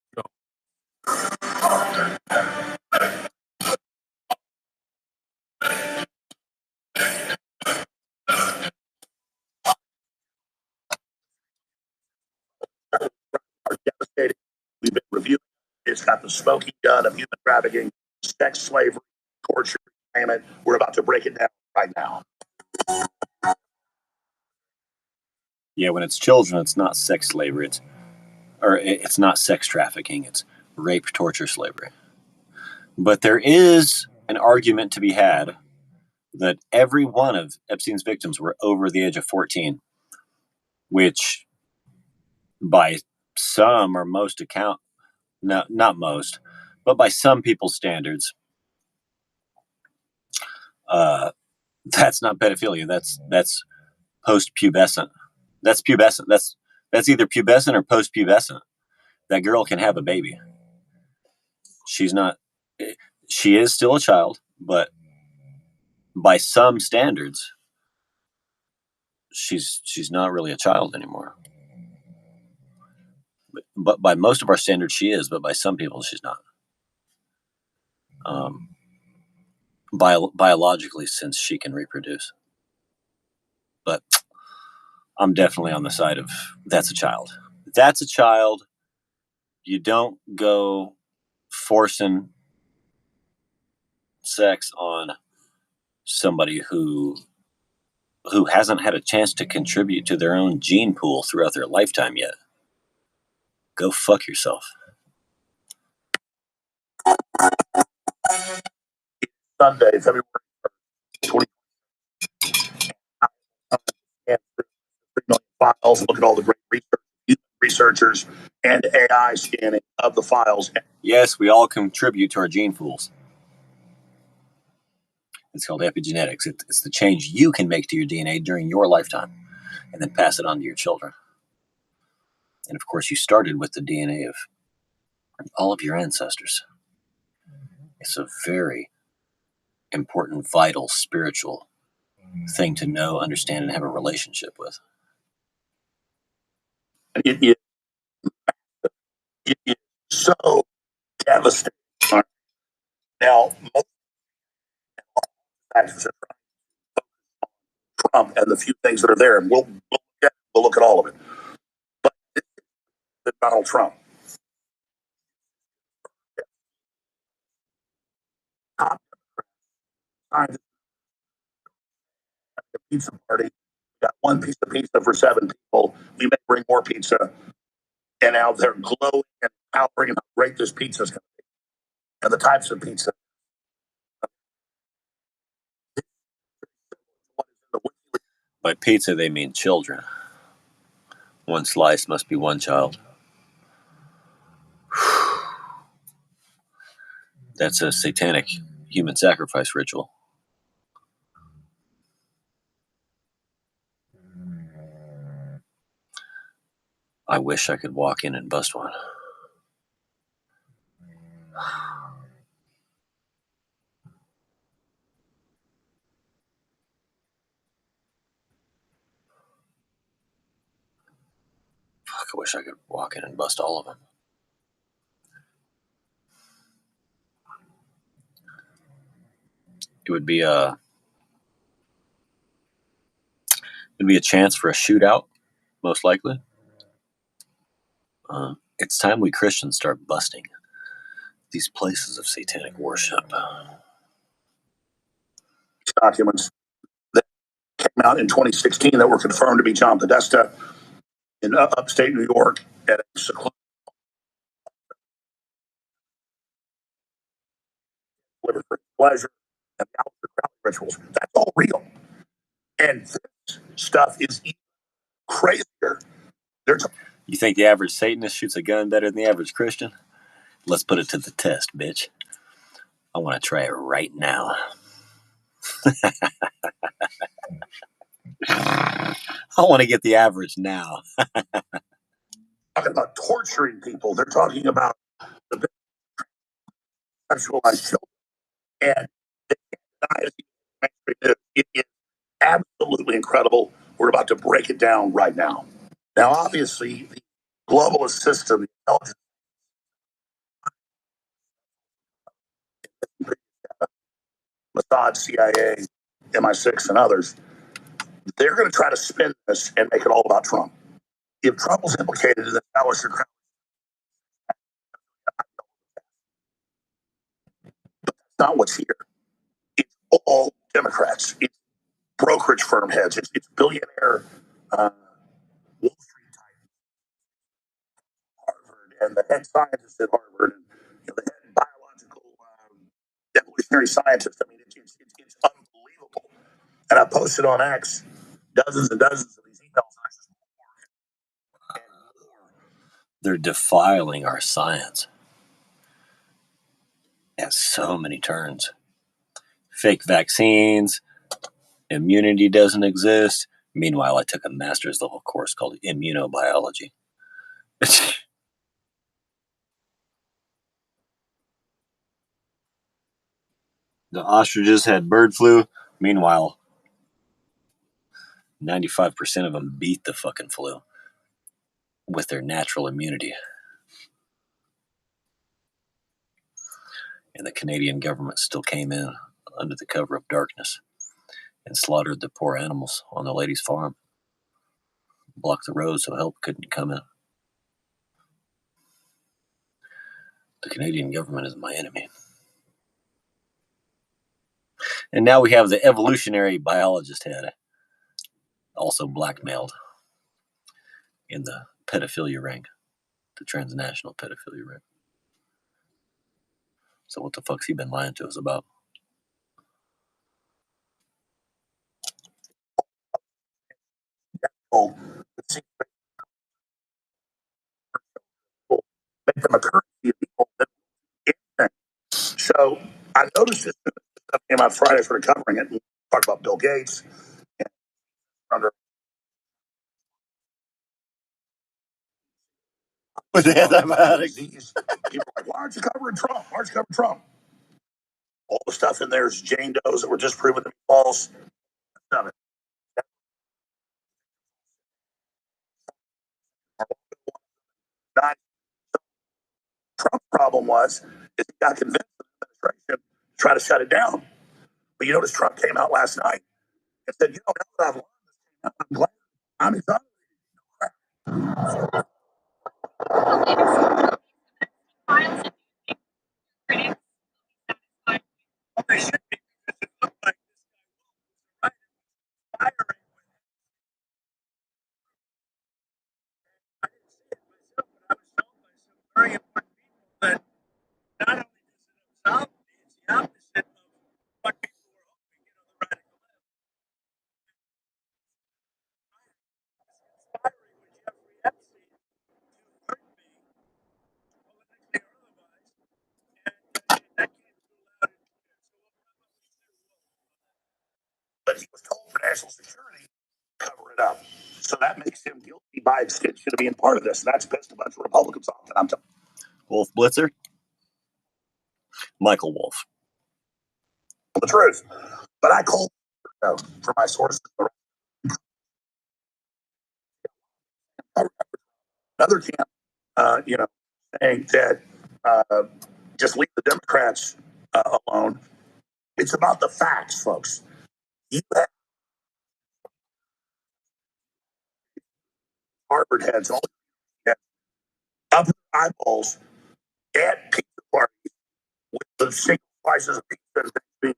Are devastating. We've been reviewing. It's got the smoking gun of human trafficking, sex slavery, torture, payment. We're about to break it down right now. Yeah, when it's children, it's not sex slavery. It's not sex trafficking. It's rape, torture, slavery. But there is an argument to be had that every one of Epstein's victims were over the age of 14, which by some or most account, no, not most, but by some people's standards, that's not pedophilia. That's post-pubescent. That's pubescent. That's either pubescent or post-pubescent. That girl can have a baby. She's not. She is still a child, but by some standards, she's not really a child anymore. But by most of our standards, she is. But by some people, she's not. Biologically, since she can reproduce. But I'm definitely on the side of that's a child. That's a child. You don't go forcing sex on somebody who hasn't had a chance to contribute to their own gene pool throughout their lifetime yet. Go fuck yourself. Sunday, February 20. And 3 million files. Look at all the great researchers and AI scanning of the files. Yes, we all contribute to our gene pools. It's called epigenetics. It's the change you can make to your DNA during your lifetime and then pass it on to your children. And of course, you started with the DNA of all of your ancestors. It's a very important, vital, spiritual thing to know, understand, and have a relationship with. It is so devastating. Now, most factors are Trump and the few things that are there, and we'll look at all of it. But it's Donald Trump. A pizza party. We got one piece of pizza for 7 people. We may bring more pizza. And now they're glowing and powering how great this pizza is going to be. And the types of pizza. By pizza, they mean children. One slice must be one child. That's a satanic human sacrifice ritual. I wish I could walk in and bust one. I wish I could walk in and bust all of them. It would be a chance for a shootout, most likely. It's time we Christians start busting these places of satanic worship. Documents that came out in 2016 that were confirmed to be John Podesta in upstate New York at a secluded pleasure and the Alfred Crowley rituals. That's all real. And this stuff is even crazier. You think the average Satanist shoots a gun better than the average Christian? Let's put it to the test, bitch. I want to try it right now. I want to get the average now. Talking about torturing people. They're talking about the sexualized children. And they can't deny it is absolutely incredible. We're about to break it down right now. Now, obviously, the globalist system, the intelligence, Mossad, CIA, MI6, and others, they're going to try to spin this and make it all about Trump. If Trump was implicated in the Alistair Crowley, but that's not what's here. It's all Democrats. It's brokerage firm heads. It's billionaire Wall Street types, Harvard, and the head scientists at Harvard, and the head biological evolutionary scientist. I mean, it's unbelievable. And I posted on X dozens and dozens of these emails. They're defiling our science. It has so many turns. Fake vaccines, immunity doesn't exist. Meanwhile, I took a master's level course called immunobiology. The ostriches had bird flu. Meanwhile, 95% of them beat the fucking flu with their natural immunity. And the Canadian government still came in under the cover of darkness and slaughtered the poor animals on the lady's farm. Blocked the road so help couldn't come in. The Canadian government is my enemy. And now we have the evolutionary biologist head, also blackmailed in the pedophilia ring, the transnational pedophilia ring. So what the fuck's he been lying to us about? Make them a currency of people. So I noticed this stuff came out Friday, sort of covering it and talked about Bill Gates. With the antibiotics. People are like, why aren't you covering Trump? Why aren't you covering Trump? All the stuff in there is Jane Doe's that were just proven to be false. None of it. Trump's problem was is he got convinced the administration to try to shut it down. But you notice Trump came out last night and said, now that I've learned this, I'm glad I'm exonerated. They should be, because it looked like this guy was right. I didn't see it myself, but I was told by some very important people that not only does it absolve me, it's the opposite of what people were hoping, the radical left. Conspiring with Jeffrey Epstein to hurt me, politically or otherwise, and that came through loud and clear. But he was told for national security to cover it up. So that makes him guilty by extension of being part of this. And that's pissed a bunch of Republicans off. And I'm telling Wolf Blitzer? Michael Wolf. the truth. But I called for my sources. Another camp, saying that just leave the Democrats alone. It's about the facts, folks. You have Harvard heads all up eyeballs at pizza parties with the single slices of pizza and being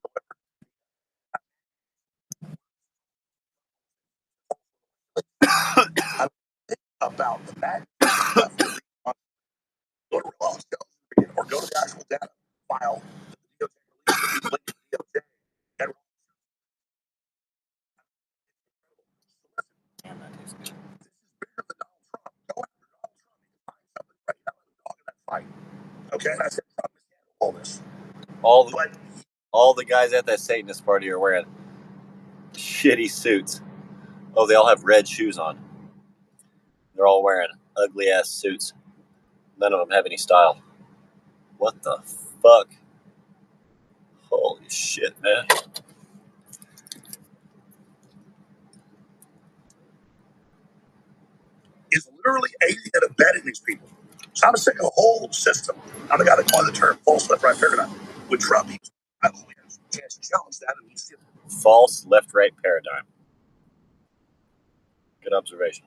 delivered. About the fact go to real or go to the actual data file. And okay, and I said, all this. All the guys at that Satanist party are wearing shitty suits. Oh, they all have red shoes on. They're all wearing ugly ass suits. None of them have any style. What the fuck? Holy shit, man. Is literally aiding and abetting these people. So I'm saying a whole system. I'm the guy that coined the term false left right paradigm. With Trump, he's a chance to challenge that, and he's false left right paradigm. Good observation.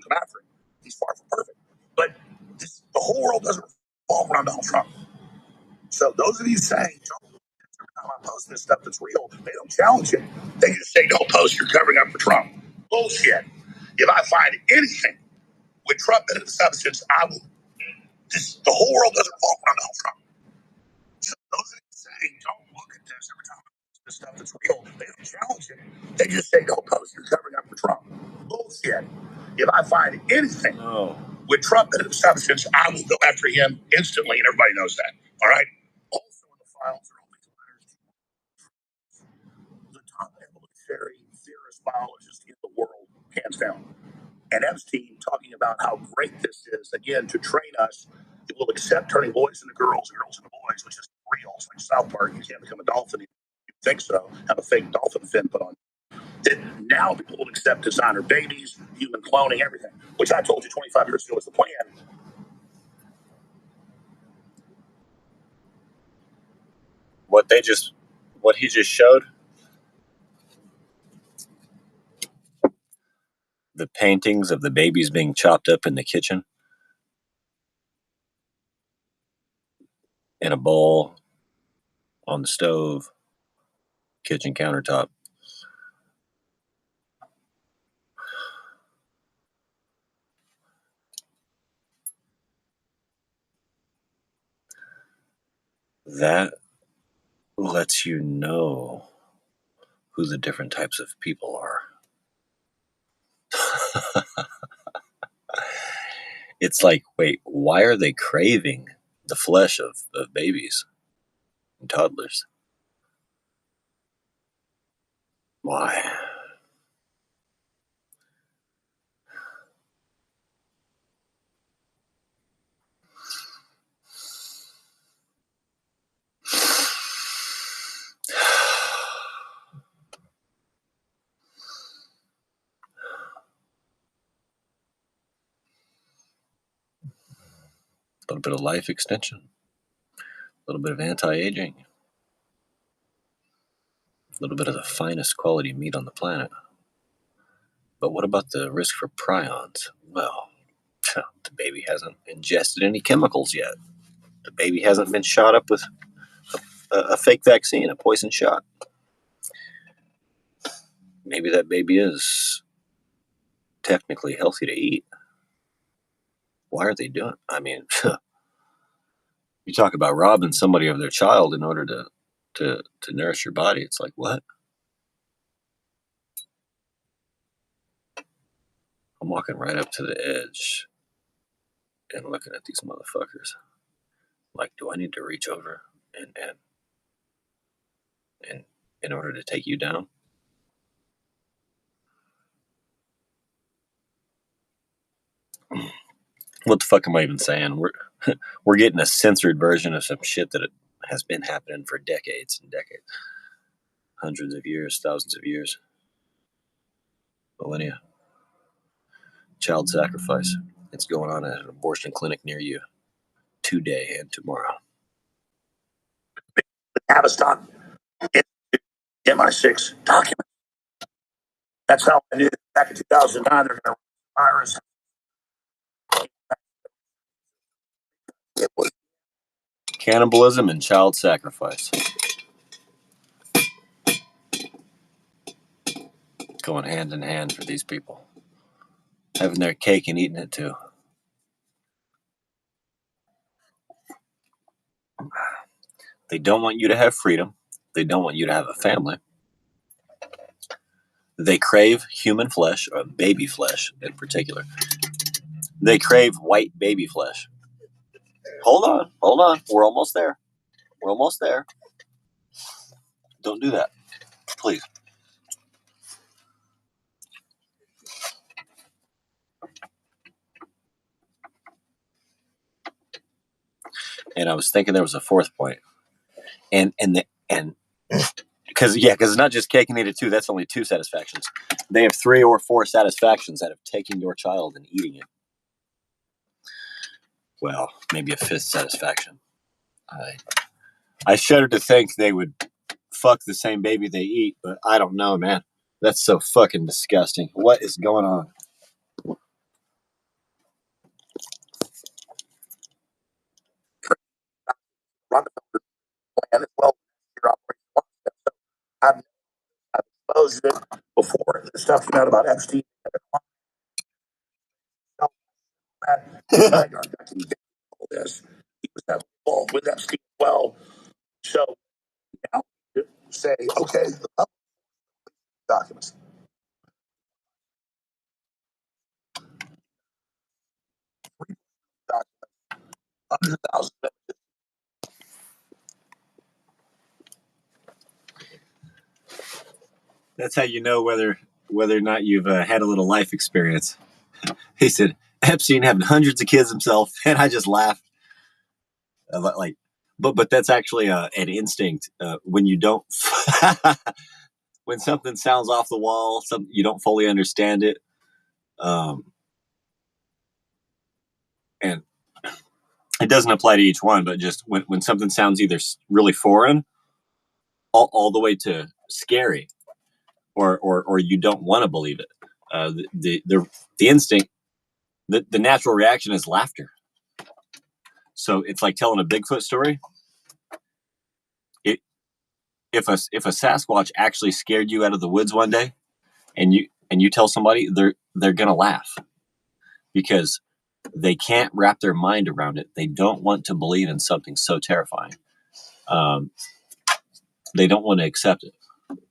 Come after him. He's far from perfect, but the whole world doesn't revolve around Donald Trump. So those of you saying, every time I post this stuff that's real, they don't challenge it. They just say, don't post, you're covering up for Trump. Bullshit. If I find anything with Trump in the substance, I will. The whole world doesn't revolve around Donald Trump. So those of you saying, don't look at this every time I post this stuff that's real, they don't challenge it. They just say, don't post, you're covering up for Trump. Bullshit. If I find anything with Trump in the substance, I will go after him instantly, and everybody knows that. All right? Also in the files are all these letters. The top evolutionary theorist biologist in the world, hands down. And Epstein talking about how great this is, again, to train us. It will accept turning boys into girls and girls into boys, which is real. It's like South Park. You can't become a dolphin. You think so. Have a fake dolphin fin put on. That now people will accept designer babies, human cloning, everything, which I told you 25 years ago was the plan. What he just showed, the paintings of the babies being chopped up in the kitchen in a bowl on the stove, kitchen countertop. That lets you know who the different types of people are. It's like, wait, why are they craving the flesh of babies and toddlers? Why? A little bit of life extension, a little bit of anti-aging, a little bit of the finest quality meat on the planet. But what about the risk for prions? Well, the baby hasn't ingested any chemicals yet. The baby hasn't been shot up with a fake vaccine, a poison shot. Maybe that baby is technically healthy to eat. Why are they doing it? I mean, you talk about robbing somebody of their child in order to nourish your body. It's like, what? I'm walking right up to the edge and looking at these motherfuckers. Like, do I need to reach over and in order to take you down? What the fuck am I even saying? We're getting a censored version of some shit that has been happening for decades and decades, hundreds of years, thousands of years, millennia. Child sacrifice. It's going on at an abortion clinic near you today and tomorrow. Tavistock MI6 document. That's how I knew back in 2009 they're going to virus. It was cannibalism and child sacrifice. Going hand in hand for these people. Having their cake and eating it too. They don't want you to have freedom. They don't want you to have a family. They crave human flesh, or baby flesh in particular. They crave white baby flesh. Hold on. We're almost there. Don't do that, please. And I was thinking there was a fourth point. And because it's not just cake and eat it too. That's only 2 satisfactions. They have 3 or 4 satisfactions out of taking your child and eating it. Well, maybe a 5th satisfaction. I shudder to think they would fuck the same baby they eat, but I don't know, man. That's so fucking disgusting. What is going on? Rockefeller plan as well. I've exposed it before. The stuff came out about Epstein. This. He was involved with Epstein as well. So now say, okay, the documents. Documents. 100,000. That's how you know whether or not you've had a little life experience. He said, Epstein having hundreds of kids himself, and I just laughed. But that's actually an instinct. When you don't, when something sounds off the wall, you don't fully understand it, and it doesn't apply to each one. But just when something sounds either really foreign, all the way to scary, or you don't want to believe it, the instinct, the natural reaction is laughter. So it's like telling a Bigfoot story. If a Sasquatch actually scared you out of the woods one day, and you tell somebody, they're gonna laugh because they can't wrap their mind around it. They don't want to believe in something so terrifying. They don't want to accept it,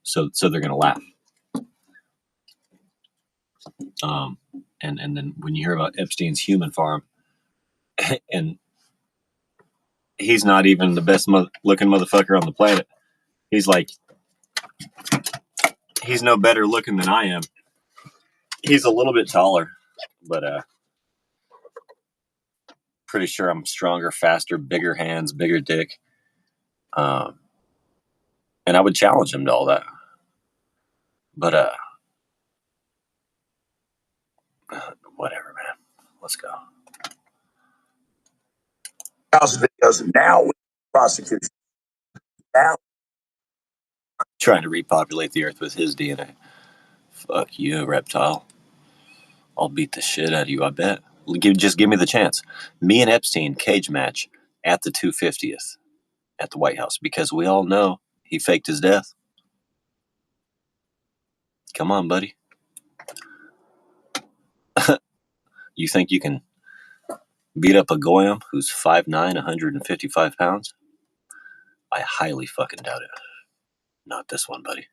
so they're gonna laugh. And then when you hear about Epstein's human farm, and he's not even the best looking motherfucker on the planet. He's no better looking than I am. He's a little bit taller, but pretty sure I'm stronger, faster, bigger hands, bigger dick. And I would challenge him to all that. But whatever, man. Let's go. Videos now with prosecution. Now trying to repopulate the earth with his DNA. Fuck you, reptile. I'll beat the shit out of you, I bet. Just give me the chance. Me and Epstein cage match at the 250th at the White House, because we all know he faked his death. Come on, buddy. You think you can beat up a Goyim who's 5'9", 155 pounds? I highly fucking doubt it. Not this one, buddy.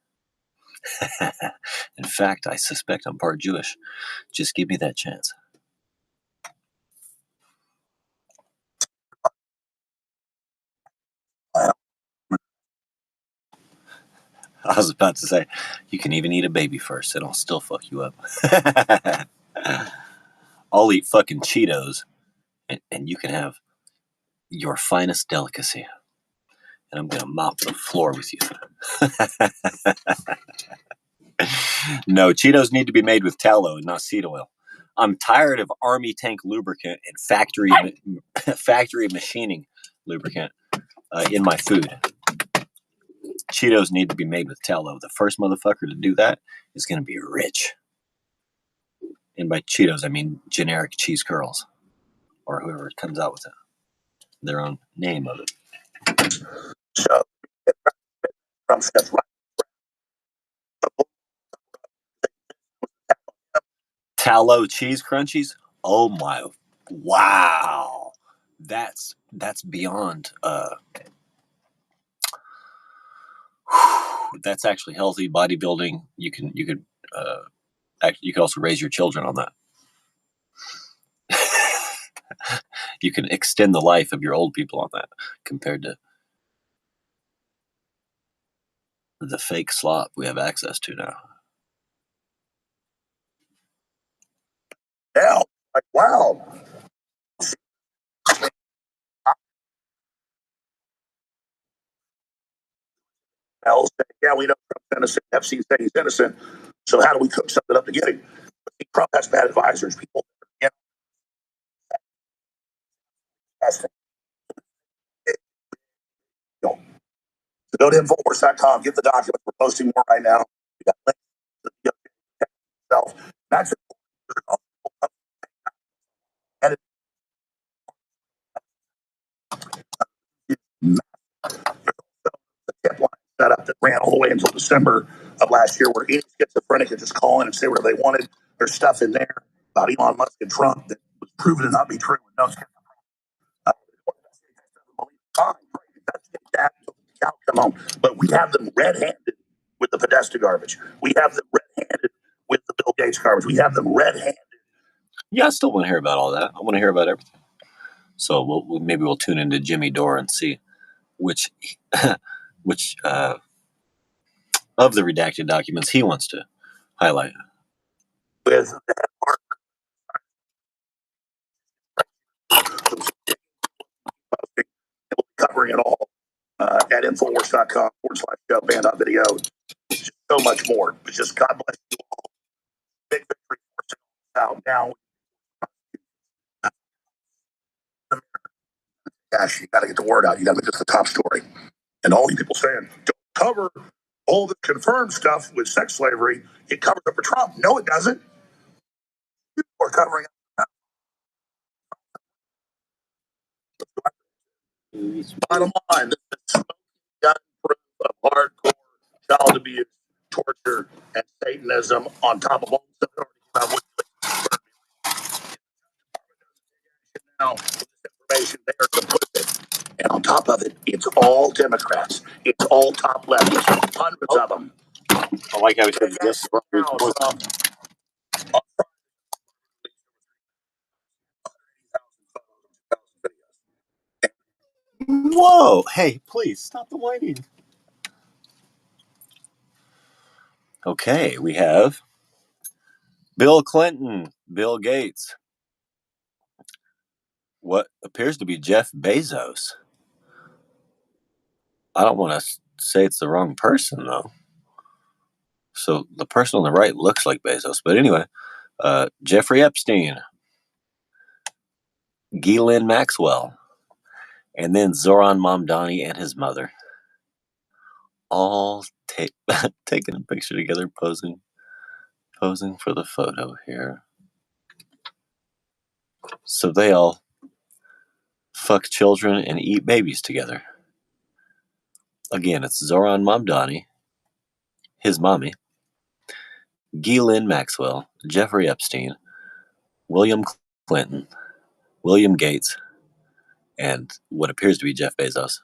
In fact, I suspect I'm part Jewish. Just give me that chance. I was about to say, you can even eat a baby first, and I'll still fuck you up. I'll eat fucking Cheetos, and you can have your finest delicacy. And I'm going to mop the floor with you. No, Cheetos need to be made with tallow and not seed oil. I'm tired of army tank lubricant and factory machining lubricant in my food. Cheetos need to be made with tallow. The first motherfucker to do that is going to be rich. And by Cheetos, I mean generic cheese curls, or whoever comes out with it, their own name of it. So, Trump's got tallow cheese crunchies. Oh my! Wow, that's beyond. That's actually healthy bodybuilding. You could also raise your children on that. You can extend the life of your old people on that compared to the fake slop we have access to now. now, like, wow. Else, yeah, we know Trump's innocent. Epstein said he's innocent. So how do we cook something up to get him? But Trump has bad advisors. People, you know, so go to Infowars.com, get the documents. We're posting more right now. We got links to the itself. That's and the tip line set up that ran all the way until December of last year, where any schizophrenic could just call in and say whatever they wanted. There's stuff in there about Elon Musk and Trump that was proven to not be true with no schizophrenia. Fine, that's that come home. But we have them red-handed with the Podesta garbage. We have them red-handed with the Bill Gates garbage. We have them red-handed. Yeah, I still want to hear about all that. I want to hear about everything. So maybe we'll tune into Jimmy Dore and see which of the redacted documents he wants to highlight. With covering it all at Infowars.com/show, so much more. But just God bless you all. Big victory for out now. Gosh, you got to get the word out. You got to make this the top story. And all you people saying, don't cover all the confirmed stuff with sex slavery. It covers up for Trump. No, it doesn't. People are covering up. Bottom line, this is gun proof of hardcore child abuse, torture, and Satanism on top of all the stuff now, this information there to put it. And on top of it, it's all Democrats. It's all top lefties, hundreds of them. I like how he said this. Whoa! Hey, please stop the whining. Okay, we have Bill Clinton, Bill Gates, what appears to be Jeff Bezos. I don't want to say it's the wrong person, though. So the person on the right looks like Bezos. But anyway, Jeffrey Epstein, Ghislaine Maxwell, and then Zoran Mamdani and his mother. All taking a picture together, posing for the photo here. So they all fuck children and eat babies together. Again, it's Zoran Mamdani, his mommy, Ghislaine Maxwell, Jeffrey Epstein, William Clinton, William Gates, and what appears to be Jeff Bezos.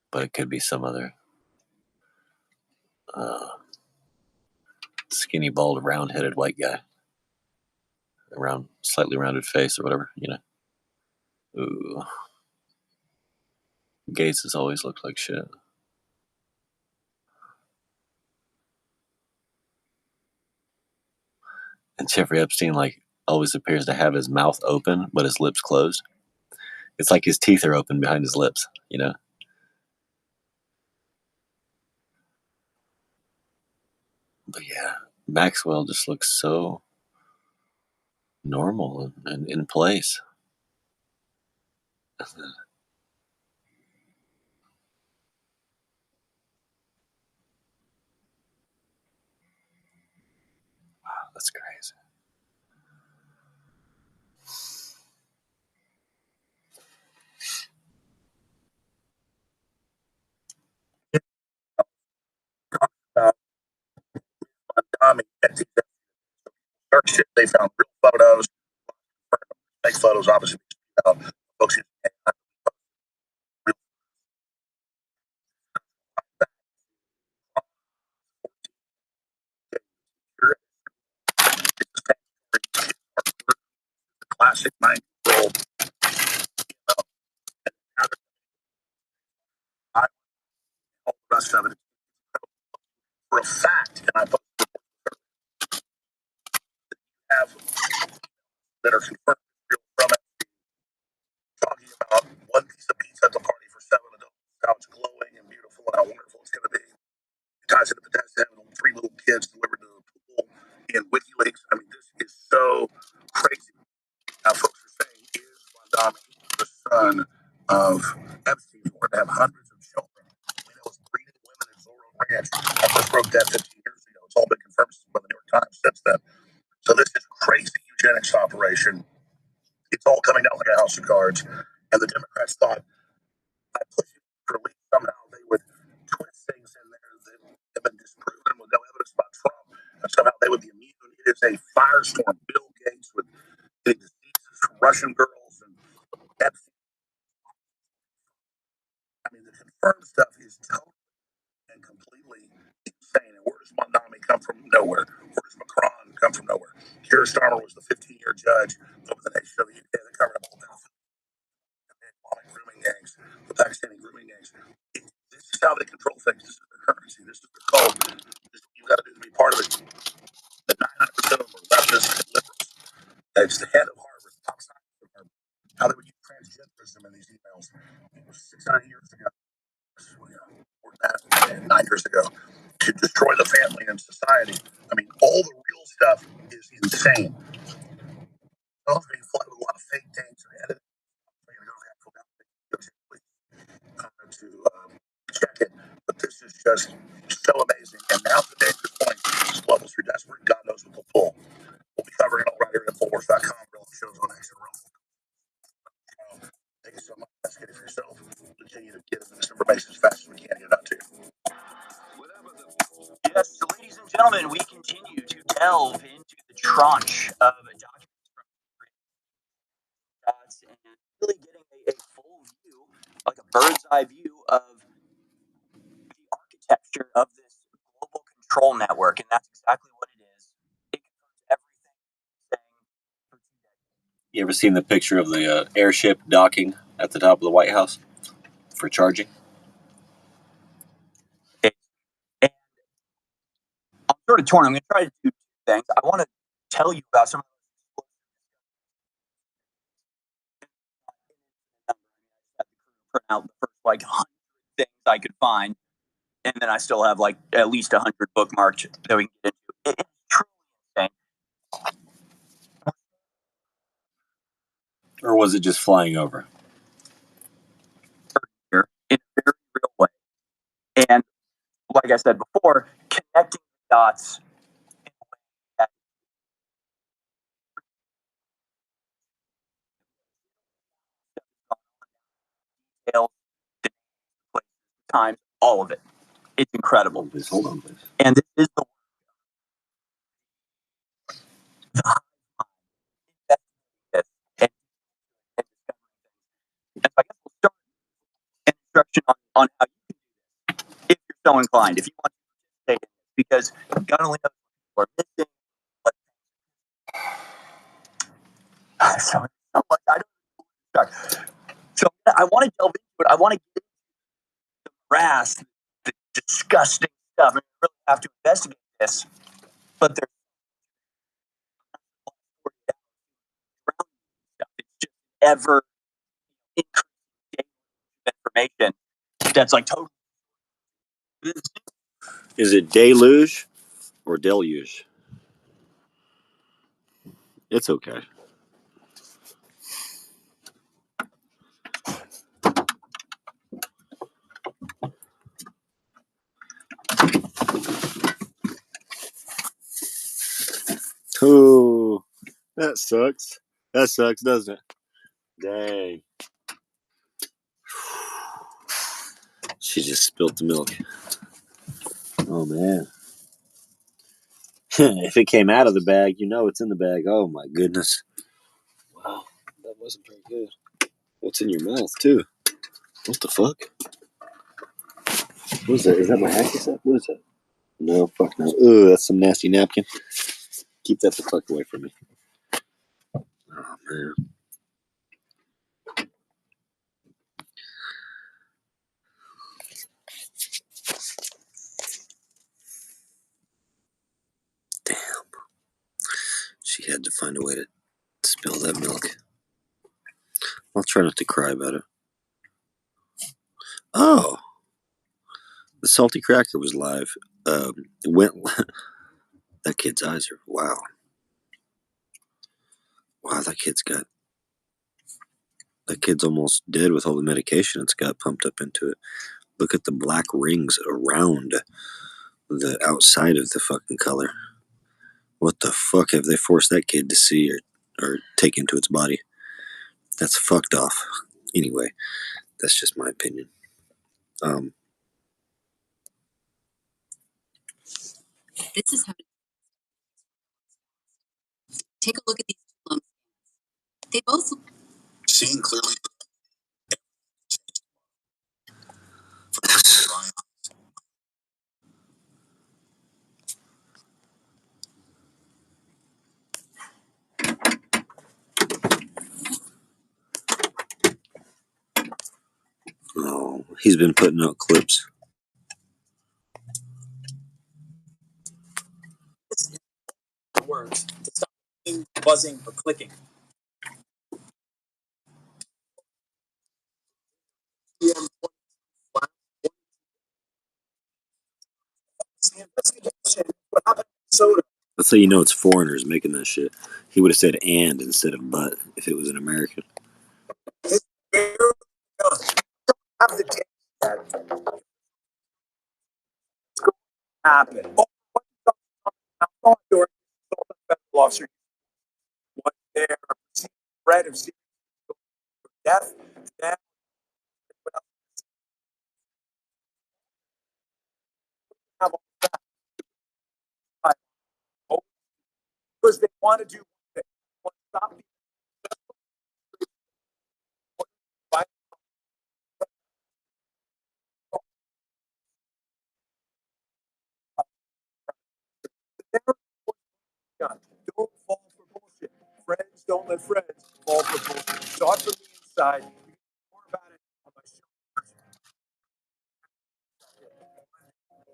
But it could be some other skinny, bald, round-headed white guy. Slightly rounded face or whatever, you know. Ooh. Gates has always looked like shit. And Jeffrey Epstein, always appears to have his mouth open, but his lips closed. It's like his teeth are open behind his lips, you know? But yeah, Maxwell just looks so normal and in place. Wow, that's crazy. Tommy, they found real photos, fake photos, obviously. Folks, classic 9-year-old. All the rest of it for a fact, and I have that are confirmed from it, talking about one piece of pizza at the party for 7 adults, how it's glowing and beautiful and how wonderful it's going to be. It ties into Bethesda having 3 little kids delivered to the pool in WikiLeaks. I mean, this is so crazy. Now, folks are saying, is Mondami the son of Epstein, who are to have hundreds of children? We know it's breeding women in Zorro Ranch. I first broke that 15 years ago. It's all been confirmed by the New York Times since then. So this is crazy eugenics operation. It's all coming down like a house of cards. And the Democrats thought by pushing for leaks somehow they would twist things in there that have been disproven with no evidence about Trump. And somehow they would be immune. It is a firestorm. Bill Gates with getting diseases from Russian girls and Epstein. I mean, the confirmed stuff is totally and completely insane. And where does Mondami come from? Nowhere. Where does Macron come from? Nowhere. Keir Starmer was the 15-year judge over the nation of the UK that covered up all the grooming gangs, the Pakistani grooming gangs. This is how they control things. This is their currency. This is their code. This is what you've got to do to be part of it. The 900% of them are leftists and liberals. It's the head of Harvard, top scientist of Harvard. How they would use transgenderism in these emails. It was 600 years ago. Or 9 years ago, to destroy the family and society. I mean, all the real stuff is insane. Those being flooded with a lot of fake things and edited to check it. But this is just so amazing. And now the dangerous point is levels are desperate. God knows what they'll pull. We'll be covering it all right here at Infowars.com. Real shows on Action Room. Thank you so much. Investigate it for yourself. Continue to get this information as fast as we can get it out to you. Yes, so ladies and gentlemen, we continue to delve into the tranche of documents from dots and really getting a full view, like a bird's eye view of the architecture of this global control network, and that's exactly what it is. It confirms everything saying for 2 decades. You ever seen the picture of the airship docking at the top of the White House for charging? And I'm sort of torn. I'm going to try to do 2 things. I want to tell you about some of print out the first 100 things I could find, and then I still have at least 100 bookmarked that we can get into. It's truly insane. Or was it just flying over? Here in a very real way, and like I said before, connecting the dots in a way that details, the times, all of it. It's incredible. Please hold on, please. And this is the and so I guess we'll start an instruction on how you can do this if you're so inclined, if you want to participate in this, because God only knows what people are missing. So much. I don't start. So I want to delve into it. I want to get into the brass, the disgusting stuff. I mean, we really have to investigate this, but there's it's just ever increasing information that's totally. Is it deluge or deluge? It's okay. Oh, that sucks. That sucks, doesn't it? Dang. She just spilled the milk. Oh, man. If it came out of the bag, you know it's in the bag. Oh, my goodness. Wow, that wasn't very good. What's in your mouth, too? What the fuck? What is that? Is that my hacky sack? What is that? No, fuck no. Ugh, that's some nasty napkin. Keep that the fuck away from me. Oh, man. Damn. She had to find a way to spill that milk. I'll try not to cry about it. Oh, the salty cracker was live. It went. That kid's eyes are wow. Wow, that kid's almost dead with all the medication it's got pumped up into it. Look at the black rings around the outside of the fucking color. What the fuck have they forced that kid to see or take into its body? That's fucked off. Anyway, that's just my opinion. This is how. Take a look at these two lumps. They both seeing clearly. Oh, he's been putting out clips. Words to stop buzzing or clicking. That's how you know it's foreigners making that shit. He would have said "and" instead of "but" if it was an American. Happen. Officer was there threat of death. Because they want to do they want to stop people. Don't fall for bullshit. Friends don't let friends fall for bullshit. Start from the inside. You can more about it on my show.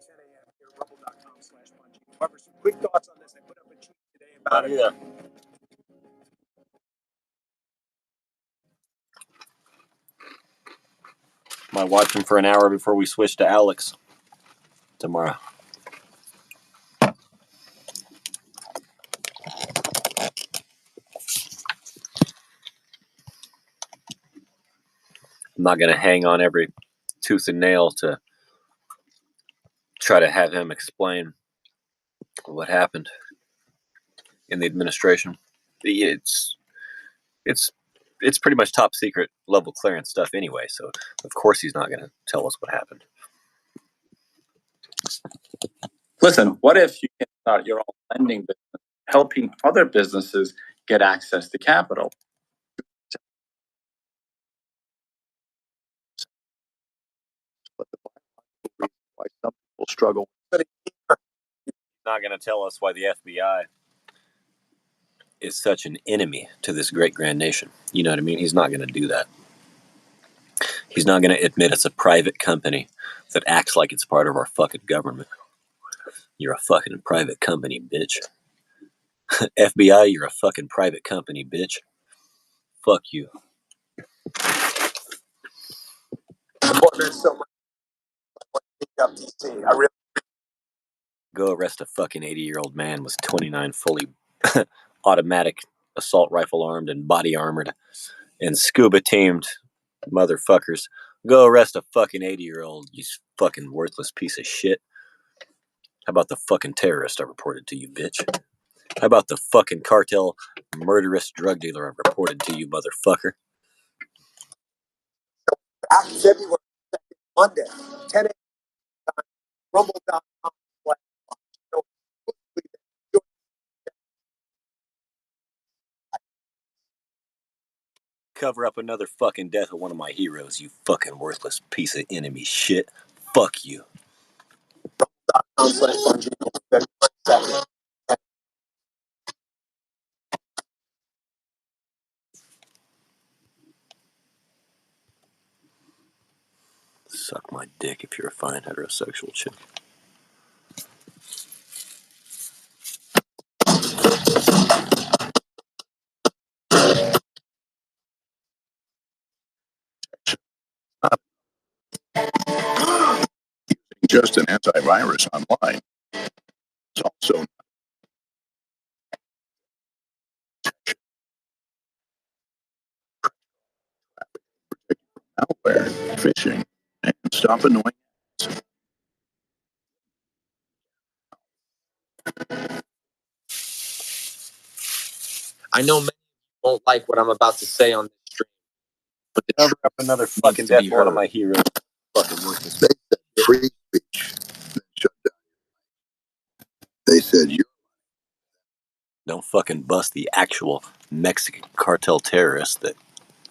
10 a.m. here at rumble.com/punching. However, some quick thoughts on this. I put up a tweet today about it. Might watch him for an hour before we switch to Alex tomorrow. I'm not going to hang on every tooth and nail to try to have him explain what happened in the administration. It's pretty much top secret level clearance stuff anyway, so of course he's not going to tell us what happened. Listen, what if you can start your own lending business, helping other businesses get access to capital? Why some people struggle. Not going to tell us why the FBI is such an enemy to this great grand nation. You know what I mean? He's not going to do that. He's not going to admit it's a private company that acts like it's part of our fucking government. You're a fucking private company, bitch. FBI, you're a fucking private company, bitch. Fuck you. Go arrest a fucking 80-year-old man with 29 fully automatic assault rifle armed and body armored and scuba teamed motherfuckers. Go arrest a fucking 80-year-old, you fucking worthless piece of shit. How about the fucking terrorist I reported to you, bitch? How about the fucking cartel murderous drug dealer I reported to you, motherfucker? Back February 2nd, Monday, 10 a.m. Rumble.com. Cover up another fucking death of one of my heroes, you fucking worthless piece of enemy shit. Fuck you. Suck my dick if you're a fine heterosexual chick. Just an antivirus online. It's also malware, phishing, and stop annoying. I know many won't like what I'm about to say on this stream, but the Cover up another fucking death of one of my heroes. Fucking worthless. They said free speech. Shut down. They said you. Don't fucking bust the actual Mexican cartel terrorist that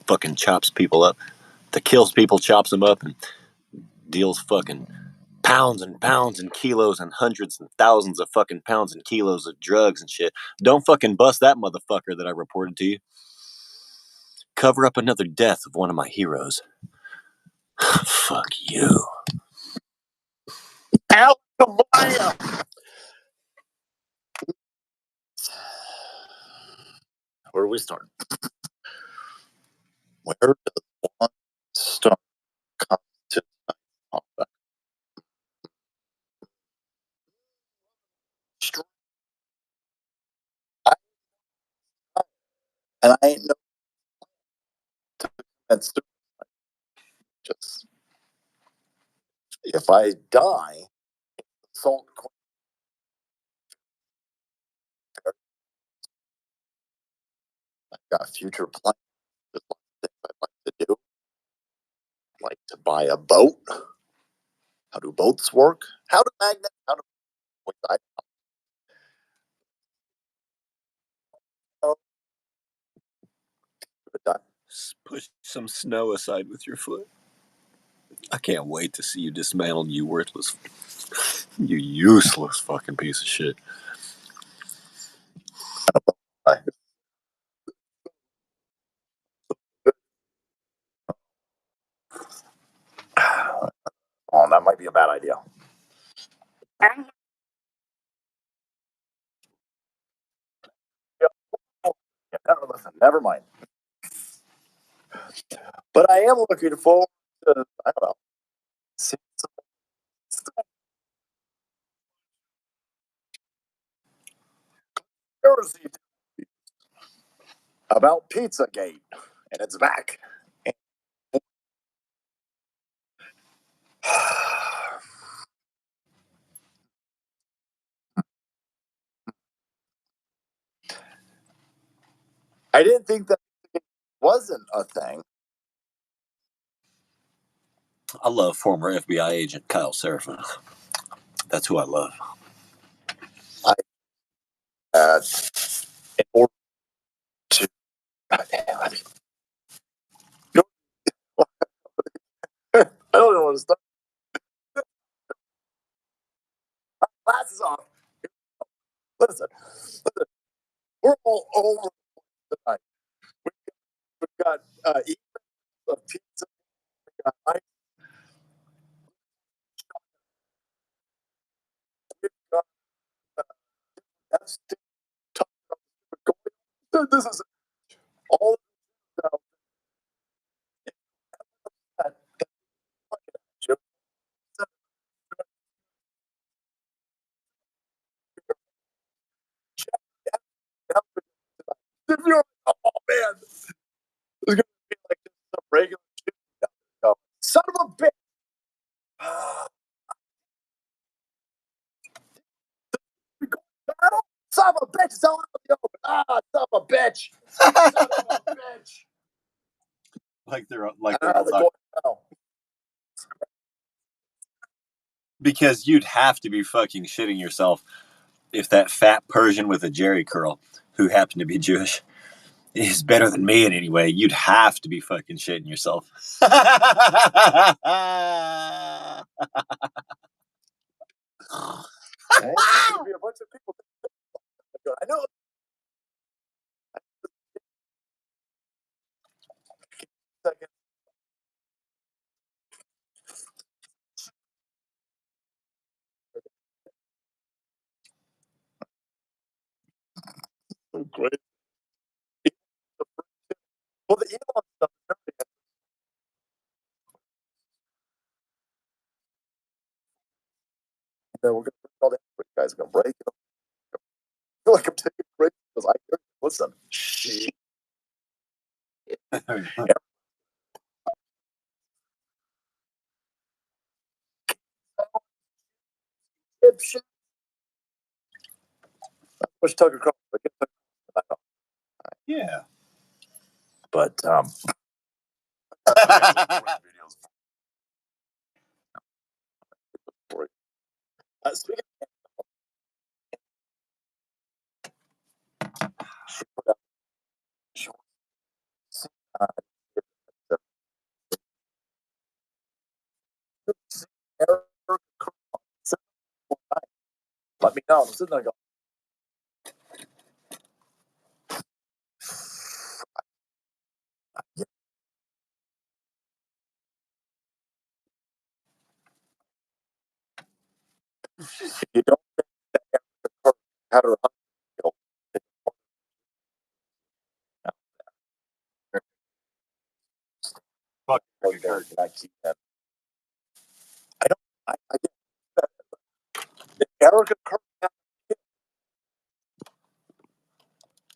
fucking chops people up, that kills people, chops them up, and deals fucking pounds and pounds and kilos and hundreds and thousands of fucking pounds and kilos of drugs and shit. Don't fucking bust that motherfucker that I reported to you. Cover up another death of one of my heroes. Fuck you. Al Kamaya. Where do we start? Where does one start? Come to topic. And I ain't no. That's just if I die, salt. I've got future plans. There's lots of things I'd like to do. I'd like to buy a boat. How do boats work? How do magnets? How do I Push some snow aside with your foot. I can't wait to see you dismantled, you worthless, you useless fucking piece of shit. Oh, that might be a bad idea. Listen, never mind. But I am looking forward to, I don't know, seeing some conspiracy about Pizzagate, and it's back. I didn't think that it wasn't a thing. I love former FBI agent Kyle Seraphin. That's who I love. In order to, I don't know what to start. Glasses off. Listen, we're all over tonight. We've got emails of pizza. We've got ice. We've got that's this is all about that. If you're son of a bitch, it's all out in the open. Ah, son of a bitch. Son of a bitch. Like they're all going now. Because you'd have to be fucking shitting yourself if that fat Persian with a Jerry curl, who happened to be Jewish, is better than me in any way. You'd have to be fucking shitting yourself. Be a bunch of people. I know. Second. So great. Well, the Elon stuff. We're going to break all that. Guys are going to break. I feel like I'm taking a break because I listen. Shit. Which Tucker Carlson? Yeah. But speaking let me know. I'm sitting there going, you don't think that had her husband killed. I keep that. I don't. I get Erica Kirk.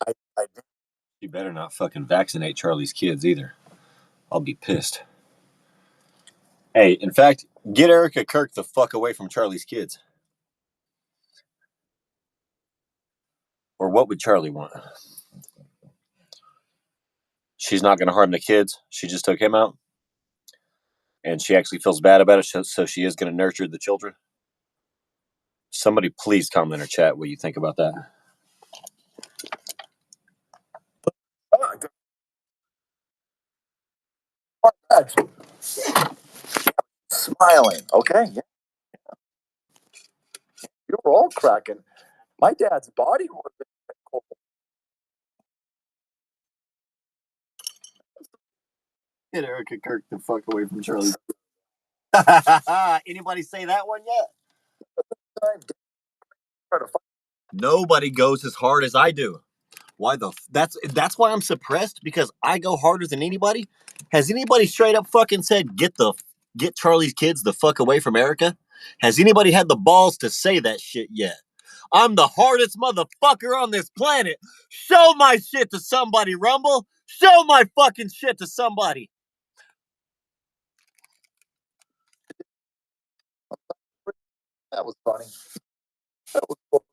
I do. You better not fucking vaccinate Charlie's kids either. I'll be pissed. Hey, in fact, get Erica Kirk the fuck away from Charlie's kids. Or what would Charlie want? She's not going to harm the kids. She just took him out. And she actually feels bad about it, so she is going to nurture the children. Somebody please comment or chat what you think about that. Smiling. Okay. Yeah. You were all cracking. My dad's body would have been cold. Get Erica Kirk the fuck away from Charlie. Anybody say that one yet? Nobody goes as hard as I do. Why that's why I'm suppressed, because I go harder than anybody. Has anybody straight up fucking said get Charlie's kids the fuck away from Erica? Has anybody had the balls to say that shit yet? I'm the hardest motherfucker on this planet. Show my shit to somebody, Rumble. Show my fucking shit to somebody. That was funny. That was cool.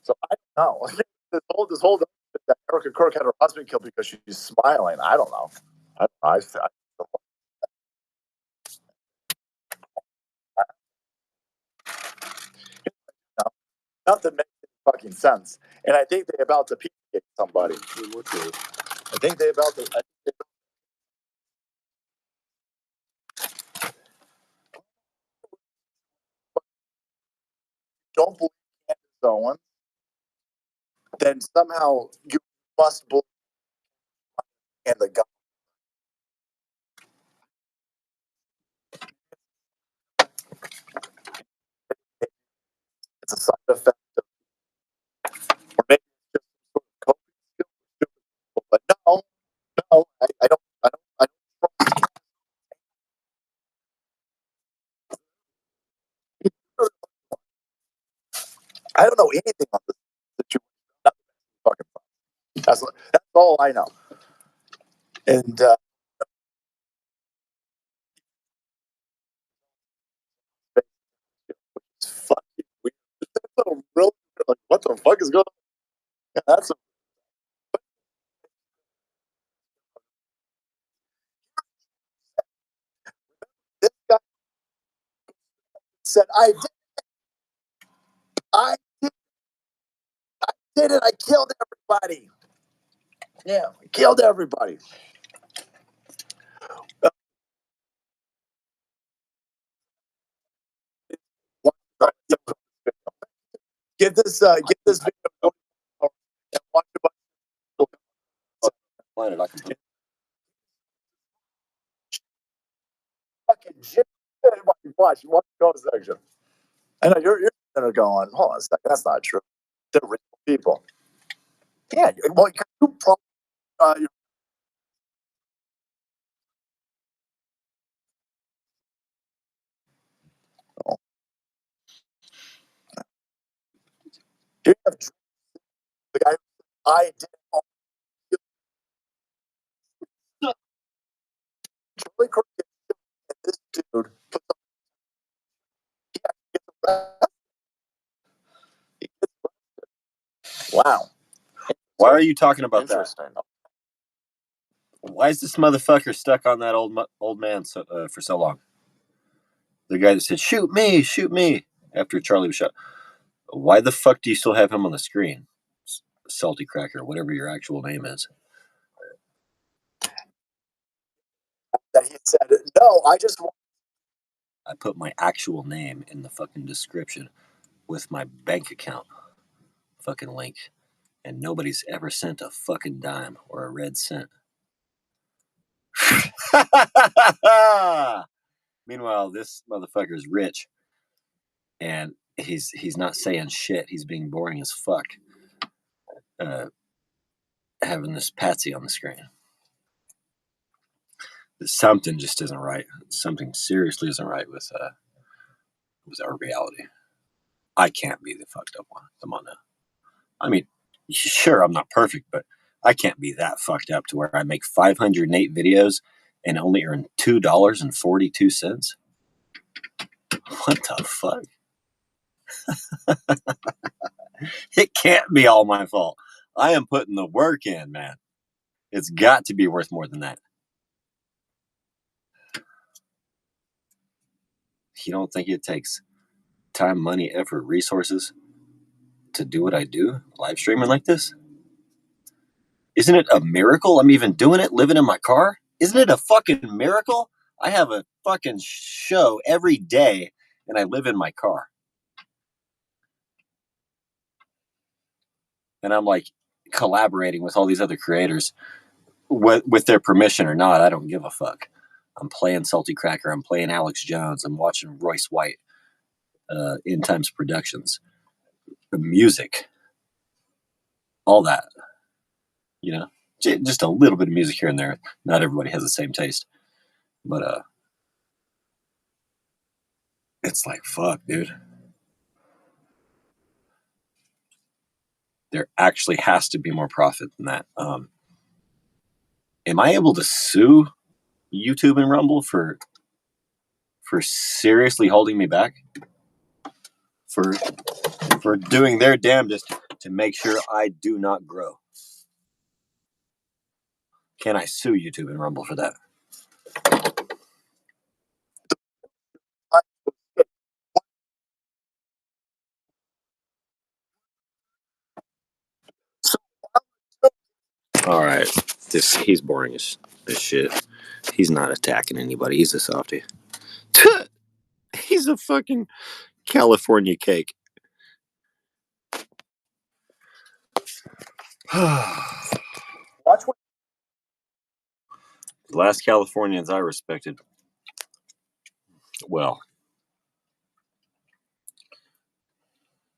So I don't know. This whole that Erica Kirk had her husband killed because she's smiling. I don't know. I nothing makes any fucking sense. And I think they about to pizzagate somebody. I think they about to. Don't believe Candace Owens, then somehow you must believe in the government. It's a side effect of, or maybe it's just sort of coping skills. But no, I don't. I don't know anything on this situation. Fucking fun. That's all I know. And what the fuck is going on? Yeah, that's this guy said, I did it. I killed everybody. Yeah, I killed everybody. Get this video and watch it. Planet, I can Fucking shit. Watch the comment section. I know you're going, hold on a second, that's not true. They're real people. Yeah, well, you probably, you have the guy. I did all Charlie Kirk and this dude. Wow. Why are you talking about that? Why is this motherfucker stuck on that old man for so long? The guy that said, shoot me, after Charlie was shot. Why the fuck do you still have him on the screen? Salty Cracker, whatever your actual name is. That he said, no, I put my actual name in the fucking description with my bank account fucking link, and nobody's ever sent a fucking dime or a red cent. Meanwhile, this motherfucker's rich, and he's not saying shit. He's being boring as fuck. Having this patsy on the screen. Something just isn't right. Something seriously isn't right with our reality. I can't be the fucked up one. Come on now. I mean, sure, I'm not perfect, but I can't be that fucked up to where I make 508 videos and only earn $2.42. What the fuck? It can't be all my fault. I am putting the work in, man. It's got to be worth more than that. You don't think it takes time, money, effort, resources to do what I do, live streaming like this? Isn't it a miracle I'm even doing it, living in my car? Isn't it a fucking miracle? I have a fucking show every day and I live in my car. And I'm like collaborating with all these other creators with their permission or not. I don't give a fuck. I'm playing Salty Cracker. I'm playing Alex Jones. I'm watching Royce White, In Times Productions, the music, all that, you know, just a little bit of music here and there. Not everybody has the same taste, but it's like, fuck, dude. There actually has to be more profit than that. Am I able to sue YouTube and Rumble for seriously holding me back? For doing their damnedest to make sure I do not grow? Can I sue YouTube and Rumble for that? All right, he's boring as shit. He's not attacking anybody. He's a softie. He's a fucking California cake. watch what The last Californians I respected. Well,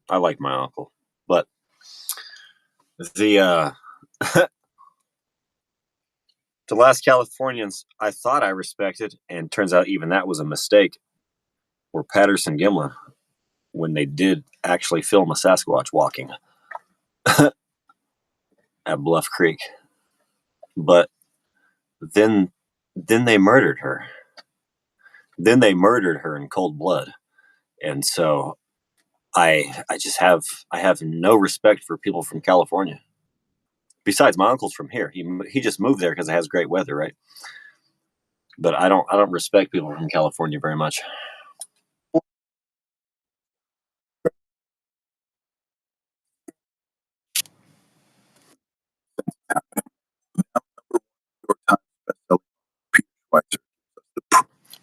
I like my uncle, but the the last Californians I thought I respected, and turns out even that was a mistake, were Patterson Gimlin, when they did actually film a Sasquatch walking at Bluff Creek. But then they murdered her. Then they murdered her in cold blood. And so I have no respect for people from California. Besides, my uncle's from here. He just moved there because it has great weather, right? But I don't respect people from California very much.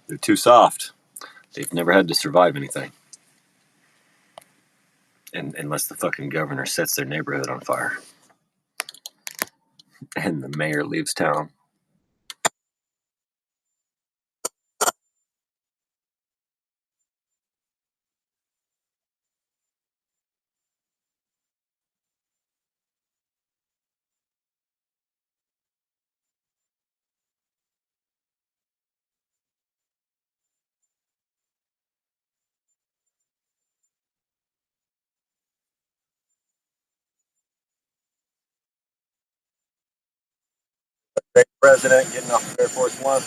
They're too soft. They've never had to survive anything. And unless the fucking governor sets their neighborhood on fire. And the mayor leaves town. Great president getting off Air Force One.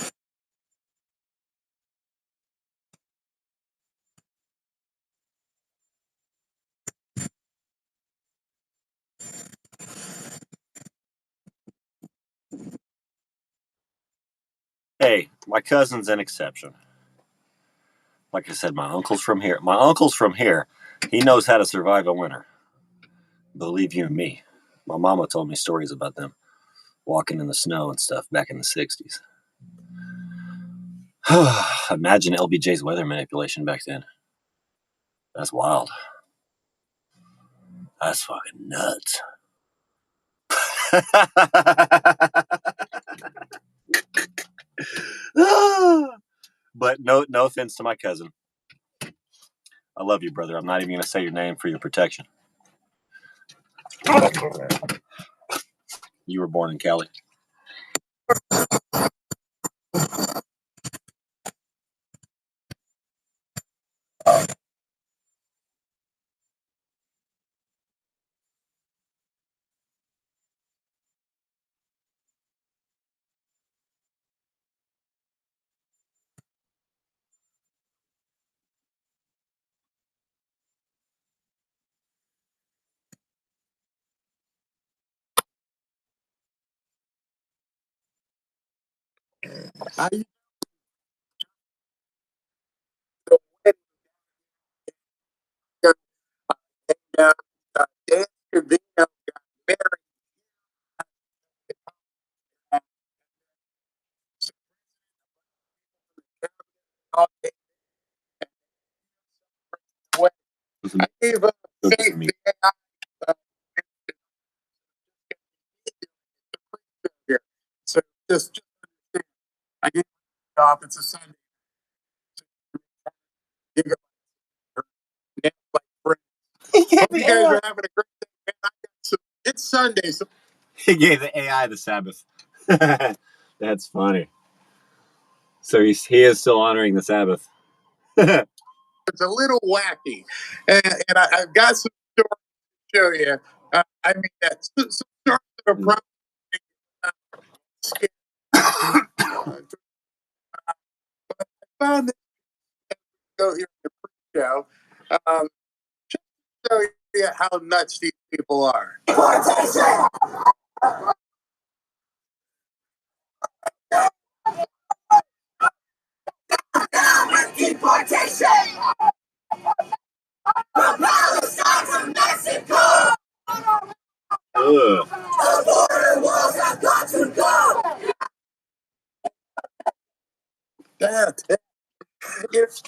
Hey, my cousin's an exception. Like I said, my uncle's from here. My uncle's from here. He knows how to survive a winter. Believe you me. My mama told me stories about them walking in the snow and stuff back in the 60s. Imagine LBJ's weather manipulation back then. That's wild. That's fucking nuts. But no offense to my cousin. I love you, brother. I'm not even going to say your name for your protection. You were born in Cali. So just I get off. It's a Sunday. Hope you guys are having a great day. It's Sunday, so He gave the AI the Sabbath. That's funny. So he is still honoring the Sabbath. it's a little wacky, and I've got some stories to show you. I mean, that's some stories that are probably scary. I found this go here in the pre-show. Just to show you how nuts these people are. Deportation! From Palestine to Mexico! The border walls have got to go!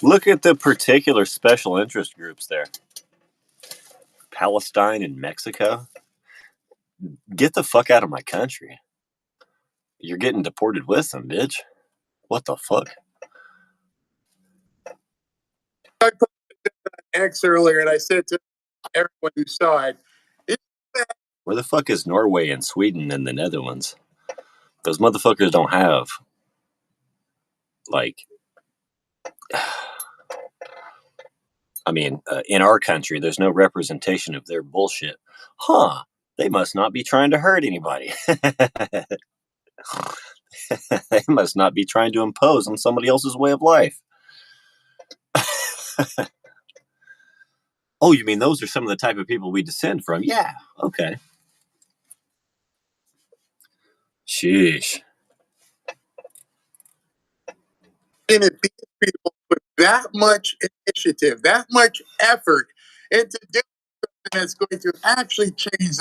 Look at the particular special interest groups there. Palestine and Mexico. Get the fuck out of my country. You're getting deported with them, bitch. What the fuck? I put X earlier, and I said to everyone who saw it, where the fuck is Norway and Sweden and the Netherlands? Those motherfuckers don't have, like, I mean, in our country, there's no representation of their bullshit. Huh? They must not be trying to hurt anybody. They must not be trying to impose on somebody else's way of life. Oh, you mean those are some of the type of people we descend from? Yeah. Okay. Sheesh. And if these people put that much initiative, that much effort into doing something that's going to actually change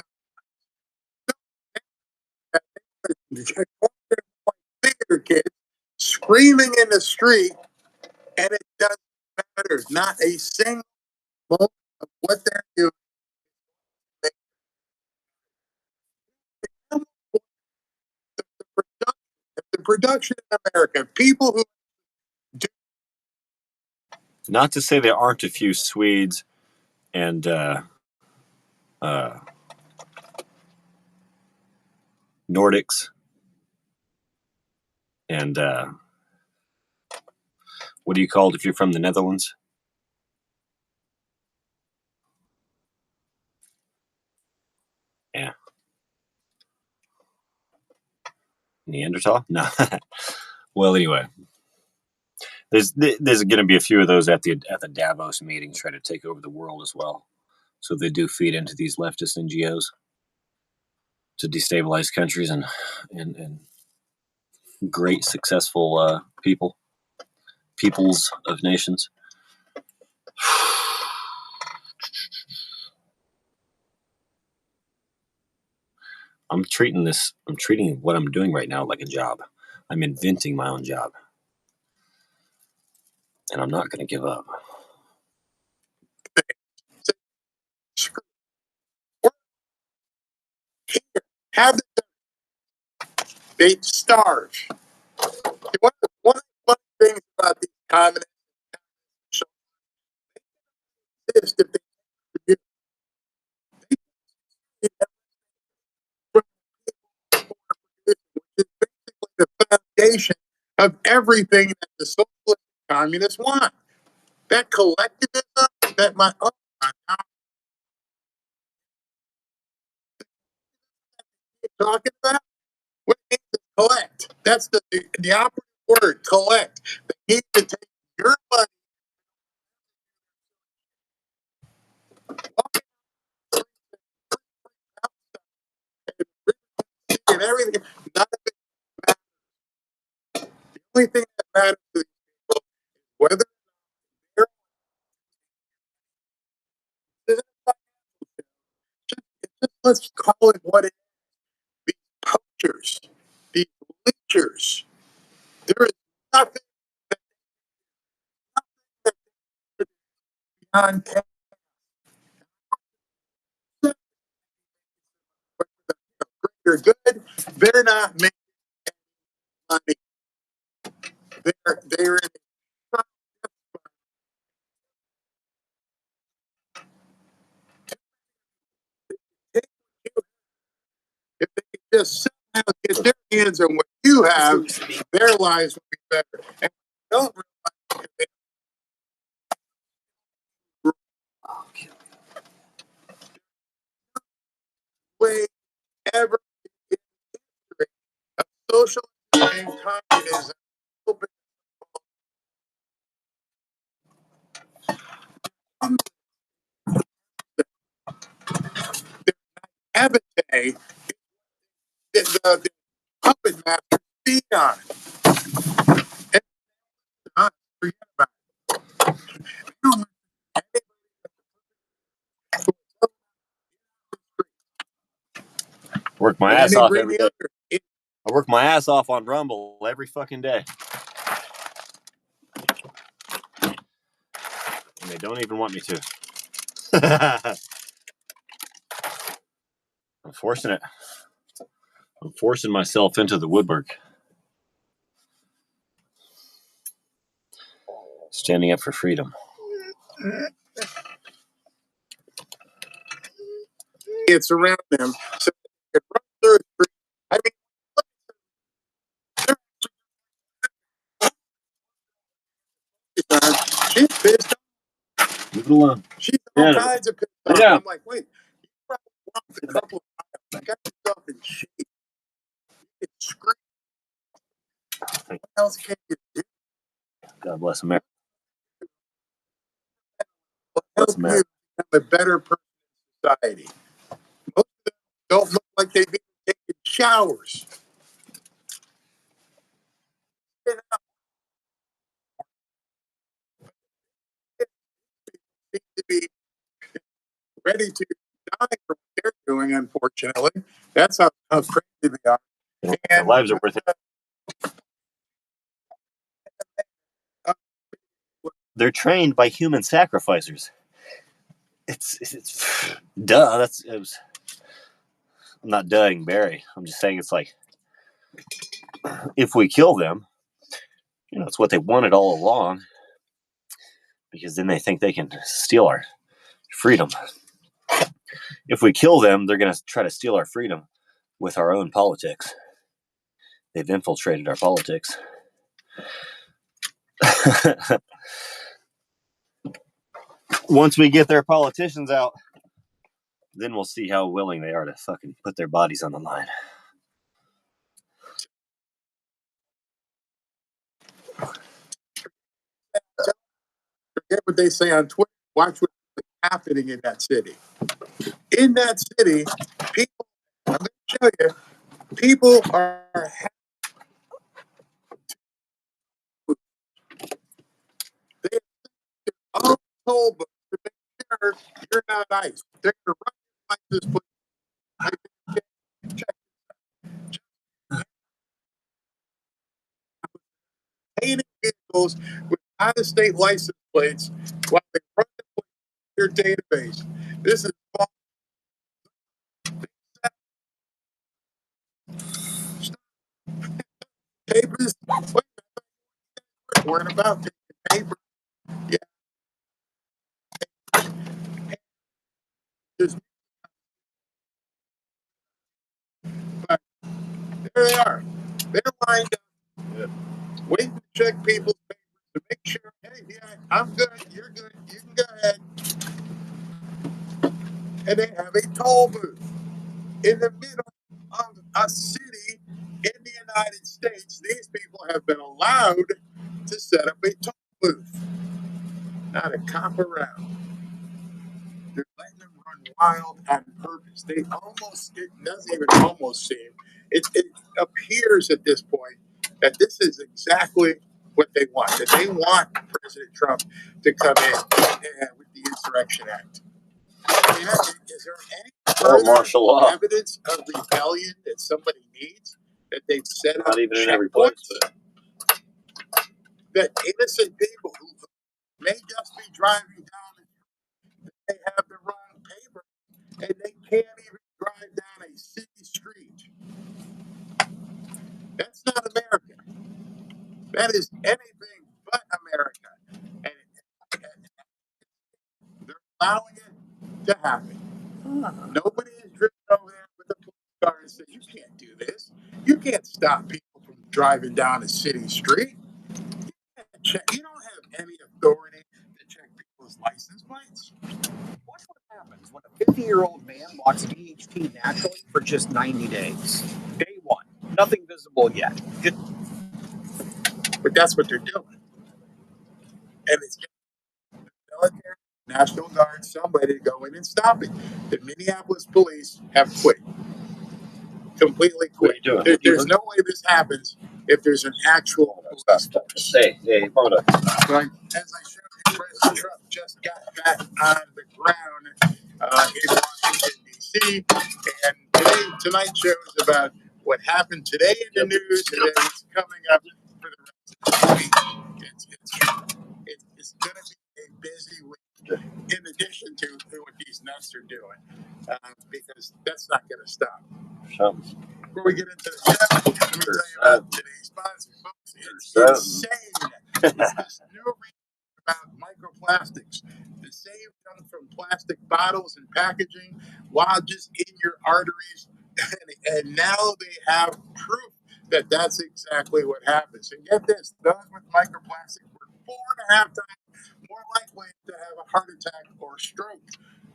theater kids screaming in the street, and it doesn't matter. Not a single moment of what they're doing. The production in America, people who do. Not to say there aren't a few Swedes and Nordics and what do you call it if you're from the Netherlands? Yeah. Neanderthal? No. Well, anyway, there's going to be a few of those at the Davos meeting trying to take over the world as well. So they do feed into these leftist NGOs to destabilize countries and great successful peoples of nations. I'm treating what I'm doing right now like a job. I'm inventing my own job. And I'm not going to give up. Have they starve. One of the things about these communists is that they which is basically the foundation of everything that the socialist communists want. That collectivism that my talking about, what it means is collect. That's the operative word, collect. They need to take your money and everything. None of it matters. The only thing that matters to these people is whether they're let's call it what it is. These poachers, these leechers. There is nothing beyond greater good. They're not making money. They're in if they could just somehow get their hands on what you have, their lives would be better. And don't realize that way ever in history of socialism and communism habitat the puppet master feed on. And forget about it. Work my ass off every day. I work my ass off on Rumble every fucking day. And they don't even want me to. I'm forcing it. I'm forcing myself into the woodwork. Standing up for freedom. It's around them. So they can run through the street. I mean, she's pissed off. Leave it alone. She's all kinds of pissed off. Yeah. I'm like, wait, you probably walked a couple of miles. I got yourself in shape. It's scream. What else can you do? God bless America. What Bless else America. a better person in society. Most of them don't look like they've been taking showers. They seem to be ready to die for what they're doing, unfortunately. That's how crazy they are. And And their lives are worth it. They're trained by human sacrificers. It's duh. I'm not duhing Barry. I'm just saying it's like if we kill them, it's what they wanted all along. Because then they think they can steal our freedom. If we kill them, they're going to try to steal our freedom with our own politics. They've infiltrated our politics. Once we get their politicians out, then we'll see how willing they are to fucking put their bodies on the line. Forget what they say on Twitter. Watch what's happening in that city. In that city, people, I'm going to show you, people are they all told them to make sure you're not ICE. They're going to run like this place. Painted vehicles with out-of-state license plates while they run your database. This is papers. We're about taking paper. Yeah. But there they are. They're lined up, waiting to check people's papers to make sure, hey, yeah, I'm good, you're good, you can go ahead. And they have a toll booth in the middle of a city in the United States. These people have been allowed to set up a toll booth. Not a cop around. They're letting them run wild on purpose. It doesn't even almost seem, it appears at this point that this is exactly what they want. That they want President Trump to come in with the Insurrection Act. Is there any further evidence of rebellion that somebody needs that they've set up? Not even in every place. That innocent people who may just be driving down, they have the wrong paper, and they can't even drive down a city street. That's not America. That is anything but America. And they're allowing it to happen. Nobody is driven over there with a police car and said, you can't do this. You can't stop people from driving down a city street. You don't have any authority to check people's license plates. Watch what happens when a 50-year-old man walks DHT naturally for just 90 days. Day one, nothing visible yet. But that's what they're doing. And it's the military, National Guard, somebody to go in and stop it. The Minneapolis police have quit. Completely quit. There's no way this happens if there's an actual police force. Hey, hold on. But as I showed you, President Trump just got back on the ground in Washington, D.C. And tonight shows about what happened today in the news and then what's coming up for the rest of the week. It's going to be a busy week in addition to what these nuts are doing because that's not going to stop. Before we get into the show, let me tell you about today's sponsor, folks. It's insane. It's this new research about microplastics. The save comes from plastic bottles and packaging, lodges in your arteries, and now they have proof that that's exactly what happens. And get this, those with microplastics were 4.5 times more likely to have a heart attack or stroke.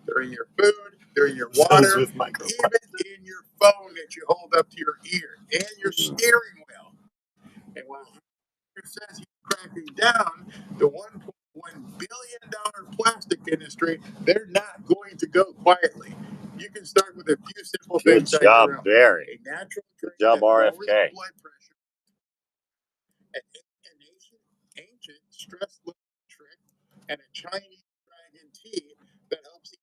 They're in your food, they're in your water, even in your phone that you hold up to your ear, and your steering wheel. And when he says he's cracking down, the 1.5 $1 billion plastic industry, they're not going to go quietly. You can start with a few simple things. Good job, Barry. A natural Good drink job, that lowers RFK. blood pressure, an ancient stress relief trick, and a Chinese dragon tea that helps the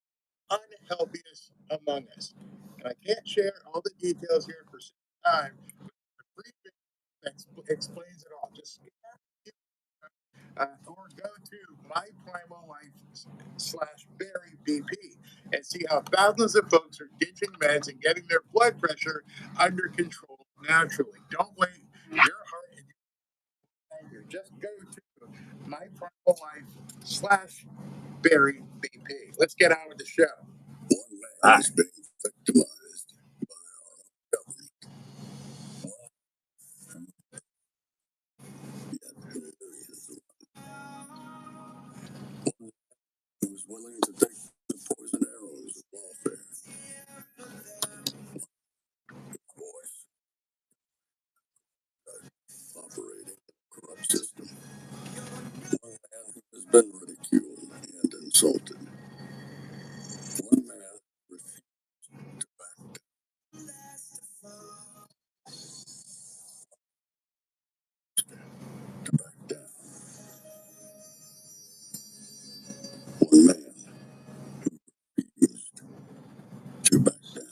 unhealthiest among us. And I can't share all the details here for some time, but the brief that explains it all. Just or go to myprimallife/BarryBP and see how thousands of folks are ditching meds and getting their blood pressure under control naturally. Don't wait. Your heart and your anger. Just go to myprimallife/BarryBP. Let's get on with the show. One man is being victimized by our government. Yet here is one who is willing to take the poison arrows of warfare. Voice operating a corrupt system. One man who has been ridiculed and insulted. One man refused to back down. One man refused to back down.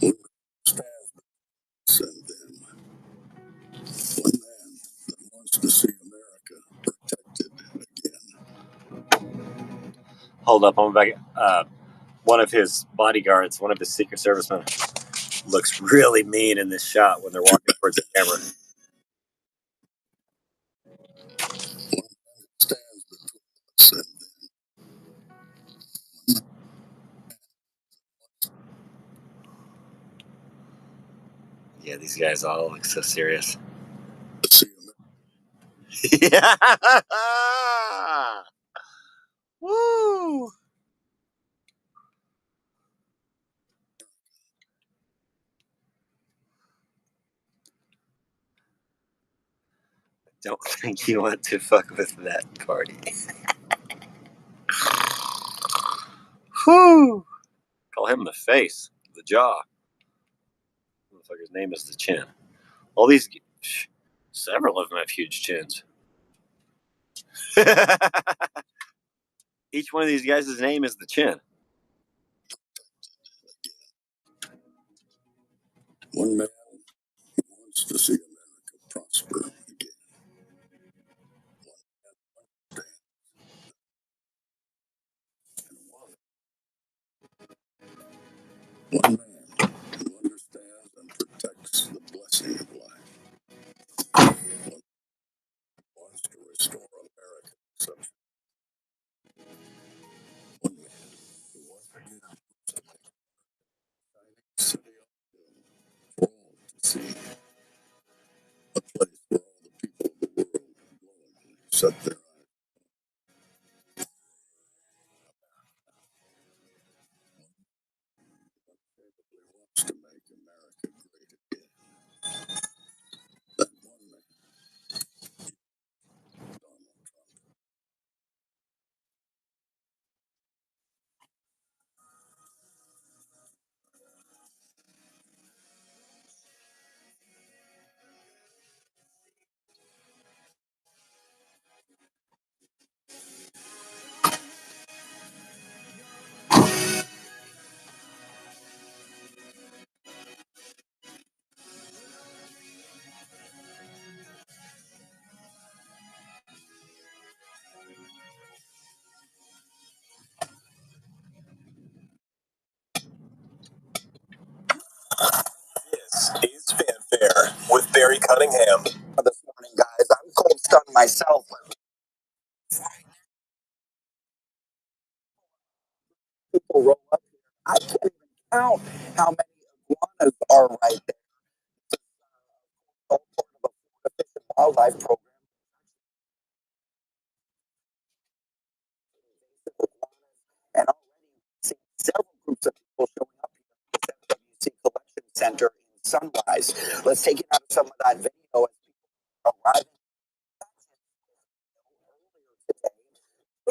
One man stands between us and them. One man that wants to see America protected again. Hold up, I'm back. One of his bodyguards, one of his Secret Servicemen, looks really mean in this shot when they're walking towards the camera. One man stands between us and them. Yeah, these guys all look so serious. Yeah. Woo! Don't think you want to fuck with that party. Whew! Call him the face, the jaw. Motherfucker's name is the chin. All these, several of them have huge chins. Each one of these guys' name is the chin. One man who wants to see America prosper again. One man who understands and protects the blessing of life. One wants to restore America to substance. One man who wants to give a city for all to see. A place where all the people of the world willingly set their eyes. Probably wants to make America great again. That one man, Donald Trump. This is Fanfare with Barry Cunningham. This morning, guys, I'm cold stunned myself. People roll up here. I can't even count how many iguanas are right there. All part of a Florida Fish and Wildlife program. And already seen several groups of people showing up here at the WC Collection Center in Sunrise. Let's take it out of some of that video as people are arriving.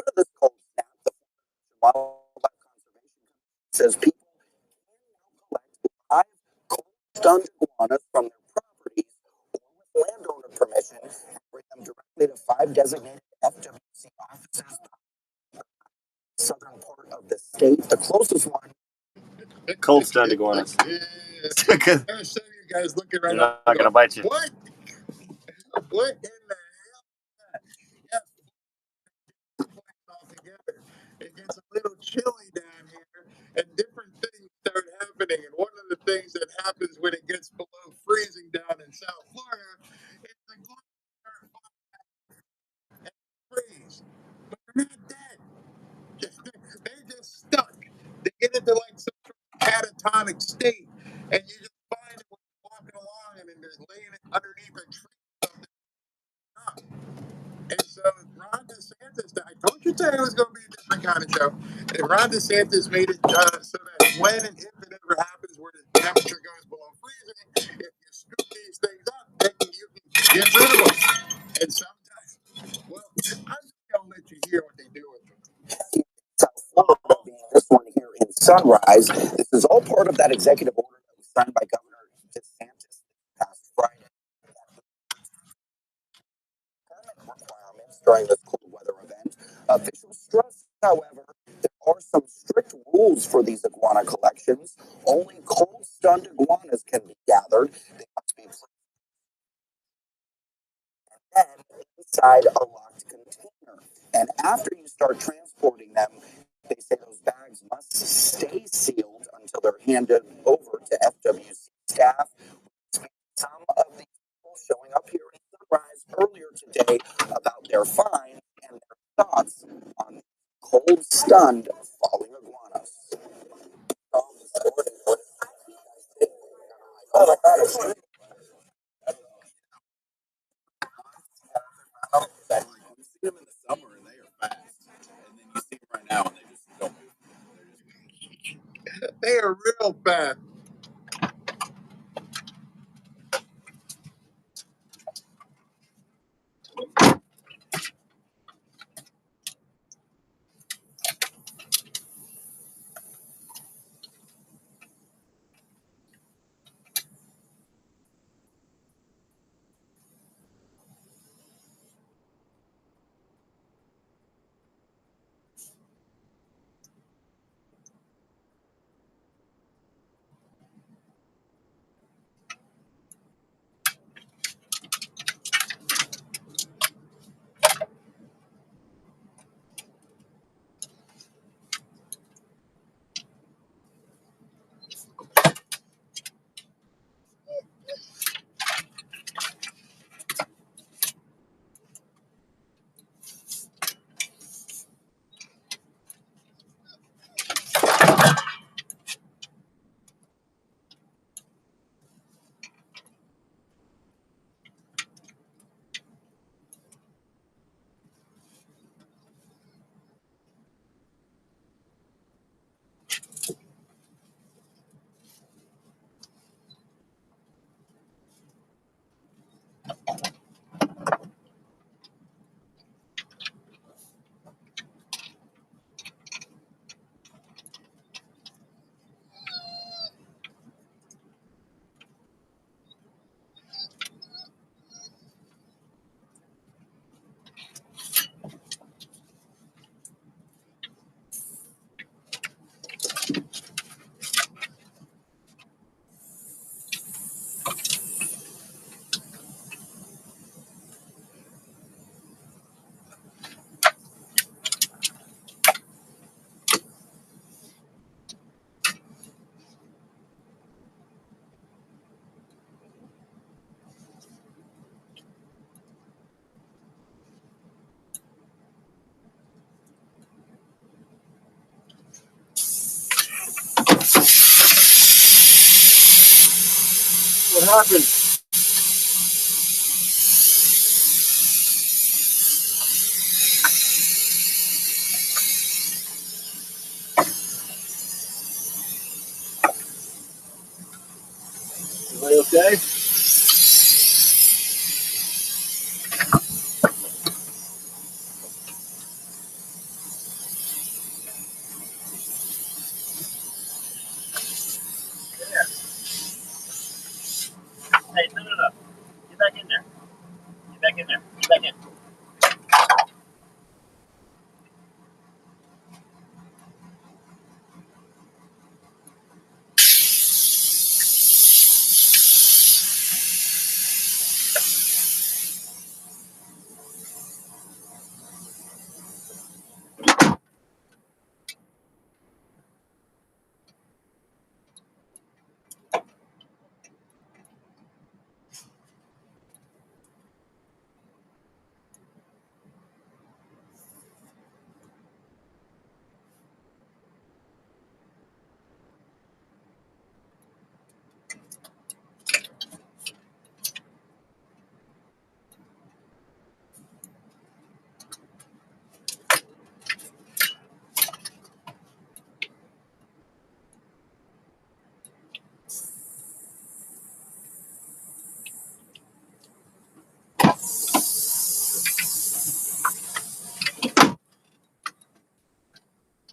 of this cold snap, the Wildlife Conservation says people can now collect live cold stunned iguanas from their properties or with landowner permission and bring them directly to 5 designated FWC offices in the southern part of the state. The closest one. Cold stunned iguanas. Because I'm some of you guys looking right they're now. not going to bite you. What? What in the hell? Yeah, all together. It gets a little chilly down here, and different things start happening. And one of the things that happens when it gets below freezing down in South Florida is the iguanas start falling and freeze. But they're not dead. They're just stuck. They get into like some sort of catatonic state, and you just find it when you're walking along and then they're laying it underneath a tree. And so Ron DeSantis, I told you today it was going to be a different kind of show. And Ron DeSantis made it so that when and if it ever happens where the temperature goes below freezing, if you scoop these things up, then you can get rid of them. And sometimes, well, I'm just going to let you hear what they do with them. South Florida being this one here in Sunrise. This is all part of that executive order that was signed by Governor DeSantis this past Friday. Requirements during this cold weather event. Officials stress, however, there are some strict rules for these iguana collections. Only cold stunned iguanas can be gathered. They must be placed then inside a locked container. And after you start transporting them, they say those bags must stay sealed until they're handed over to FWC staff. Some of these people showing up here in Sunrise earlier today about their find and their thoughts on cold stunned falling iguanas. Oh my God, it's true. You see them in the summer and they are fast, and then you see them right now and they just don't move. They are real fast. What happened? Everybody okay? Hey, no. Get back in there. Get back in there. Get back in.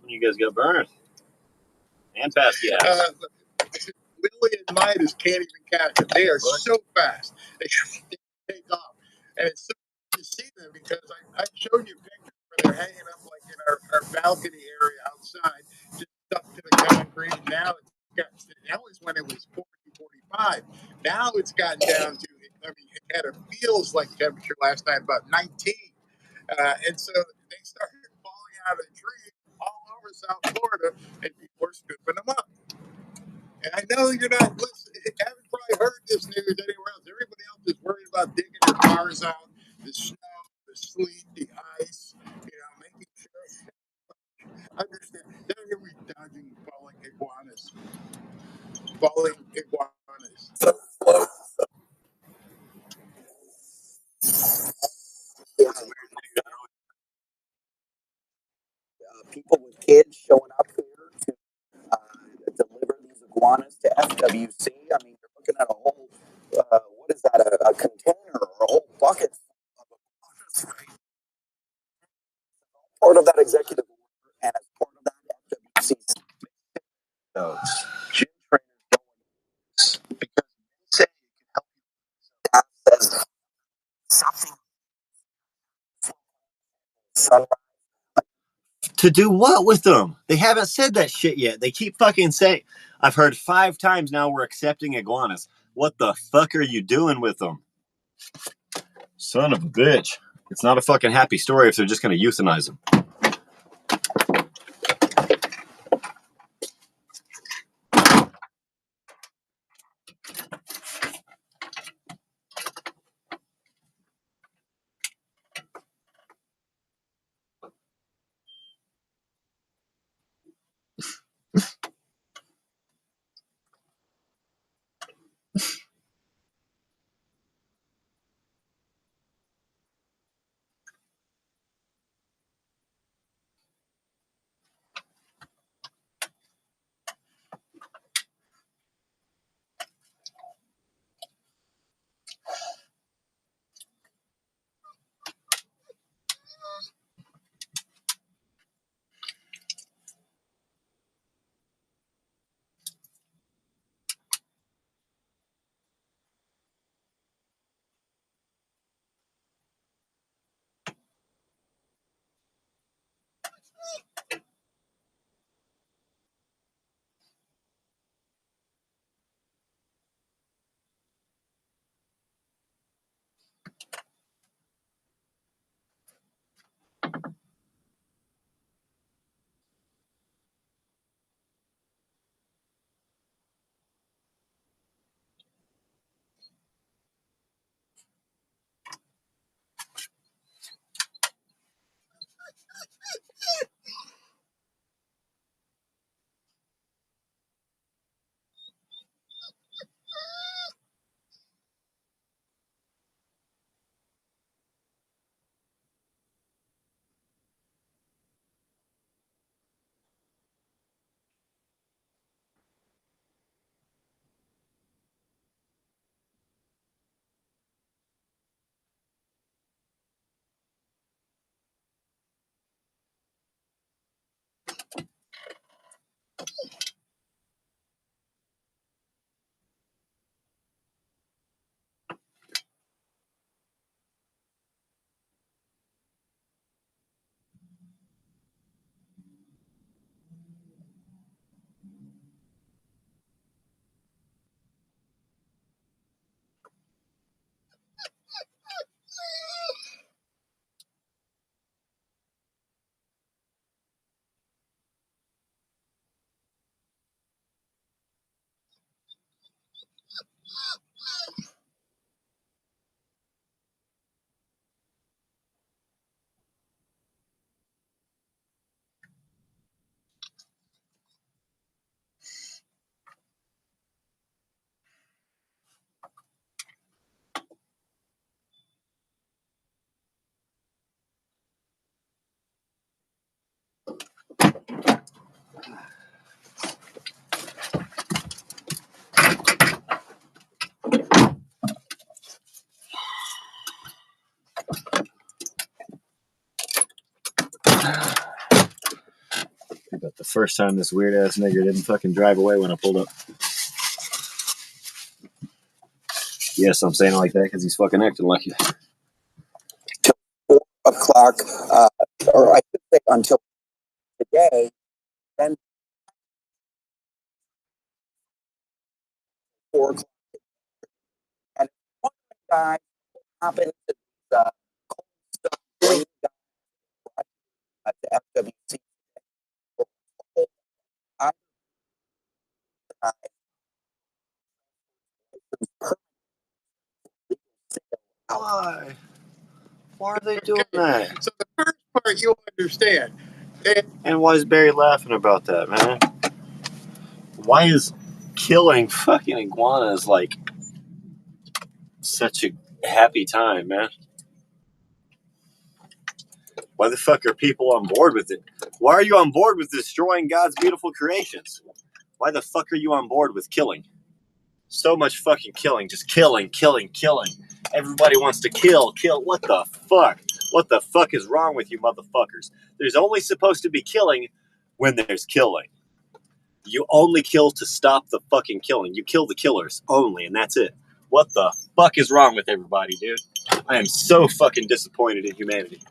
You guys got burned. And fast gas. Willie and Midas can't even catch them. They are so fast. They take off. And it's so good to see them because I showed you pictures where they're hanging up like in our balcony area outside, just stuck to the concrete. Now that was when it was 40, 45. Now it's gotten down to, I mean, it had a feels like temperature last night, about 19. And so they started falling out of the tree all over South Florida, and people are scooping them up. And I know you're not listening, haven't probably heard this news anywhere else. Everybody else is worried about digging their cars out, the snow, the sleet, the ice, making sure. Understand, they're going to be dodging falling iguanas. Falling iguanas. Yeah. People with kids showing up here to deliver these iguanas to FWC. I mean, you're looking at a whole, what is that, a container or a whole bucket of iguanas, right? Part of that executive order and as part of that FWC those gym trainers don't because they say it can help you. That says something sunrise. To do what with them? They haven't said that shit yet. They keep fucking saying. I've heard 5 times now we're accepting iguanas. What the fuck are you doing with them? Son of a bitch. It's not a fucking happy story if they're just going to euthanize them. But the first time this weird ass nigger didn't fucking drive away when I pulled up. Yes, I'm saying it like that because he's fucking acting like it. Till 4 o'clock, or I should say until today, then 4 o'clock. And one guy happened to cold stuff green guy at FWC. Why? Why are they doing that? So the first part you'll understand. And why is Barry laughing about that, man? Why is killing fucking iguanas like such a happy time, man? Why the fuck are people on board with it? Why are you on board with destroying God's beautiful creations? Why the fuck are you on board with killing? So much fucking killing. Just killing. Everybody wants to kill. What the fuck? What the fuck is wrong with you motherfuckers? There's only supposed to be killing when there's killing. You only kill to stop the fucking killing. You kill the killers only, and that's it. What the fuck is wrong with everybody, dude? I am so fucking disappointed in humanity.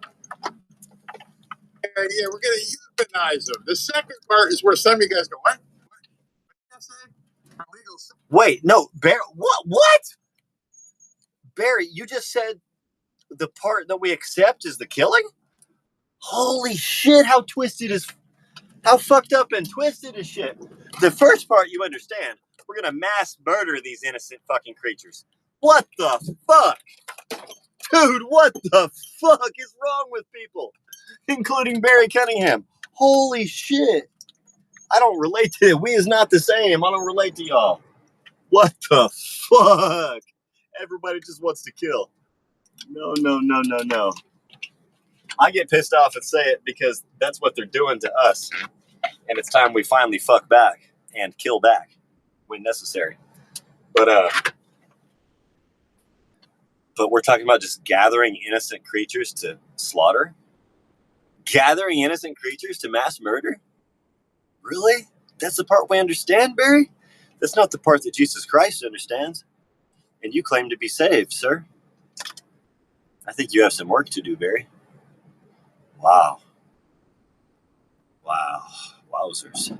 Yeah, we're going to euthanize them. The second part is where some of you guys go, what? What did I say? Wait, no, Barry, what? Barry, you just said the part that we accept is the killing? Holy shit, how fucked up and twisted is shit. The first part you understand, we're gonna mass murder these innocent fucking creatures. What the fuck? Dude, what the fuck is wrong with people? Including Barry Cunningham. Holy shit. I don't relate to it. We is not the same. I don't relate to y'all. What the fuck? Everybody just wants to kill. No. I get pissed off and say it because that's what they're doing to us. And it's time we finally fuck back and kill back when necessary. But we're talking about just gathering innocent creatures to slaughter? Gathering innocent creatures to mass murder? Really? That's the part we understand, Barry? That's not the part that Jesus Christ understands. And you claim to be saved, sir. I think you have some work to do, Barry. Wow. Wowzers.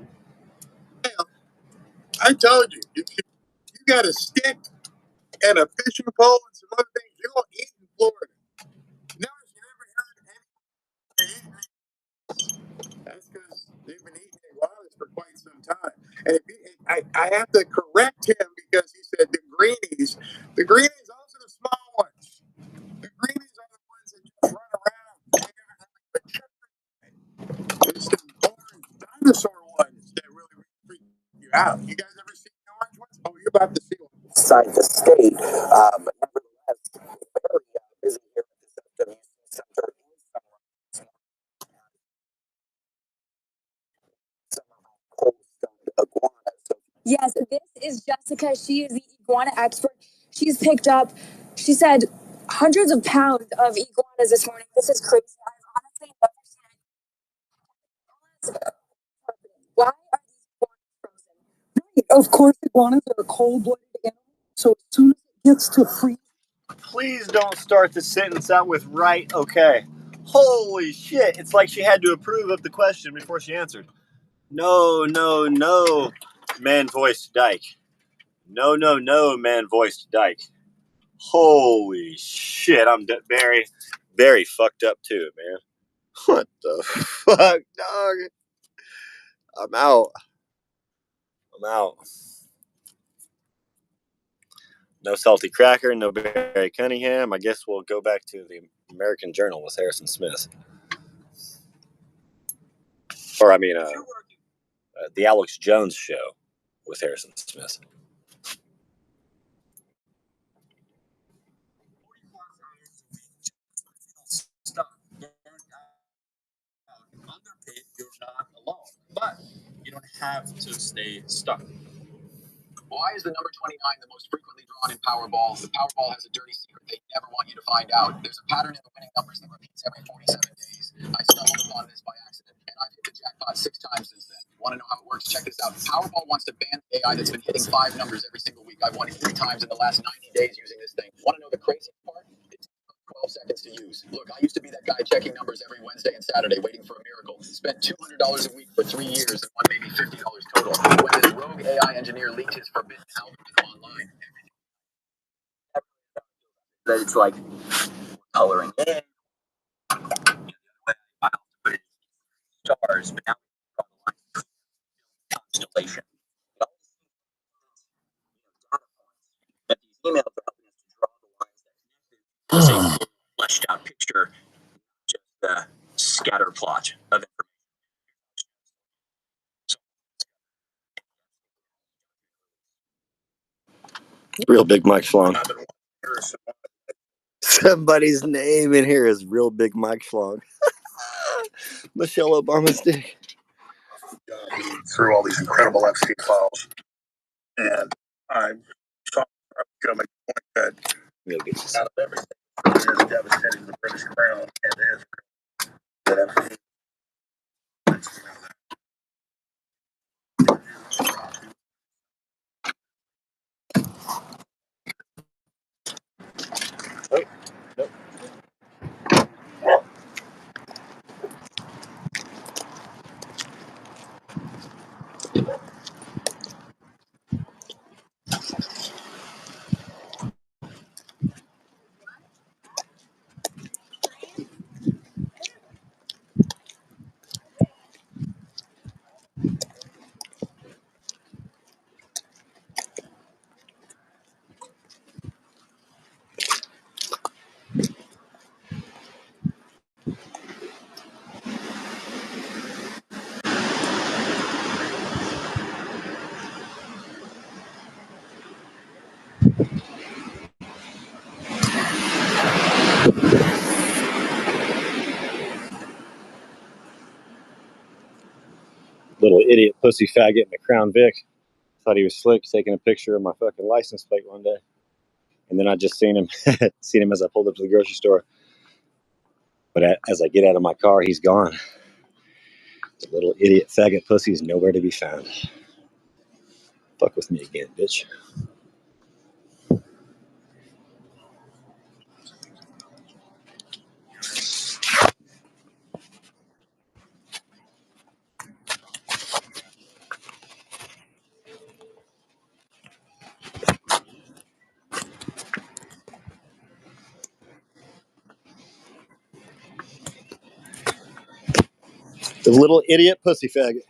I told you, if you got a stick and a fishing pole and some other things, you're going to eat in Florida. That's because they've been eating iguanas for quite some time. And I have to correct him because he said the greenies. The greenies, those are the small ones. The greenies are the ones that just run around. It's the orange dinosaur ones that really freak you out. You guys ever seen the orange ones? Oh, you're about to see one. Inside the state, but nevertheless, very busy here at the FWC Center in Summer. Cold stunned iguanas. Yes, this is Jessica. She is the iguana expert. She's picked up, she said, hundreds of pounds of iguanas this morning. This is crazy. I've honestly never seen it. Why are these iguanas frozen? Right. Of course, iguanas are a cold-blooded animal. So as soon as it gets to freeze. Please don't start the sentence out with right, okay. Holy shit. It's like she had to approve of the question before she answered. No, man-voiced dyke. No, man-voiced dyke. Holy shit, Barry fucked up too, man. What the fuck, dog? I'm out. No Salty Cracker, no Barry Cunningham. I guess we'll go back to the American Journal with Harrison Smith. Or, I mean, the Alex Jones Show with Harrison Smith. Underpaid, you're not alone. have to stay stuck. Why is the number 29 the most frequently drawn in Powerball? The Powerball has a dirty secret they never want you to find out. There's a pattern in the winning numbers that repeats every 47 days. I stumbled upon this by accident, and I've hit the jackpot 6 times since then. Want to know how it works? Check this out. Powerball wants to ban the AI that's been hitting 5 numbers every single week. I've won it 3 times in the last 90 days using this thing. Want to know the craziest part? It takes 12 seconds to use. Look, I used to be that guy checking numbers every Wednesday and Saturday waiting for a miracle. Spent $200 a week for 3 years and won maybe $50 total. When this rogue AI engineer leaked his forbidden algorithm online, that it's like coloring in, stars, but now constellation. But these emails are helping us to draw the lines that connect it. A fleshed out picture, just the scatter plot of information. Real Big Mike Schlong. Somebody's name in here is Real Big Mike Schlong. Michelle Obama's dick. Through all these incredible FC files, and I saw make the point that out of everything is devastating to the British Crown and Israel. That Little idiot pussy faggot in the Crown Vic. Thought he was slick, taking a picture of my fucking license plate one day. And then I just seen him as I pulled up to the grocery store. But as I get out of my car, he's gone. The little idiot faggot pussy is nowhere to be found. Fuck with me again, bitch. The little idiot pussy faggot.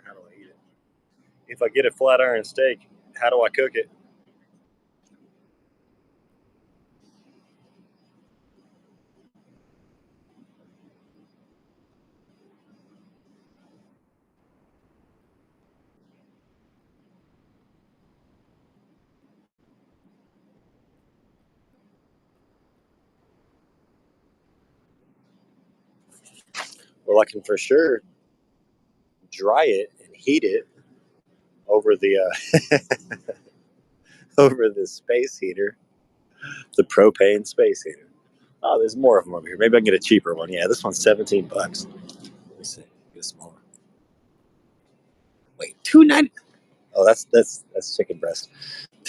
How do I eat it? If I get a flat iron steak, how do I cook it? Well, I can for sure dry it and heat it over the over the space heater. The propane space heater. Oh, there's more of them over here. Maybe I can get a cheaper one. Yeah, this one's $17. Let me see. Get a smaller. Wait, $2.90. Oh, that's chicken breast.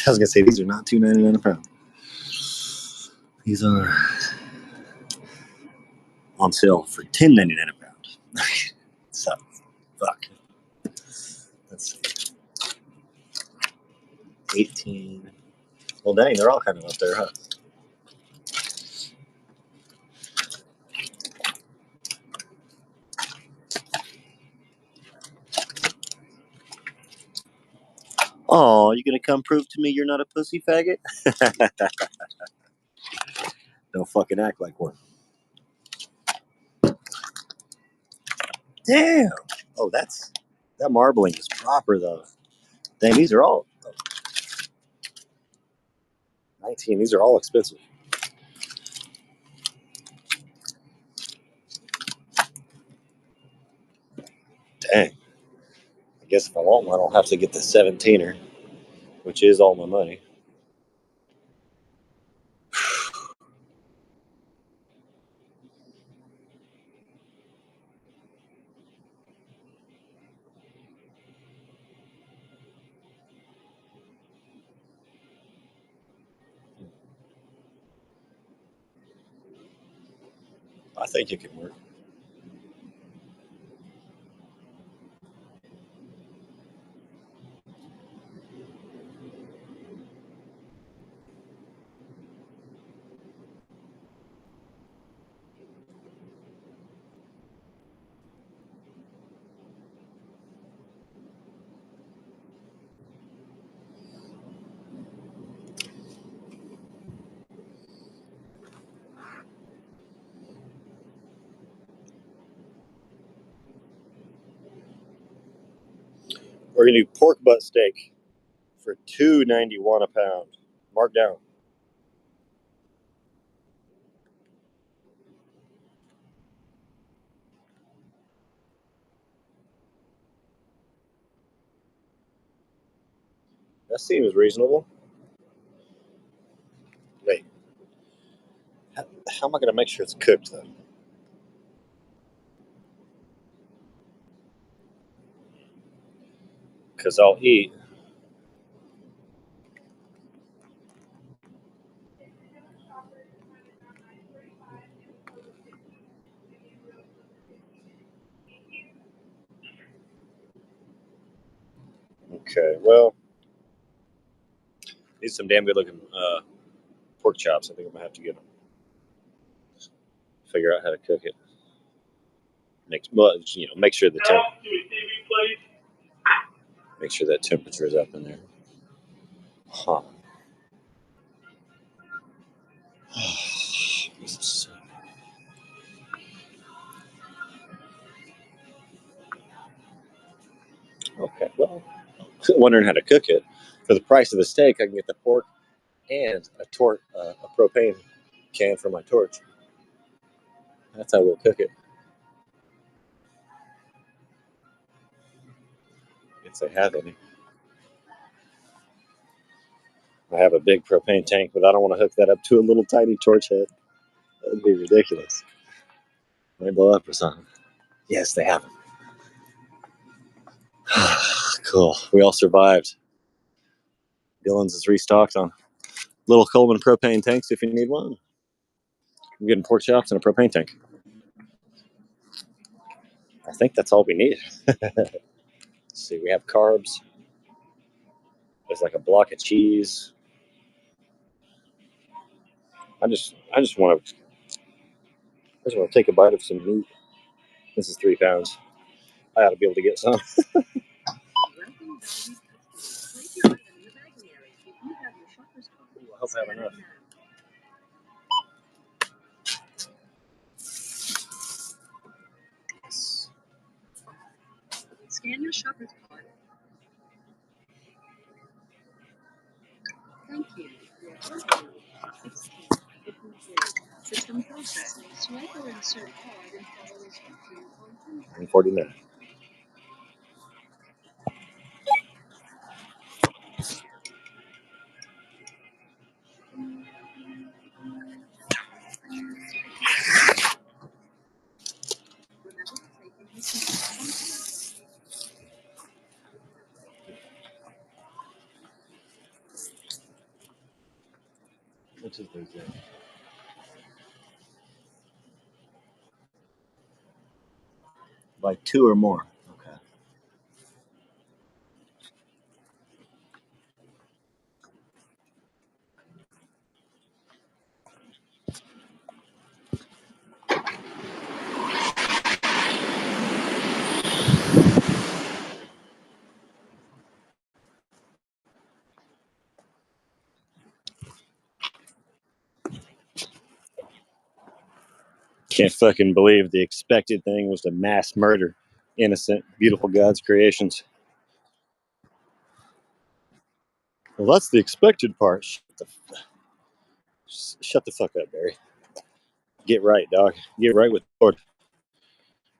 I was gonna say these are not $2.99 a pound. These are on sale for $10.99 a pound. So, fuck. Let's see. 18. Well, dang, they're all kind of up there, huh? Oh, you gonna come prove to me you're not a pussy faggot? Don't fucking act like one. Damn. Oh, that marbling is proper though. Dang, these are all 19. These are all expensive. Dang. I guess if I want one, I'll have to get the 17er, which is all my money. I think it can work. We're gonna do pork butt steak for $2.91 a pound. Mark down. That seems reasonable. Wait, how am I gonna make sure it's cooked though? Because I'll eat. Okay, well, these are some damn good looking pork chops. I think I'm gonna have to get them. Figure out how to cook it. Make sure make sure that temperature is up in there. Huh. Okay, well, wondering how to cook it. For the price of the steak, I can get the pork and a propane can for my torch. That's how we'll cook it. If they have any. I have a big propane tank, but I don't want to hook that up to a little tiny torch head. That would be ridiculous. Might blow up or something. Yes, they have them. Cool. We all survived. Dillon's is restocked on little Coleman propane tanks if you need one. I'm getting pork chops and a propane tank. I think that's all we need. Let's see, we have carbs. There's like a block of cheese. I just want to take a bite of some meat. This is 3 pounds. I ought to be able to get some. I hope I have enough. Scan your shopper's card. Thank you. System processing. Swipe or insert card and follow instructions. 149. Which is Thursday? Like 2 or more. Okay. Can't fucking believe the expected thing was to mass murder innocent, beautiful God's creations. Well, that's the expected part. Shut the fuck up, Barry. Get right, dog. Get right with the Lord.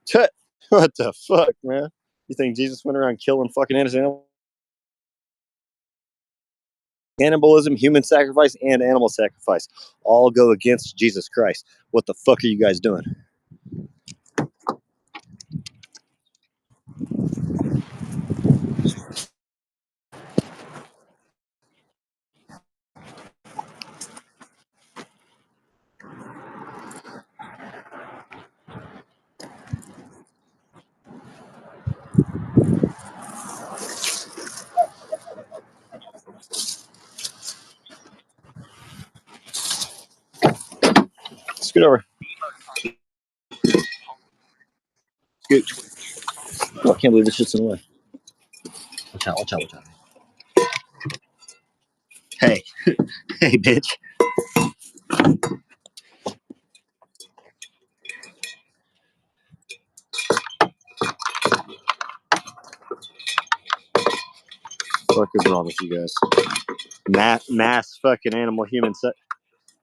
Tut. What the fuck, man? You think Jesus went around killing fucking innocent animals? Cannibalism, human sacrifice, and animal sacrifice all go against Jesus Christ. What the fuck are you guys doing? Scoot over. Scoot. Oh, I can't believe this shit's in the way. Watch out, watch out, watch out. Hey. Hey, bitch. What is wrong with you guys? Mass fucking animal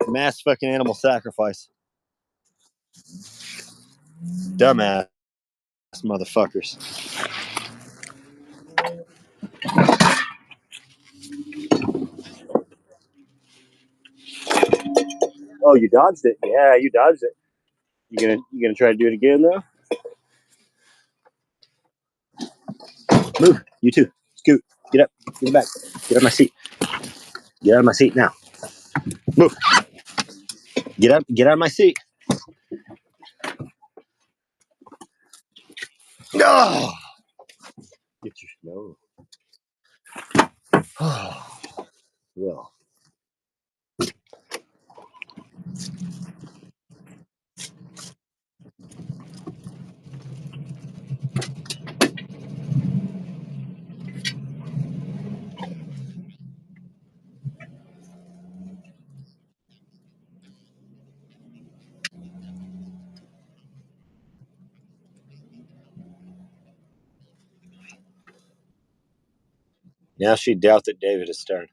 mass fucking animal sacrifice. Dumbass motherfuckers. Oh, you dodged it. Yeah, you dodged it. You gonna try to do it again though? Move. You too. Scoot. Get up. Get back. Get out of my seat. Get out of my seat now. Move. Get up. Get out of my seat. No. Get your no. Well. Now she doubts that David is stern.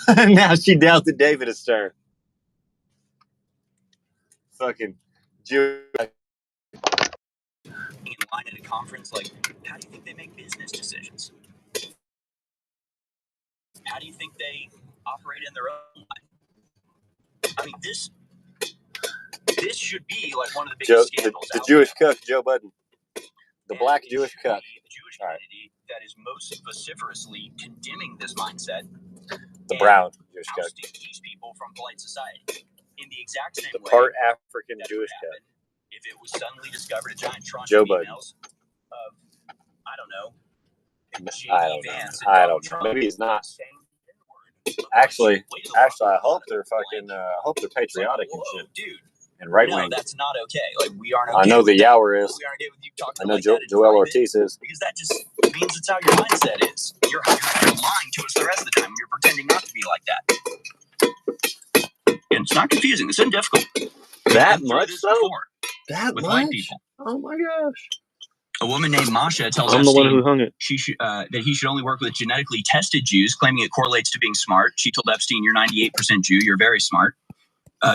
Now she doubts that David is stern. Fucking Jew. In line at a conference, like, how do you think they make business decisions? How do you think they operate in their own life? I mean, this should be like one of the biggest scandals. The Jewish cook, Joe Budden. The black Jewish cook. The Jewish community that is most vociferously condemning this mindset. The brown Jewish cook. These people from polite society in the exact same way. The part African Jewish cook. If it was suddenly discovered a giant tranche Joe of emails of, I don't know. I don't know. Maybe he's not. Actually, I hope they're fucking. Hope they're patriotic and shit. Dude. And right wing. No, that's not okay. Like, we aren't okay. I know the Yower is. We aren't okay with you talking I know like Joel Ortiz is. Because that just means it's how your mindset is. You're lying to us the rest of the time. You're pretending not to be like that. And it's not confusing. It's difficult. That much, though? That with much? White people. Oh my gosh. A woman named Masha tells I'm Epstein the one who hung it. That he should only work with genetically tested Jews, claiming it correlates to being smart. She told Epstein, "You're 98% Jew. You're very smart."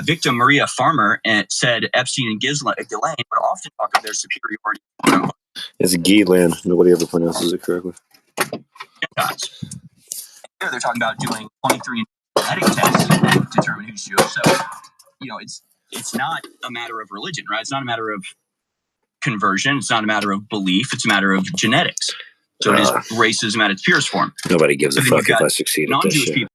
Victim Maria Farmer said Epstein and Ghislaine would often talk of their superiority. It's Ghislaine. Nobody ever pronounces it correctly. They're talking about doing 23 genetic tests that determine who's Jewish. So, it's not a matter of religion, right? It's not a matter of conversion. It's not a matter of belief. It's a matter of genetics. So it is racism at its purest form. Nobody gives a fuck if I succeed at this shit.